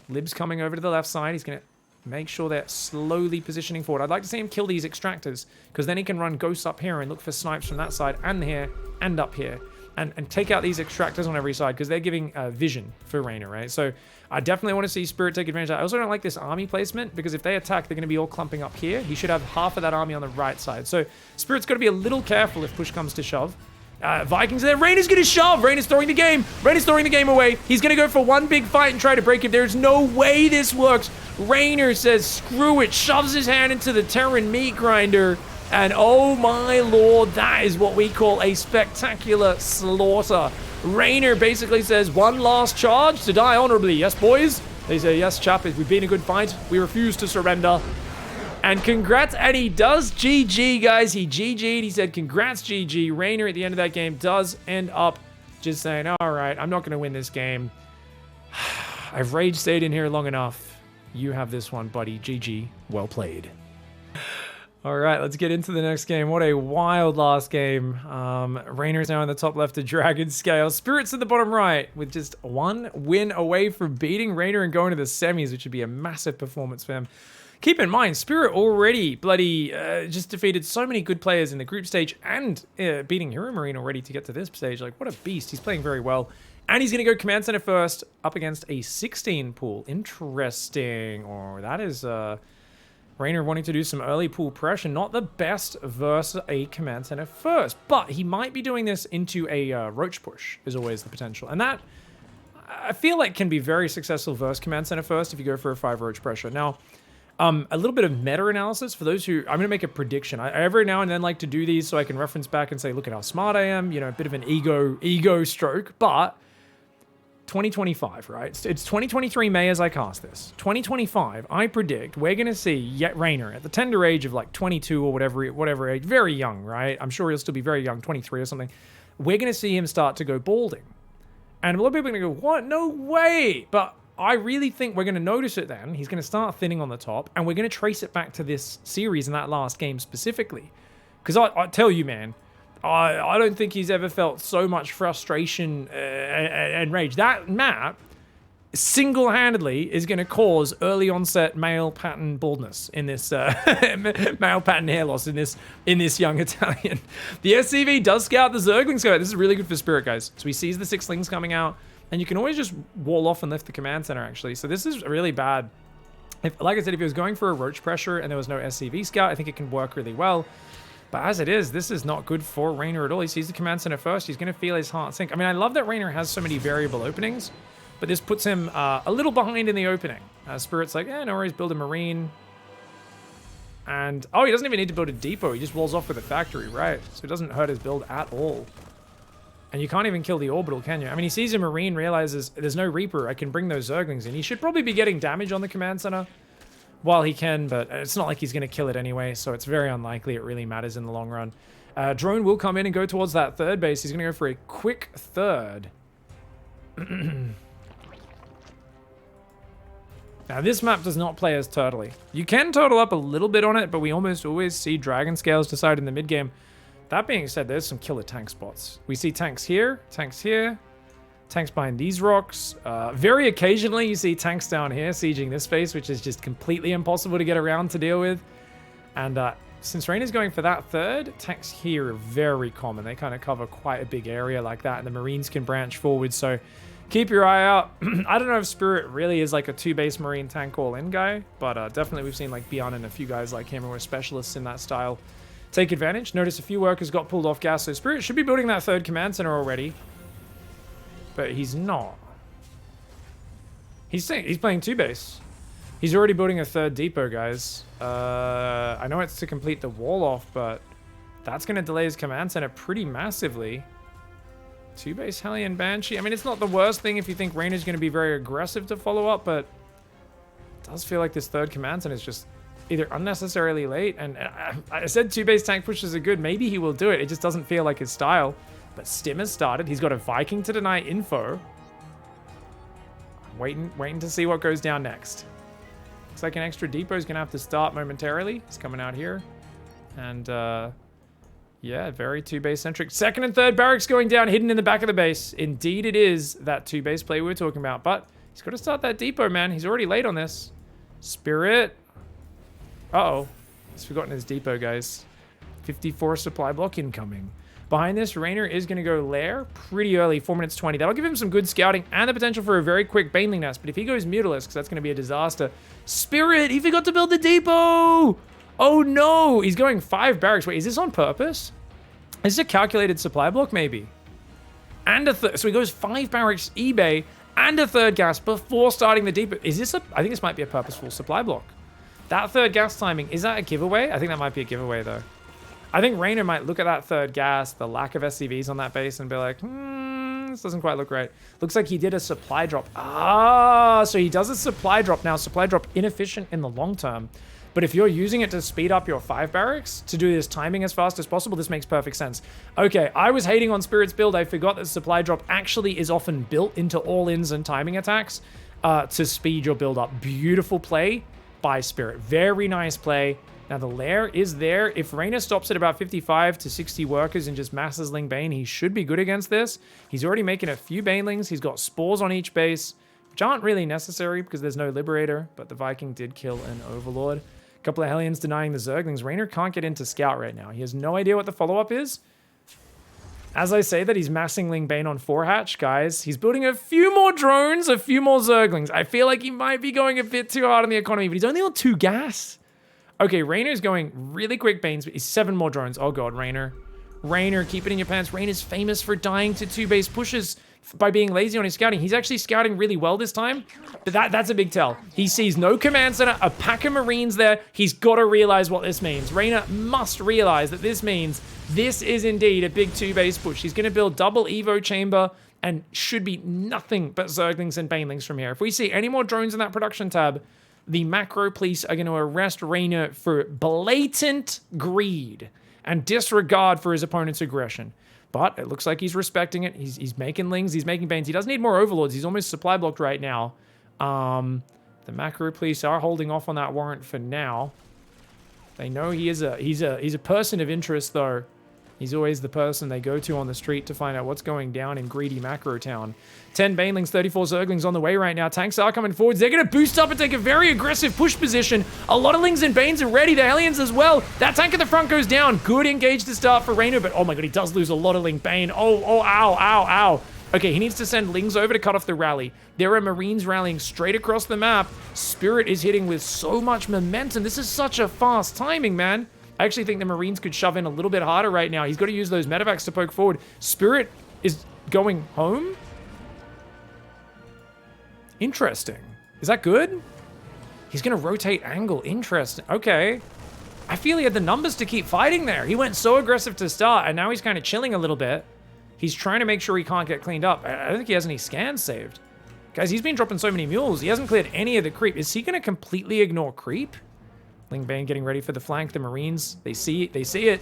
Lib's coming over to the left side. He's going to make sure they're slowly positioning forward. I'd like to see him kill these extractors, because then he can run ghosts up here and look for snipes from that side and here and up here. And take out these extractors on every side, because they're giving vision for Reynor, right? So I definitely want to see Spirit take advantage of that. I also don't like this army placement, because if they attack, they're going to be all clumping up here. He should have half of that army on the right side. So Spirit's got to be a little careful if push comes to shove. Vikings there. Reynor's going to shove. Reynor's throwing the game. Reynor's throwing the game away. He's going to go for one big fight and try to break it. There's no way this works. Reynor says, screw it. Shoves his hand into the Terran meat grinder. And oh my lord, that is what we call a spectacular slaughter. Reynor basically says, one last charge to die honorably. Yes, boys? They say, yes, chap. We've been a good fight. We refuse to surrender. And congrats, and he does GG, guys. He GG'd. He said, congrats, GG. Reynor at the end of that game does end up just saying, all right, I'm not going to win this game. I've rage stayed in here long enough. You have this one, buddy. GG. Well played. All right, let's get into the next game. What a wild last game. Reynor's now in the top left of Dragon Scale. Spirit's in the bottom right with just one win away from beating Reynor and going to the semis, which would be a massive performance for him. Keep in mind, Spirit already bloody just defeated so many good players in the group stage and beating Hero Marine already to get to this stage. Like, what a beast. He's playing very well. And he's going to go Command Center first up against a 16 pool. Interesting. Oh, that is Reynor wanting to do some early pool pressure. Not the best versus a Command Center first. But he might be doing this into a Roach push is always the potential. And that, I feel like, can be very successful versus Command Center first if you go for a 5 Roach pressure. Now, a little bit of meta-analysis for those who... I'm going to make a prediction. I every now and then like to do these so I can reference back and say, look at how smart I am. You know, a bit of an ego stroke. But 2025, right? It's 2023 May as I cast this. 2025, I predict we're going to see Reynor at the tender age of like 22 or whatever age. Very young, right? I'm sure he'll still be very young, 23 or something. We're going to see him start to go balding. And a lot of people are going to go, what? No way! But I really think we're going to notice it then. He's going to start thinning on the top, and we're going to trace it back to this series and that last game specifically. Because I tell you, man, I don't think he's ever felt so much frustration and rage. That map single-handedly is going to cause early onset male pattern baldness in this male pattern hair loss in this young Italian. The SCV does scout the Zerglings. This is really good for Spirit, guys. So he sees the 6-lings coming out. And you can always just wall off and lift the command center, actually. So this is really bad. Like I said, if he was going for a Roach pressure and there was no SCV scout, I think it can work really well. But as it is, this is not good for Reynor at all. He sees the command center first. He's going to feel his heart sink. I mean, I love that Reynor has so many variable openings, but this puts him a little behind in the opening. Spirit's like, no worries, build a Marine. And, oh, he doesn't even need to build a depot. He just walls off with a factory, right? So it doesn't hurt his build at all. And you can't even kill the orbital, can you? I mean, he sees a Marine, realizes there's no Reaper. I can bring those Zerglings in. He should probably be getting damage on the command center while he can, but it's not like he's going to kill it anyway, so it's very unlikely it really matters in the long run. Drone will come in and go towards that third base. He's going to go for a quick third. Now, this map does not play as turtley. You can turtle up a little bit on it, but we almost always see Dragon Scales decide in the mid-game. That being said, there's some killer tank spots. We see tanks here, tanks behind these rocks. Very occasionally, you see tanks down here sieging this space, which is just completely impossible to get around to deal with. And since Reynor's going for that third, tanks here are very common. They kind of cover quite a big area like that, and the Marines can branch forward, so keep your eye out. I don't know if Spirit really is like a 2-base Marine tank all-in guy, but definitely we've seen like Beyond and a few guys like him who are specialists in that style take advantage. Notice a few workers got pulled off gas, so Spirit should be building that third command center already. But he's not. He's playing 2-base. He's already building a third depot, guys. I know it's to complete the wall off, but that's going to delay his command center pretty massively. 2-base Hellion Banshee. I mean, it's not the worst thing if you think Reynor's going to be very aggressive to follow up, but it does feel like this third command center is just either unnecessarily late, and I said 2-base tank pushes are good. Maybe he will do it. It just doesn't feel like his style. But Stim has started. He's got a Viking to deny info. Waiting to see what goes down next. Looks like an extra depot is going to have to start momentarily. He's coming out here. And, yeah, very 2-base centric. Second and third barracks going down, hidden in the back of the base. Indeed it is that 2-base play we were talking about. But he's got to start that depot, man. He's already late on this. Spirit. Uh-oh. He's forgotten his depot, guys. 54 supply block incoming. Behind this, Reynor is going to go Lair pretty early, 4 minutes 20. That'll give him some good scouting and the potential for a very quick Baneling Nest. But if he goes Mutalisk, that's going to be a disaster. Spirit, he forgot to build the depot! Oh no! He's going 5 barracks. Wait, is this on purpose? This is a calculated supply block, maybe. And a third. So he goes 5 barracks eBay and a third gas before starting the depot. Is this a... I think this might be a purposeful supply block. That third gas timing, is that a giveaway? I think that might be a giveaway, though. I think REYNOR might look at that third gas, the lack of SCVs on that base, and be like, this doesn't quite look right. Looks like he did a supply drop. Ah, so he does a supply drop. Now, supply drop inefficient in the long term. But if you're using it to speed up your 5 barracks, to do this timing as fast as possible, this makes perfect sense. Okay, I was hating on Spirit's build. I forgot that supply drop actually is often built into all-ins and timing attacks to speed your build up. Beautiful play by Spirit. Very nice play. Now, the lair is there. If REYNOR stops at about 55 to 60 workers and just masses Ling Bane, he should be good against this. He's already making a few Banelings. He's got spores on each base, which aren't really necessary because there's no Liberator, but the Viking did kill an Overlord. Couple of Hellions denying the Zerglings. REYNOR can't get into Scout right now. He has no idea what the follow-up is. As I say that, he's massing Ling Bane on 4-hatch, guys. He's building a few more drones, a few more Zerglings. I feel like he might be going a bit too hard on the economy, but he's only on 2 gas. Okay, REYNOR's going really quick Banes, but he's 7 more drones. Oh god, REYNOR. REYNOR, keep it in your pants. REYNOR's famous for dying to 2 base pushes by being lazy on his scouting. He's actually scouting really well this time, but that's a big tell. He sees no command center, a pack of Marines there. He's got to realize what this means. REYNOR must realize that this means this is indeed a big 2 base push. He's going to build double Evo chamber and should be nothing but Zerglings and Banelings from here. If we see any more drones in that production tab, the macro police are going to arrest REYNOR for blatant greed and disregard for his opponent's aggression. But it looks like he's respecting it. He's making Lings, he's making Banes. He doesn't need more Overlords. He's almost supply blocked right now. The macro police are holding off on that warrant for now. They know he's a person of interest, though. He's always the person they go to on the street to find out what's going down in greedy macro town. 10 Banelings, 34 Zerglings on the way right now. Tanks are coming forwards. They're going to boost up and take a very aggressive push position. A lot of Lings and Banes are ready. The Hellions as well. That tank at the front goes down. Good engage to start for REYNOR, but oh my god, he does lose a lot of Ling Bane. Oh, ow, ow, ow. Okay, he needs to send Lings over to cut off the rally. There are Marines rallying straight across the map. Spirit is hitting with so much momentum. This is such a fast timing, man. I actually think the Marines could shove in a little bit harder right now. He's got to use those medevacs to poke forward. Spirit is going home? Interesting. Is that good? He's going to rotate angle. Interesting. Okay. I feel he had the numbers to keep fighting there. He went so aggressive to start, and now he's kind of chilling a little bit. He's trying to make sure he can't get cleaned up. I don't think he has any scans saved. Guys, he's been dropping so many mules. He hasn't cleared any of the creep. Is he going to completely ignore creep? Ling Bane getting ready for the flank. The Marines, they see it. They see it.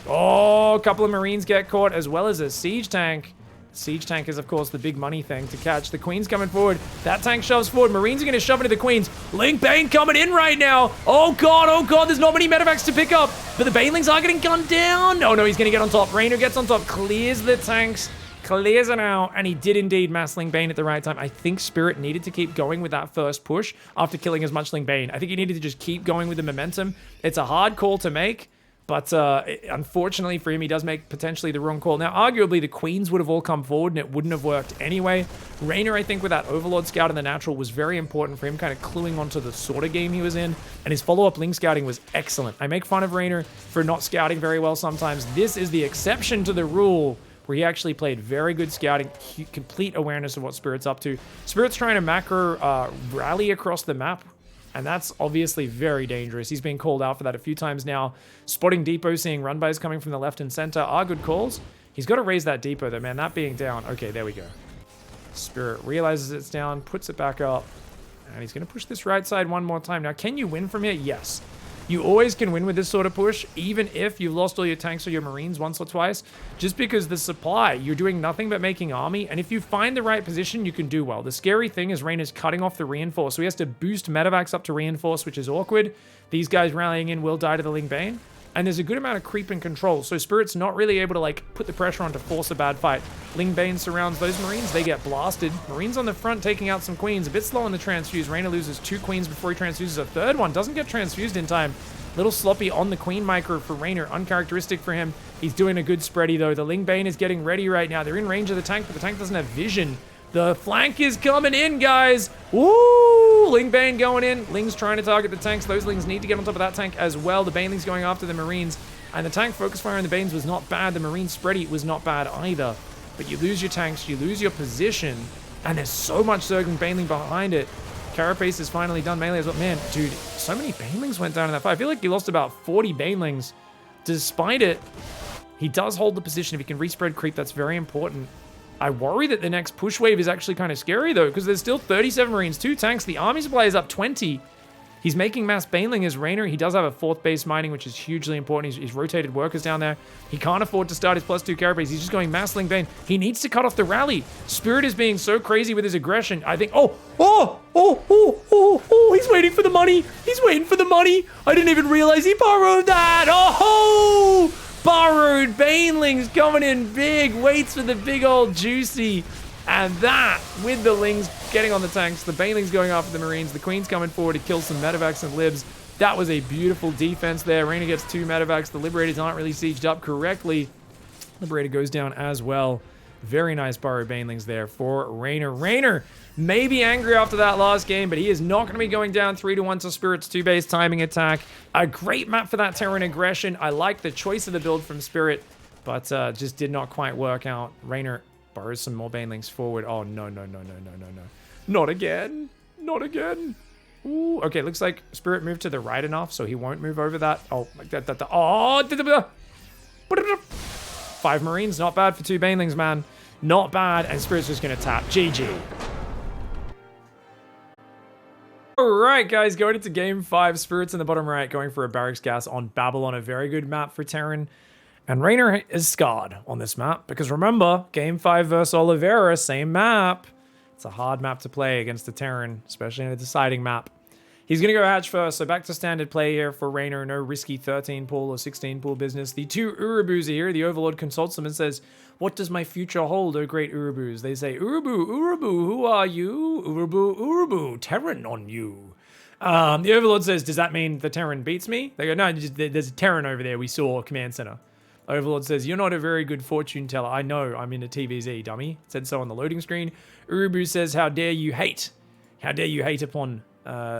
Oh, a couple of Marines get caught, as well as a siege tank. Siege tank is, of course, the big money thing to catch. The Queen's coming forward. That tank shoves forward. Marines are going to shove into the Queens. Ling Bane coming in right now. Oh, God. There's not many medevacs to pick up. But the Banelings are getting gunned down. Oh, no, he's going to get on top. REYNOR gets on top, clears the tanks, clears it out, and he did indeed mass Ling Bane at the right time. I think Spirit needed to keep going with that first push after killing as much Ling Bane. I think he needed to just keep going with the momentum. It's a hard call to make, but unfortunately for him, he does make potentially the wrong call. Now, arguably, the Queens would have all come forward, and it wouldn't have worked anyway. REYNOR, I think, with that Overlord Scout in the natural was very important for him kind of cluing onto the sort of game he was in, and his follow-up Ling scouting was excellent. I make fun of REYNOR for not scouting very well sometimes. This is the exception to the rule, where he actually played very good scouting, complete awareness of what Spirit's up to. Spirit's trying to macro rally across the map, and that's obviously very dangerous. He's been called out for that a few times now. Spotting depot, seeing run-bys coming from the left and center are good calls. He's got to raise that depot though, man. That being down. Okay, there we go. Spirit realizes it's down, puts it back up, and he's going to push this right side one more time. Now, can you win from here? Yes. You always can win with this sort of push, even if you've lost all your tanks or your Marines once or twice, just because the supply, you're doing nothing but making army, and if you find the right position, you can do well. The scary thing is REYNOR's cutting off the reinforce, so he has to boost medevacs up to reinforce, which is awkward. These guys rallying in will die to the Ling Bane, and there's a good amount of creep and control, so Spirit's not really able to, like, put the pressure on to force a bad fight. Ling Bane surrounds those Marines, they get blasted. Marines on the front taking out some Queens, a bit slow on the transfuse. REYNOR loses 2 Queens before he transfuses a third one, doesn't get transfused in time. Little sloppy on the Queen micro for REYNOR, uncharacteristic for him. He's doing a good spready though. The Ling Bane is getting ready right now. They're in range of the tank, but the tank doesn't have vision. The flank is coming in, guys. Woo! Ling Bane going in. Ling's trying to target the tanks. Those Lings need to get on top of that tank as well. The Banelings going after the Marines. And the tank focus fire on the Banes was not bad. The Marine spready was not bad either. But you lose your tanks, you lose your position, and there's so much Zergling Baneling behind it. Carapace is finally done melee as well. Man, dude, so many Banelings went down in that fight. I feel like he lost about 40 Banelings. Despite it, he does hold the position. If he can respread creep, that's very important. I worry that the next push wave is actually kind of scary, though, because there's still 37 Marines, 2 tanks. The army supply is up 20. He's making mass Baneling as Reynor. He does have a 4th base mining, which is hugely important. He's rotated workers down there. He can't afford to start his +2 Carapace. He's just going Massling Bane. He needs to cut off the rally. Spirit is being so crazy with his aggression. I think, he's waiting for the money. He's waiting for the money. I didn't even realize he borrowed that. Oh, borrowed Banelings coming in big. Waits for the big old juicy. And that, with the Lings getting on the tanks, the Banelings going after the Marines, the Queen's coming forward to kill some medevacs and libs. That was a beautiful defense there. Reynor gets 2 medevacs. The Liberators aren't really sieged up correctly. Liberator goes down as well. Very nice borrowed Banelings there for Reynor. Reynor may be angry after that last game, but he is not going to be going down 3-1 to Spirit's 2-base timing attack. A great map for that Terran aggression. I like the choice of the build from Spirit, but just did not quite work out. Reynor borrows some more Banelings forward. Oh, no. Not again. Not again. Ooh, okay, looks like Spirit moved to the right enough, so he won't move over that. Oh, like that. Oh, 5 Marines, not bad for 2 Banelings, man. Not bad, and Spirit's just going to tap. GG. Alright, guys, going into game 5. Spirit's in the bottom right, going for a Barracks Gas on Babylon, a very good map for Terran. And Reynor is scarred on this map, because remember, game 5 versus Oliveira, same map. It's a hard map to play against the Terran, especially in a deciding map. He's going to go hatch first, so back to standard play here for Reynor. No risky 13 pool or 16 pool business. The 2 Urubus are here. The Overlord consults them and says, "What does my future hold, O great Urubus?" They say, "Urubu, who are you? Urubu, Terran on you." The Overlord says, "Does that mean the Terran beats me?" They go, "No, there's a Terran over there. We saw command center." Overlord says, "You're not a very good fortune teller." "I know, I'm in a TVZ, dummy." It said so on the loading screen. Urubu says, "How dare you hate? How dare you hate upon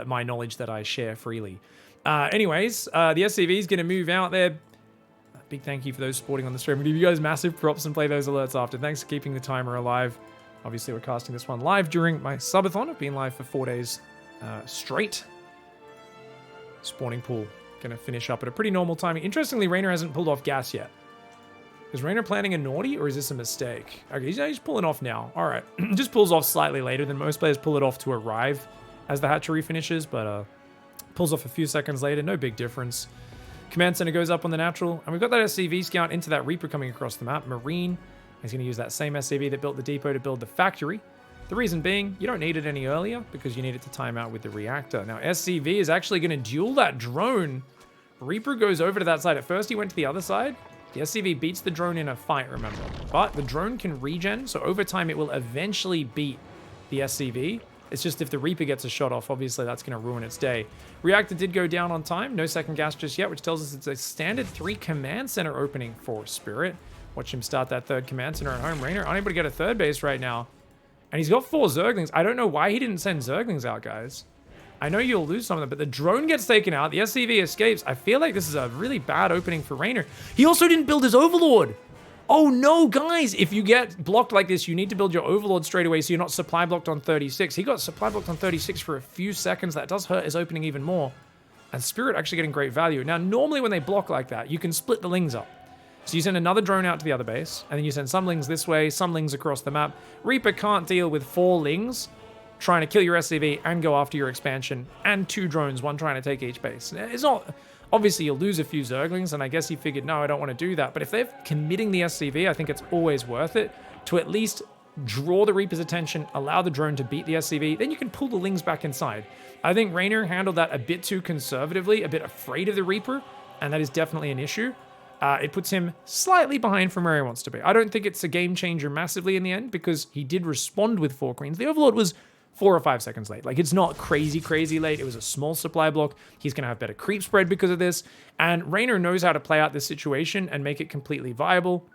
my knowledge that I share freely." Anyways, the SCV is going to move out there. Big thank you for those supporting on the stream. We give you guys massive props and play those alerts after. Thanks for keeping the timer alive. Obviously, we're casting this one live during my subathon. I've been live for 4 days straight. Spawning pool. Going to finish up at a pretty normal timing. Interestingly, Reynor hasn't pulled off gas yet. Is Reynor planning a naughty, or is this a mistake? Okay, he's pulling off now. All right. Just pulls off slightly later than most players pull it off to arrive as the hatchery finishes, but pulls off a few seconds later. No big difference. Command center goes up on the natural, and we've got that SCV scout into that Reaper coming across the map. Marine is going to use that same SCV that built the depot to build the factory. The reason being, you don't need it any earlier because you need it to time out with the reactor. Now, SCV is actually going to duel that drone. Reaper goes over to that side. At first, he went to the other side. The SCV beats the drone in a fight, remember. But the drone can regen, so over time, it will eventually beat the SCV. It's just if the Reaper gets a shot off, obviously that's going to ruin its day. Reactor did go down on time. No second gas just yet, which tells us it's a standard 3 command center opening for Spirit. Watch him start that 3rd command center at home. Reynor unable to get a 3rd base right now. And he's got 4 Zerglings. I don't know why he didn't send Zerglings out, guys. I know you'll lose some of them, but the drone gets taken out. The SCV escapes. I feel like this is a really bad opening for Reynor. He also didn't build his Overlord. Oh no, guys, if you get blocked like this, you need to build your Overlord straight away so you're not supply blocked on 36. He got supply blocked on 36 for a few seconds. That does hurt his opening even more. And Spirit actually getting great value. Now, normally when they block like that, you can split the Lings up. So you send another drone out to the other base, and then you send some Lings this way, some Lings across the map. Reaper can't deal with 4 Lings trying to kill your SCV and go after your expansion, and 2 drones, one trying to take each base. It's not... Obviously, you'll lose a few Zerglings, and I guess he figured, no, I don't want to do that. But if they're committing the SCV, I think it's always worth it to at least draw the Reaper's attention, allow the drone to beat the SCV, then you can pull the Lings back inside. I think Reynor handled that a bit too conservatively, a bit afraid of the Reaper, and that is definitely an issue. It puts him slightly behind from where he wants to be. I don't think it's a game changer massively in the end, because he did respond with 4 Queens. The Overlord was 4 or 5 seconds late. Like, it's not crazy late. It was a small supply block. He's going to have better creep spread because of this. And Reynor knows how to play out this situation and make it completely viable.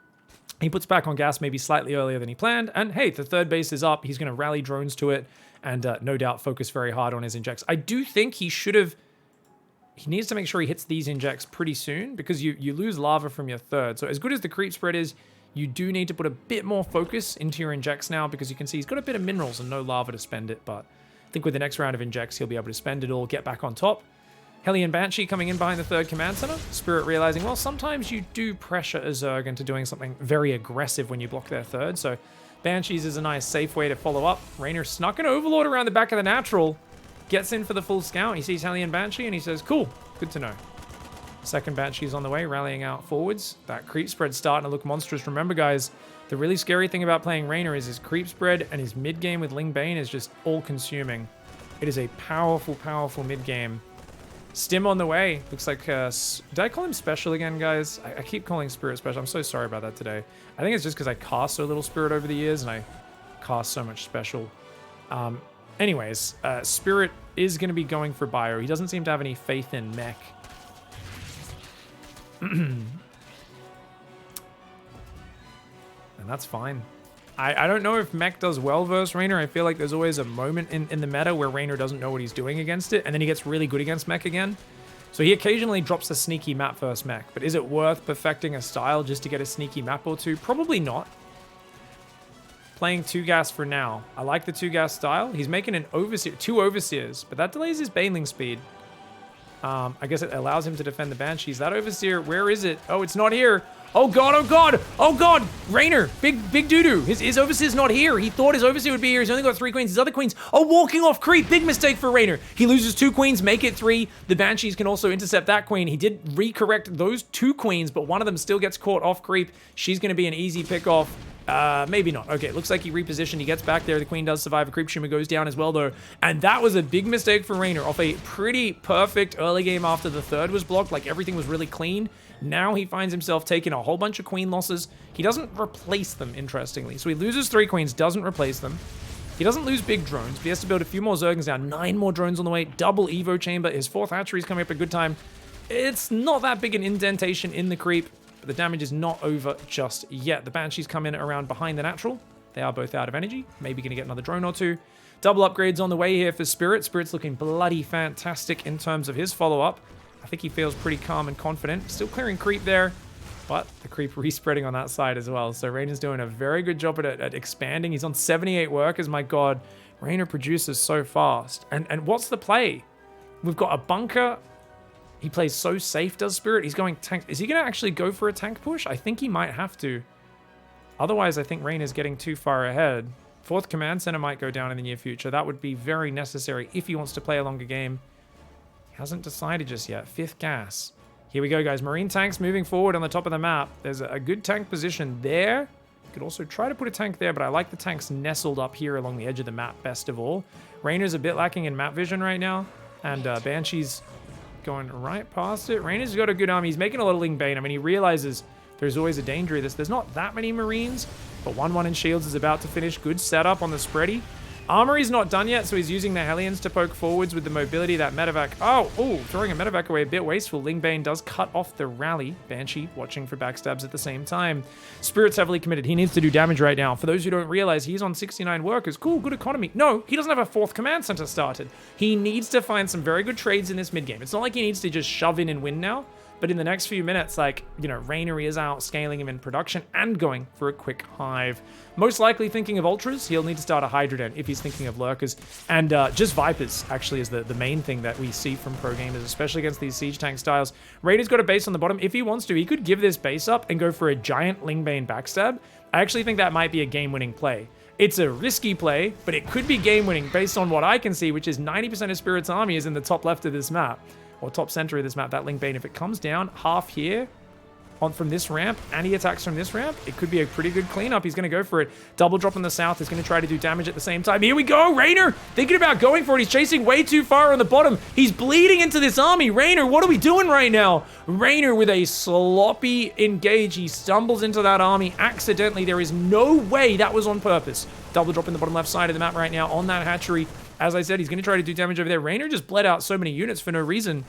He puts back on gas maybe slightly earlier than he planned. And hey, the 3rd base is up. He's going to rally drones to it and no doubt focus very hard on his injects. I do think he should have he needs to make sure he hits these injects pretty soon because you lose lava from your third. So as good as the creep spread is, you do need to put a bit more focus into your injects now because you can see he's got a bit of minerals and no lava to spend it. But I think with the next round of injects, he'll be able to spend it all, get back on top. Hellion Banshee coming in behind the third command center. Spirit realizing, well, sometimes you do pressure a Zerg into doing something very aggressive when you block their third. So Banshees is a nice safe way to follow up. Reynor snuck an Overlord around the back of the natural. Gets in for the full scout. He sees Hellion Banshee and he says, cool, good to know. Second Banshee's on the way, rallying out forwards. That creep spread's starting to look monstrous. Remember, guys, the really scary thing about playing Reynor is his creep spread and his mid-game with Ling Bane is just all-consuming. It is a powerful, powerful mid-game. Stim on the way. Looks like, did I call him special again, guys? I keep calling Spirit special. I'm so sorry about that today. I think it's just because I cast so little Spirit over the years and I cast so much special. Anyways, Spirit is going to be going for Bio. He doesn't seem to have any faith in Mech. And that's fine. I don't know if Mech does well versus Reynor. I feel like there's always a moment in the meta where Reynor doesn't know what he's doing against it, and then he gets really good against Mech again. So he occasionally drops a sneaky map versus Mech, but is it worth perfecting a style just to get a sneaky map or two? Probably not. Playing 2 gas for now. I like the 2 gas style. He's making an overseer, 2 overseers, but that delays his baneling speed. I guess it allows him to defend the Banshees. That overseer, where is it? Oh, it's not here. Oh god, oh god, oh god! Reynor, big doo-doo. His overseer's not here. He thought his overseer would be here. He's only got 3 queens. His other queens are walking off creep. Big mistake for Reynor. He loses 2 queens, make it 3. The Banshees can also intercept that queen. He did recorrect those 2 queens, but one of them still gets caught off creep. She's going to be an easy pick-off. Maybe not. Okay, looks like he repositioned. He gets back there. The queen does survive. A creep shimmer goes down as well, though. And that was a big mistake for Reynor off a pretty perfect early game after the third was blocked. Like, everything was really clean. Now he finds himself taking a whole bunch of queen losses. He doesn't replace them, interestingly. So he loses 3 queens, doesn't replace them. He doesn't lose big drones, but he has to build a few more Zergans down. 9 more drones on the way. Double Evo chamber. His 4th hatchery is coming up at a good time. It's not that big an indentation in the creep, but the damage is not over just yet. The Banshees come in around behind the natural. They are both out of energy. Maybe going to get another drone or 2. Double upgrades on the way here for Spirit. Spirit's looking bloody fantastic in terms of his follow-up. I think he feels pretty calm and confident. Still clearing creep there, but the creep respreading on that side as well. So Reynor's doing a very good job at expanding. He's on 78 workers. My god, Reynor produces so fast. And what's the play? We've got a bunker. He plays so safe, does Spirit. He's going tank. Is he going to actually go for a tank push? I think he might have to. Otherwise, I think Reynor's getting too far ahead. 4th command center might go down in the near future. That would be very necessary if he wants to play a longer game. He hasn't decided just yet. 5th gas. Here we go, guys. Marine tanks moving forward on the top of the map. There's a good tank position there. You could also try to put a tank there, but I like the tanks nestled up here along the edge of the map best of all. Reynor's a bit lacking in map vision right now, and Banshee's going right past it. Reynor's got a good army. He's making a lot of Ling Bane. I mean, he realizes there's always a danger of this. There's not that many Marines, but 1-1 in shields is about to finish. Good setup on the spready. Armory's not done yet, so he's using the Hellions to poke forwards with the mobility that medevac. Oh, throwing a medevac away a bit wasteful. Ling Bane does cut off the rally. Banshee watching for backstabs at the same time. Spirit's heavily committed. He needs to do damage right now. For those who don't realize, he's on 69 workers. Cool, good economy. No, he doesn't have a 4th command center started. He needs to find some very good trades in this mid-game. It's not like he needs to just shove in and win now. But in the next few minutes, like, you know, Reynor is out scaling him in production and going for a quick hive. Most likely thinking of ultras. He'll need to start a Hydra Den if he's thinking of lurkers. And just Vipers, actually, is the main thing that we see from pro gamers, especially against these siege tank styles. Reynor's got a base on the bottom. If he wants to, he could give this base up and go for a giant Ling Bane backstab. I actually think that might be a game-winning play. It's a risky play, but it could be game-winning based on what I can see, which is 90% of Spirit's army is in the top left of this map. Or top center of this map, that Ling Bane. If it comes down half here on from this ramp and he attacks from this ramp, it could be a pretty good cleanup. He's going to go for it. Double drop in the south. He's going to try to do damage at the same time. Here we go. Reynor thinking about going for it. He's chasing way too far on the bottom. He's bleeding into this army. Reynor, what are we doing right now? Reynor with a sloppy engage. He stumbles into that army accidentally. There is no way that was on purpose. Double drop in the bottom left side of the map right now on that hatchery. As I said, he's going to try to do damage over there. Reynor just bled out so many units for no reason.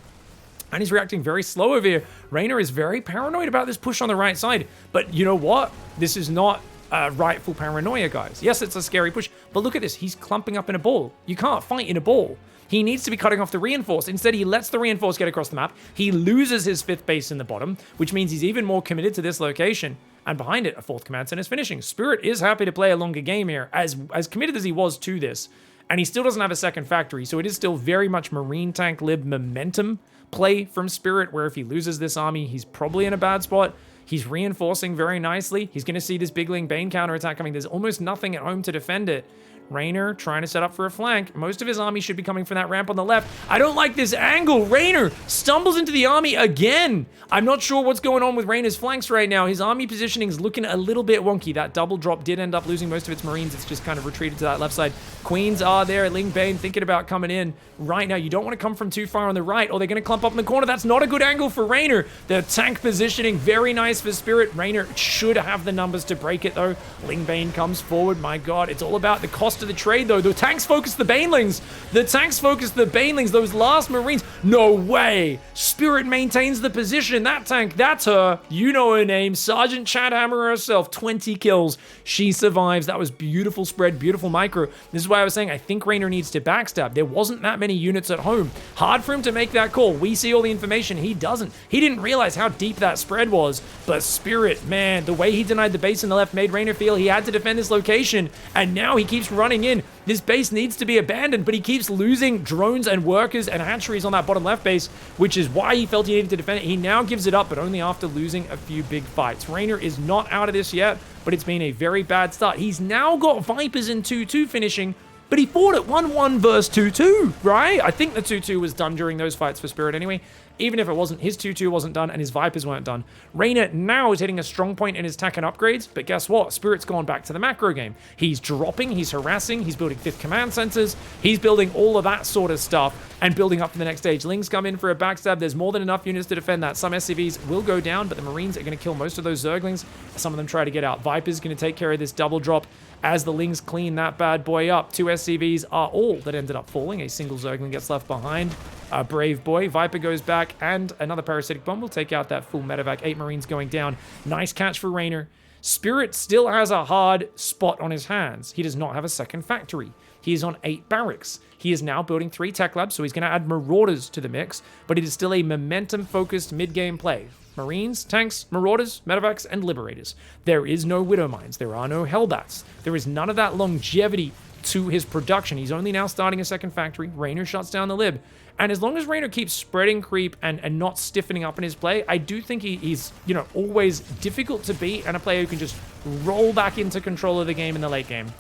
And he's reacting very slow over here. Reynor is very paranoid about this push on the right side. But you know what? This is not rightful paranoia, guys. Yes, it's a scary push, but look at this. He's clumping up in a ball. You can't fight in a ball. He needs to be cutting off the reinforce. Instead, he lets the reinforce get across the map. He loses his 5th base in the bottom, which means he's even more committed to this location. And behind it, a 4th command center is finishing. Spirit is happy to play a longer game here, as committed as he was to this. And he still doesn't have a second factory, so it is still very much Marine Tank Lib momentum play from Spirit, where if he loses this army, he's probably in a bad spot. He's reinforcing very nicely. He's going to see this Bigling Bane counterattack coming. There's almost nothing at home to defend it. REYNOR trying to set up for a flank. Most of his army should be coming from that ramp on the left. I don't like this angle. REYNOR stumbles into the army again. I'm not sure what's going on with REYNOR's flanks right now. His army positioning is looking a little bit wonky. That double drop did end up losing most of its Marines. It's just kind of retreated to that left side. Queens are there. Ling Bane thinking about coming in right now. You don't want to come from too far on the right, or they're going to clump up in the corner. That's not a good angle for REYNOR. The tank positioning, very nice for Spirit. REYNOR should have the numbers to break it, though. Ling Bane comes forward. My God, it's all about the cost of the trade, though. The tanks focus the Banelings. The tanks focus the Banelings. Those last Marines. No way. Spirit maintains the position. That tank, that's her. You know her name. Sergeant Chadhammer herself. 20 kills. She survives. That was beautiful spread. Beautiful micro. This is why I was saying I think REYNOR needs to backstab. There wasn't that many units at home. Hard for him to make that call. We see all the information. He doesn't. He didn't realize how deep that spread was. But Spirit, man, the way he denied the base in the left made REYNOR feel he had to defend this location. And now he keeps running in. This base needs to be abandoned, but he keeps losing drones and workers and hatcheries on that bottom left base, which is why he felt he needed to defend it. He now gives it up, but only after losing a few big fights. REYNOR is not out of this yet, but it's been a very bad start. He's now got Vipers in 2-2 finishing, but he fought at 1-1 versus 2-2, right? I think the 2-2 was done during those fights for Spirit anyway. Even if it wasn't, his 2-2 wasn't done and his Vipers weren't done. REYNOR now is hitting a strong point in his tech and upgrades, but guess what? Spirit's gone back to the macro game. He's dropping, he's harassing, he's building 5th command centers, he's building all of that sort of stuff and building up for the next stage. Lings come in for a backstab. There's more than enough units to defend that. Some SCVs will go down, but the Marines are going to kill most of those Zerglings. Some of them try to get out. Viper's going to take care of this double drop as the Lings clean that bad boy up. 2 SCVs are all that ended up falling. A single Zergling gets left behind. A brave boy. Viper goes back, and another parasitic bomb will take out that full medevac. 8 Marines going down. Nice catch for REYNOR. Spirit still has a hard spot on his hands. He does not have a second factory. He is on 8 barracks. He is now building 3 tech labs, so he's going to add Marauders to the mix, but it is still a momentum-focused mid-game play. Marines, tanks, Marauders, medevacs, and Liberators. There is no Widow Mines. There are no Hellbats. There is none of that longevity to his production. He's only now starting a second factory. REYNOR shuts down the Lib. And as long as REYNOR keeps spreading creep and not stiffening up in his play, I do think he's, you know, always difficult to beat and a player who can just roll back into control of the game in the late game.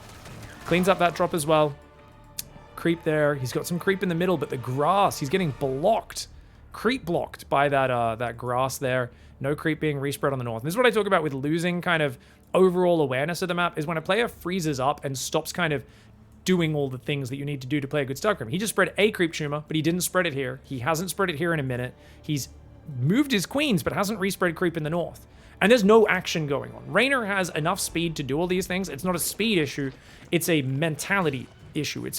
Cleans up that drop as well. Creep there. He's got some creep in the middle, but the grass, he's getting blocked. Creep blocked by that grass there. No creep being respread on the north. And this is what I talk about with losing kind of overall awareness of the map, is when a player freezes up and stops kind of doing all the things that you need to do to play a good StarCraft. He just spread a creep tumor, but he didn't spread it here. He hasn't spread it here in a minute. He's moved his queens, but hasn't respread creep in the north. And there's no action going on. REYNOR has enough speed to do all these things. It's not a speed issue. It's a mentality issue.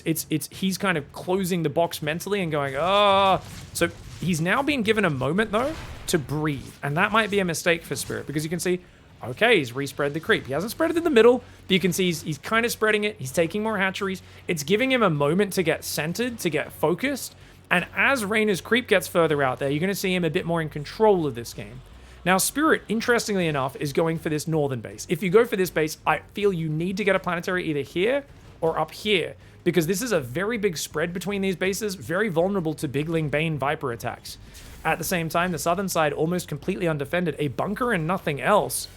He's kind of closing the box mentally and going, oh. So he's now being given a moment, though, to breathe. And that might be a mistake for Spirit, because you can see, okay, he's respread the creep. He hasn't spread it in the middle, but you can see he's kind of spreading it. He's taking more hatcheries. It's giving him a moment to get centered, to get focused. And as REYNOR's creep gets further out there, you're going to see him a bit more in control of this game. Now, Spirit, interestingly enough, is going for this northern base. If you go for this base, I feel you need to get a planetary either here or up here, because this is a very big spread between these bases, very vulnerable to Bigling Bane Viper attacks. At the same time, the southern side almost completely undefended. A bunker and nothing else.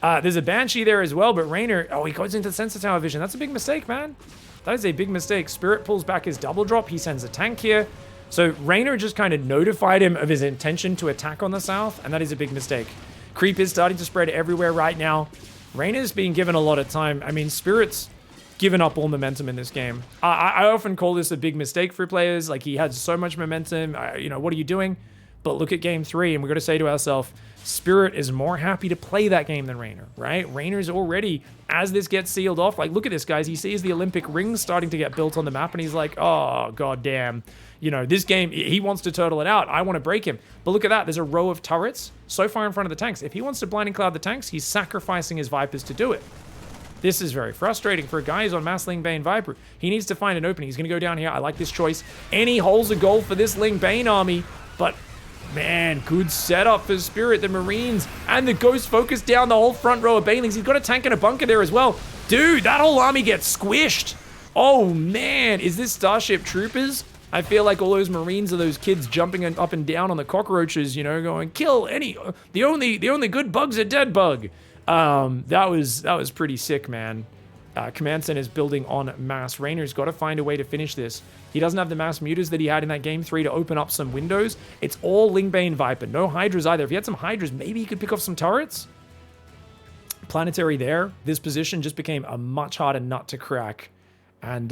There's a Banshee there as well, but REYNOR, oh, he goes into Sensor Tower vision. That's a big mistake, man. That is a big mistake. Spirit pulls back his double drop. He sends a tank here. So REYNOR just kind of notified him of his intention to attack on the south, and that is a big mistake. Creep is starting to spread everywhere right now. REYNOR's being given a lot of time. I mean, Spirit's given up all momentum in this game. I often call this a big mistake for players. Like, he had so much momentum. You know, what are you doing? But look at game 3, and we're going to say to ourselves, Spirit is more happy to play that game than REYNOR, right? REYNOR's already, as this gets sealed off, like, look at this, guys. He sees the Olympic rings starting to get built on the map, and he's like, oh, goddamn. You know, this game, he wants to turtle it out. I want to break him. But look at that. There's a row of turrets so far in front of the tanks. If he wants to blinding cloud the tanks, he's sacrificing his Vipers to do it. This is very frustrating for a guy who's on Mass Ling Bane Viper. He needs to find an opening. He's going to go down here. I like this choice. Any holes a goal for this Ling Bane army, but man, good setup for Spirit. The Marines and the Ghost focus down the whole front row of Banelings. He's got a tank and a bunker there as well. Dude, that whole army gets squished. Oh man, is this Starship Troopers? I feel like all those Marines are those kids jumping up and down on the cockroaches, you know, going, kill any, the only good bug's a dead bug. That was pretty sick, man. Command Center is building on mass. Reynor's got to find a way to finish this. He doesn't have the mass muters that he had in that game 3 to open up some windows. It's all Lingbane Viper. No Hydras either. If he had some Hydras, maybe he could pick off some turrets. Planetary there. This position just became a much harder nut to crack. And,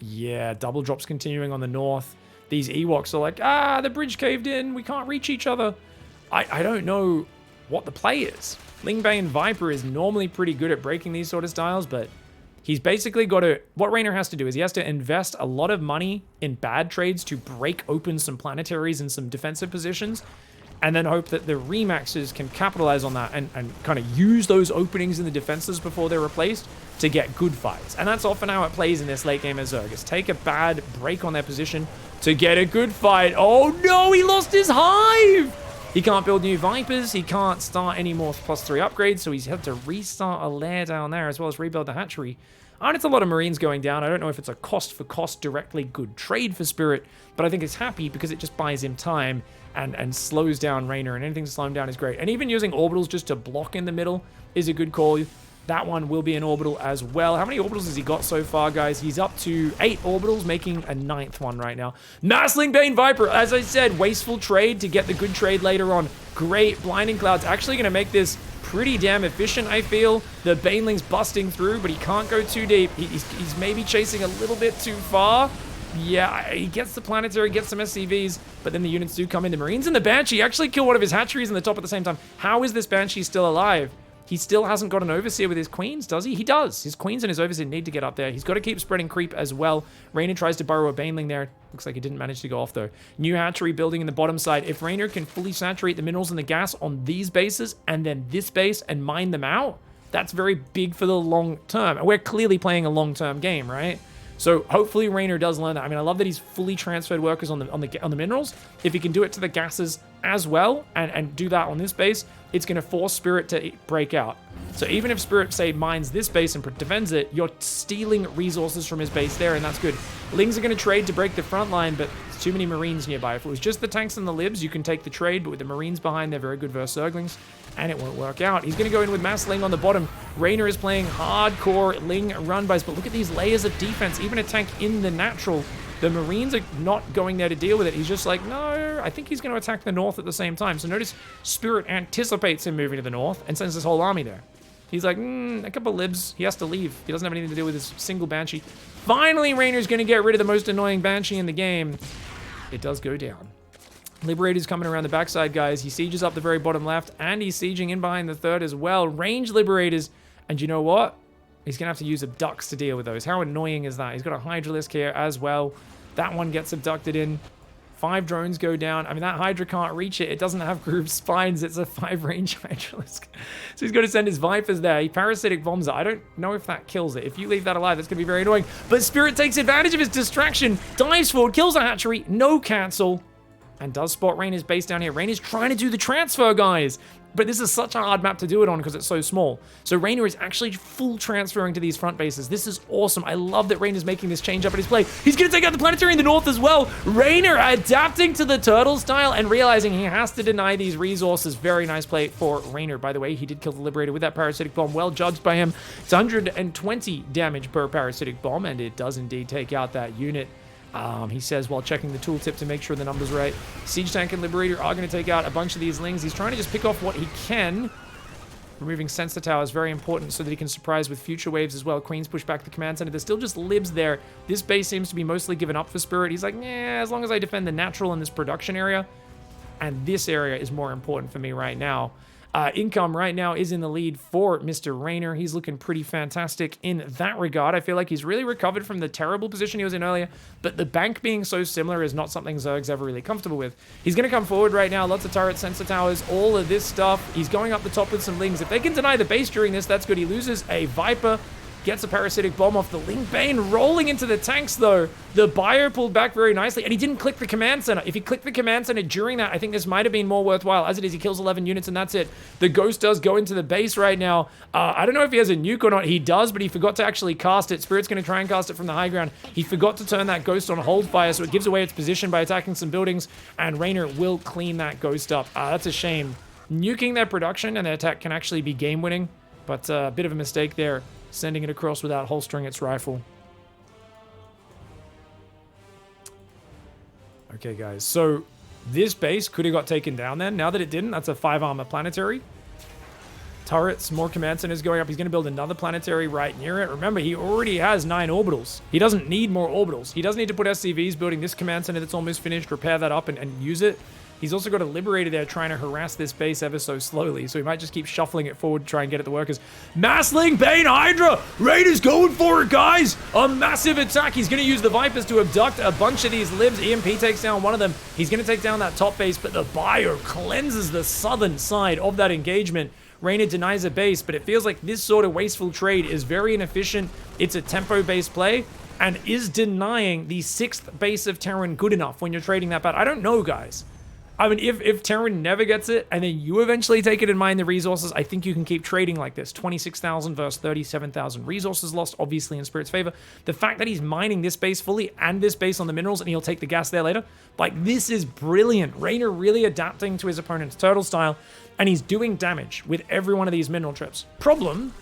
yeah, double drops continuing on the north. These Ewoks are like, the bridge caved in. We can't reach each other. I don't know what the play is. Lingbane Viper is normally pretty good at breaking these sort of styles, but he's basically got to... What Reynor has to do is he has to invest a lot of money in bad trades to break open some planetaries and some defensive positions, and then hope that the Remaxes can capitalize on that and kind of use those openings in the defenses before they're replaced to get good fights. And that's often how it plays in this late game as Zergus. Take a bad break on their position to get a good fight. Oh no, he lost his hive! He can't build new Vipers, he can't start any more +3 upgrades, so he's had to restart a lair down there as well as rebuild the hatchery. And it's a lot of Marines going down. I don't know if it's a cost for cost directly good trade for Spirit, but I think it's happy because it just buys him time and slows down Reynor, and anything to slow him down is great. And even using orbitals just to block in the middle is a good call. That one will be an orbital as well. How many orbitals has he got so far, guys? He's up to 8 orbitals, making a 9th one right now. Massling Bane Viper, as I said, wasteful trade to get the good trade later on. Great. Blinding Cloud's actually going to make this pretty damn efficient, I feel. The Baneling's busting through, but he can't go too deep. He's maybe chasing a little bit too far. Yeah, he gets the planetary, gets some SCVs, but then the units do come in. The Marines and the Banshee actually kill one of his hatcheries in the top at the same time. How is this Banshee still alive? He still hasn't got an Overseer with his Queens, does he? He does. His Queens and his Overseer need to get up there. He's got to keep spreading creep as well. Reynor tries to burrow a Baneling there. Looks like he didn't manage to go off, though. New hatchery building in the bottom side. If Reynor can fully saturate the minerals and the gas on these bases and then this base and mine them out, that's very big for the long term. And we're clearly playing a long-term game, right? So hopefully Reynor does learn that. I mean, I love that he's fully transferred workers on the minerals. If he can do it to the gases as well and do that on this base, it's going to force Spirit to break out. So even if Spirit, say, mines this base and defends it, you're stealing resources from his base there, and that's good. Lings are going to trade to break the front line, but there's too many Marines nearby. If it was just the tanks and the libs, you can take the trade, but with the Marines behind, they're very good versus Zerglings, and it won't work out. He's going to go in with Mass Ling on the bottom. Reynor is playing hardcore Ling run-bys, but look at these layers of defense. Even a tank in the natural, the Marines are not going there to deal with it. He's just like, no, I think he's going to attack the north at the same time. So notice Spirit anticipates him moving to the north and sends his whole army there. He's like, a couple libs. He has to leave. He doesn't have anything to do with his single Banshee. Finally, Reynor's going to get rid of the most annoying Banshee in the game. It does go down. Liberator's coming around the backside, guys. He sieges up the very bottom left, and he's sieging in behind the third as well. Range Liberators. And you know what? He's going to have to use abducts to deal with those. How annoying is that? He's got a Hydralisk here as well. That one gets abducted in. 5 drones go down. I mean, that Hydra can't reach it. It doesn't have groove spines. It's a 5-range Hydralisk. So he's got to send his Vipers there. He parasitic bombs it. I don't know if that kills it. If you leave that alive, that's going to be very annoying. But Spirit takes advantage of his distraction. Dives forward, kills a hatchery. No cancel. And does spot Reynor's base down here. Reynor's trying to do the transfer, guys. But this is such a hard map to do it on because it's so small. So Reynor is actually full transferring to these front bases. This is awesome. I love that Reynor's making this change up in his play. He's going to take out the planetary in the north as well. Reynor adapting to the turtle style and realizing he has to deny these resources. Very nice play for Reynor. By the way, he did kill the Liberator with that parasitic bomb. Well judged by him. It's 120 damage per parasitic bomb, and it does indeed take out that unit. He says while checking the tooltip to make sure the number's right. Siege Tank and Liberator are going to take out a bunch of these Lings. He's trying to just pick off what he can. Removing Sensor Tower is very important so that he can surprise with future waves as well. Queens push back the command center. There's still just libs there. This base seems to be mostly given up for Spirit. He's like, yeah, as long as I defend the natural in this production area. And this area is more important for me right now. Income right now is in the lead for Mr. Reynor. He's looking pretty fantastic in that regard. I feel like he's really recovered from the terrible position he was in earlier, but the bank being so similar is not something Zerg's ever really comfortable with. He's going to come forward right now. Lots of turrets, sensor towers, all of this stuff. He's going up the top with some Lings. If they can deny the base during this, that's good. He loses a Viper Gets a parasitic bomb off the Ling Bane, rolling into the tanks though. The bio pulled back very nicely, and he didn't click the command center. If he clicked the command center during that, I think this might have been more worthwhile. As it is, he kills 11 units, and that's it. The Ghost does go into the base right now. I don't know if he has a nuke or not. He does, but he forgot to actually cast it. Spirit's going to try and cast it from the high ground. He forgot to turn that Ghost on hold fire, so it gives away its position by attacking some buildings, and REYNOR will clean that Ghost up. That's a shame. Nuking their production and their attack can actually be game-winning, but a bit of a mistake there, sending it across without holstering its rifle. Okay, guys, so this base could have got taken down then. Now that it didn't, that's a 5 armor planetary. Turrets, more command centers going up. He's going to build another planetary right near it. Remember, he already has 9 orbitals. He doesn't need more orbitals. He doesn't need to put SCVs building this command center that's almost finished, repair that up and use it. He's also got a Liberator there trying to harass this base ever so slowly, so he might just keep shuffling it forward to try and get at the workers. Massling Bane Hydra! REYNOR's going for it, guys! A massive attack. He's going to use the Vipers to abduct a bunch of these libs. EMP takes down one of them. He's going to take down that top base, but the bio cleanses the southern side of that engagement. REYNOR denies a base, but it feels like this sort of wasteful trade is very inefficient. It's a tempo-based play, and is denying the 6th base of Terran good enough when you're trading that bad? I don't know, guys. I mean, if Terran never gets it, and then you eventually take it and mine the resources, I think you can keep trading like this. 26,000 versus 37,000 resources lost, obviously in Spirit's favor. The fact that he's mining this base fully and this base on the minerals, and he'll take the gas there later, like, this is brilliant. REYNOR really adapting to his opponent's turtle style, and he's doing damage with every one of these mineral trips. Problem,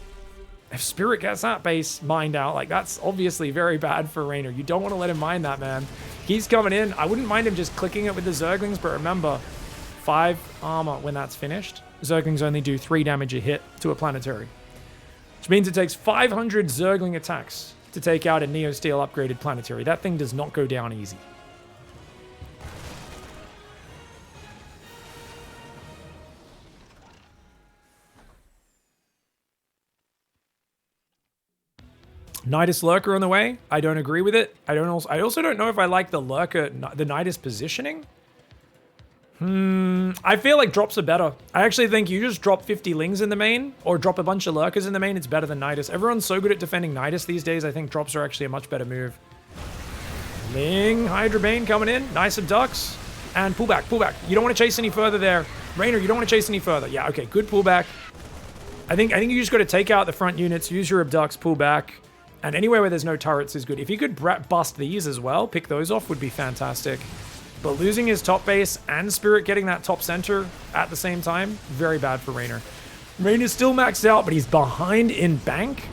if Spirit gets that base mined out, like, that's obviously very bad for REYNOR. You don't want to let him mine that, man. He's coming in. I wouldn't mind him just clicking it with the Zerglings, but remember, 5 armor when that's finished. Zerglings only do 3 damage a hit to a planetary, which means it takes 500 Zergling attacks to take out a Neo Steel upgraded planetary. That thing does not go down easy. Nidus Lurker on the way. I don't agree with it. I also don't know if I like the Lurker, the Nidus positioning. I feel like drops are better. I actually think you just drop 50 Lings in the main, or drop a bunch of Lurkers in the main. It's better than Nidus. Everyone's so good at defending Nidus these days. I think drops are actually a much better move. Ling, Hydra Bane coming in. Nice abducts. And pullback, pullback. You don't want to chase any further there. REYNOR, you don't want to chase any further. Yeah, okay, good pullback. I think you just got to take out the front units, use your abducts, pull back. And anywhere where there's no turrets is good. If you could bust these as well, pick those off, would be fantastic. But losing his top base and Spirit getting that top center at the same time, very bad for REYNOR. REYNOR's still maxed out, but he's behind in bank.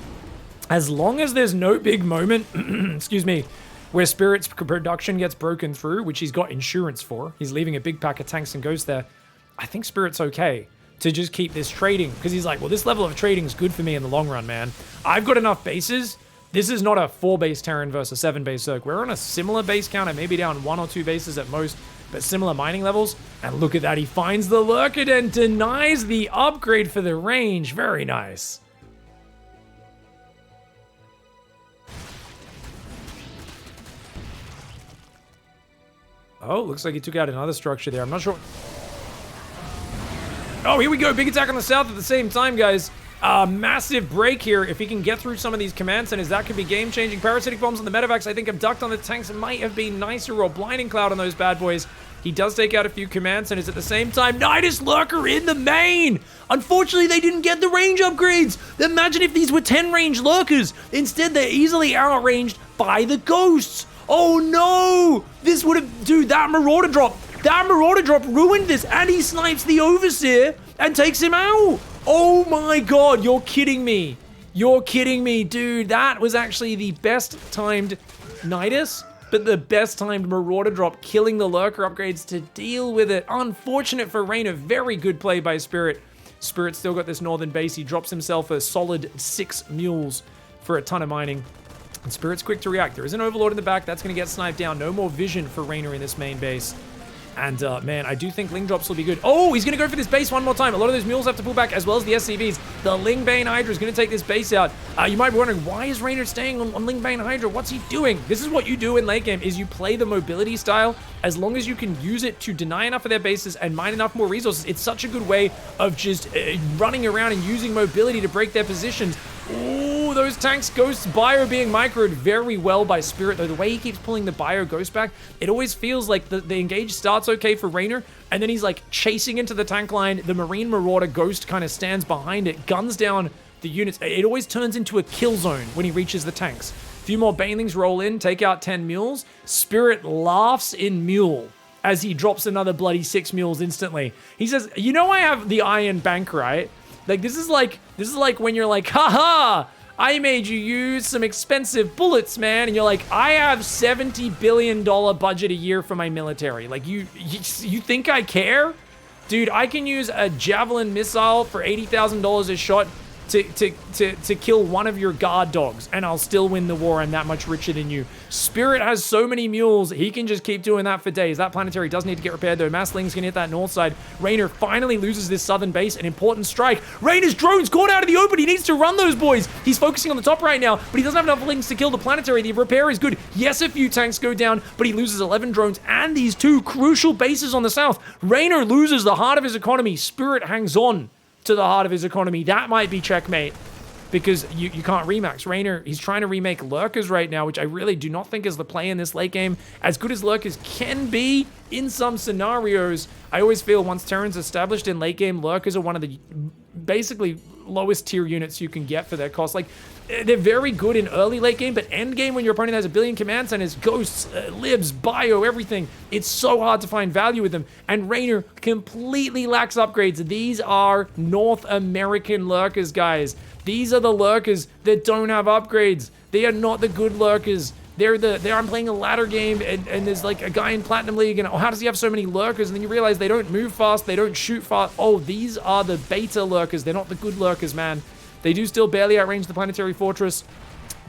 As long as there's no big moment, excuse me, where Spirit's production gets broken through, which he's got insurance for, he's leaving a big pack of tanks and goes there, I think Spirit's okay to just keep this trading. Because he's like, well, this level of trading is good for me in the long run, man. I've got enough bases. This is not a 4-base Terran versus a 7-base Zerg. We're on a similar base count and maybe down 1 or 2 bases at most, but similar mining levels. And look at that, he finds the Lurker and denies the upgrade for the range. Very nice. Oh, looks like he took out another structure there. I'm not sure. Oh, here we go. Big attack on the south at the same time, guys. Massive break here. If he can get through some of these command centers, that could be game-changing. Parasitic bombs on the medevacs. I think abduct on the tanks might have been nicer, or blinding cloud on those bad boys. He does take out a few command centers at the same time. Nidus Lurker in the main. Unfortunately, they didn't get the range upgrades. Imagine if these were 10 range Lurkers. Instead, they're easily outranged by the ghosts. Oh no! This would have, dude, that Marauder drop ruined this, and he snipes the Overseer and takes him out. Oh my god, you're kidding me. You're kidding me, dude. That was actually the best timed Nidus, but the best timed Marauder drop, killing the Lurker upgrades to deal with it. Unfortunate for REYNOR. Very good play by Spirit. Spirit still got this northern base. He drops himself a solid 6 mules for a ton of mining. And Spirit's quick to react. There is an Overlord in the back. That's going to get sniped down. No more vision for REYNOR in this main base. And, man, I do think Ling drops will be good. Oh, he's going to go for this base one more time. A lot of those mules have to pull back, as well as the SCVs. The Ling Bane Hydra is going to take this base out. You might be wondering, why is REYNOR staying on Ling Bane Hydra? What's he doing? This is what you do in late game, is you play the mobility style. As long as you can use it to deny enough of their bases and mine enough more resources, it's such a good way of just running around and using mobility to break their positions. Ooh, those tanks, Ghosts, Bio being microed very well by Spirit, though the way he keeps pulling the Bio Ghost back, it always feels like the engage starts okay for REYNOR, and then he's like chasing into the tank line, the Marine Marauder Ghost kind of stands behind it, guns down the units. It always turns into a kill zone when he reaches the tanks. A few more Banelings roll in, take out 10 mules. Spirit laughs in mule as he drops another bloody 6 mules instantly. He says, you know I have the Iron Bank, right? Like, this is like when you're like, haha, I made you use some expensive bullets, man. And you're like, I have $70 billion budget a year for my military. Like, you think I care? Dude, I can use a Javelin missile for $80,000 a shot to kill one of your guard dogs, and I'll still win the war. I'm that much richer than you. Spirit has so many mules, he can just keep doing that for days. That planetary does need to get repaired, though. Massling's gonna hit that north side. REYNOR finally loses this southern base, an important strike. REYNOR's drones caught out of the open. He needs to run those boys. He's focusing on the top right now, but he doesn't have enough lings to kill the planetary. The repair is good. Yes, a few tanks go down, but he loses 11 drones and these 2 crucial bases on the south. REYNOR loses the heart of his economy. Spirit hangs on to the heart of his economy. That might be checkmate, because you can't remax. REYNOR, he's trying to remake Lurkers right now, which I really do not think is the play in this late game. As good as Lurkers can be in some scenarios, I always feel once Terran's established in late game, Lurkers are one of the basically lowest tier units you can get for their cost. Like, they're very good in early late game, but end game when your opponent has a billion command centers, ghosts, libs, bio, everything, it's so hard to find value with them. And REYNOR completely lacks upgrades. These are North American Lurkers, guys. These are the Lurkers that don't have upgrades. They are not the good Lurkers. I'm playing a ladder game, and there's like a guy in Platinum League, and oh, how does he have so many Lurkers? And then you realize they don't move fast, they don't shoot fast. Oh, these are the beta Lurkers. They're not the good Lurkers, man. They do still barely outrange the planetary fortress.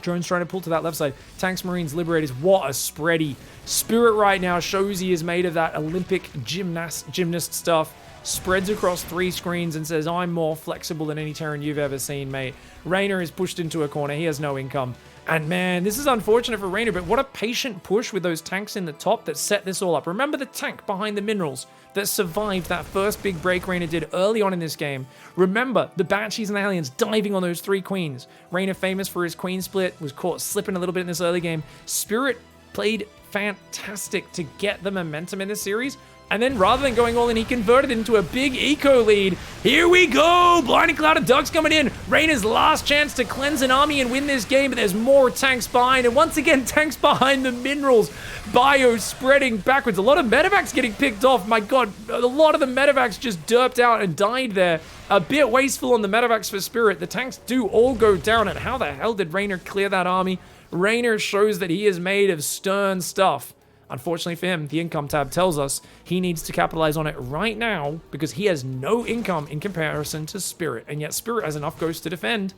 Drone's trying to pull to that left side. Tanks, Marines, Liberators. What a spready. Spirit right now shows he is made of that Olympic gymnast stuff. Spreads across 3 screens and says, I'm more flexible than any Terran you've ever seen, mate. REYNOR is pushed into a corner. He has no income. And man, this is unfortunate for REYNOR, but what a patient push with those tanks in the top that set this all up. Remember the tank behind the minerals that survived that first big break REYNOR did early on in this game. Remember the Banshees and the Aliens diving on those 3 queens. REYNOR, famous for his queen split, was caught slipping a little bit in this early game. Spirit played fantastic to get the momentum in this series. And then rather than going all in, he converted it into a big eco lead. Here we go! Blinding cloud of ducks coming in. REYNOR's last chance to cleanse an army and win this game, but there's more tanks behind. And once again, tanks behind the minerals. Bio spreading backwards. A lot of medevacs getting picked off. My god, a lot of the medevacs just derped out and died there. A bit wasteful on the medevacs for Spirit. The tanks do all go down. And how the hell did REYNOR clear that army? REYNOR shows that he is made of stern stuff. Unfortunately for him, the income tab tells us he needs to capitalize on it right now because he has no income in comparison to Spirit, and yet Spirit has enough ghosts to defend.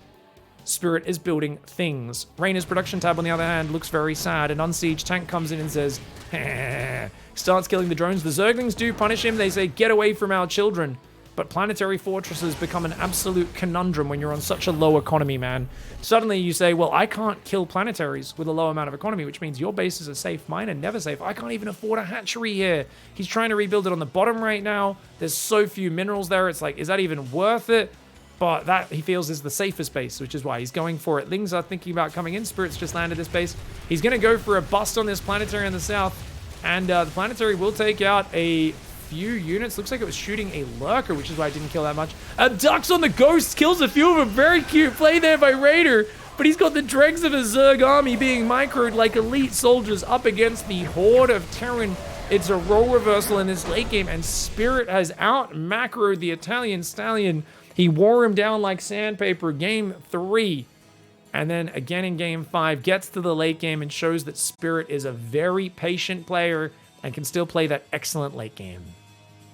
Spirit is building things. REYNOR's production tab, on the other hand, looks very sad. An unsieged tank comes in and says, starts killing the drones. The Zerglings do punish him. They say, get away from our children. But planetary fortresses become an absolute conundrum when you're on such a low economy, man. Suddenly you say, well, I can't kill planetaries with a low amount of economy, which means your bases are safe. Mine are never safe. I can't even afford a hatchery here. He's trying to rebuild it on the bottom right now. There's so few minerals there. It's like, is that even worth it? But that, he feels, is the safest base, which is why he's going for it. Lings are thinking about coming in. Spirit's just landed this base. He's going to go for a bust on this planetary in the south. And the planetary will take out a few units. Looks like it was shooting a lurker, which is why it didn't kill that much. Ducks on the ghosts, kills a few of them. Very cute play there by REYNOR, but he's got the dregs of a Zerg army being microed like elite soldiers up against the horde of Terran. It's a role reversal in this late game, and Spirit has out macroed the Italian stallion. He wore him down like sandpaper. Game 3. And then again in game 5, gets to the late game and shows that Spirit is a very patient player and can still play that excellent late game.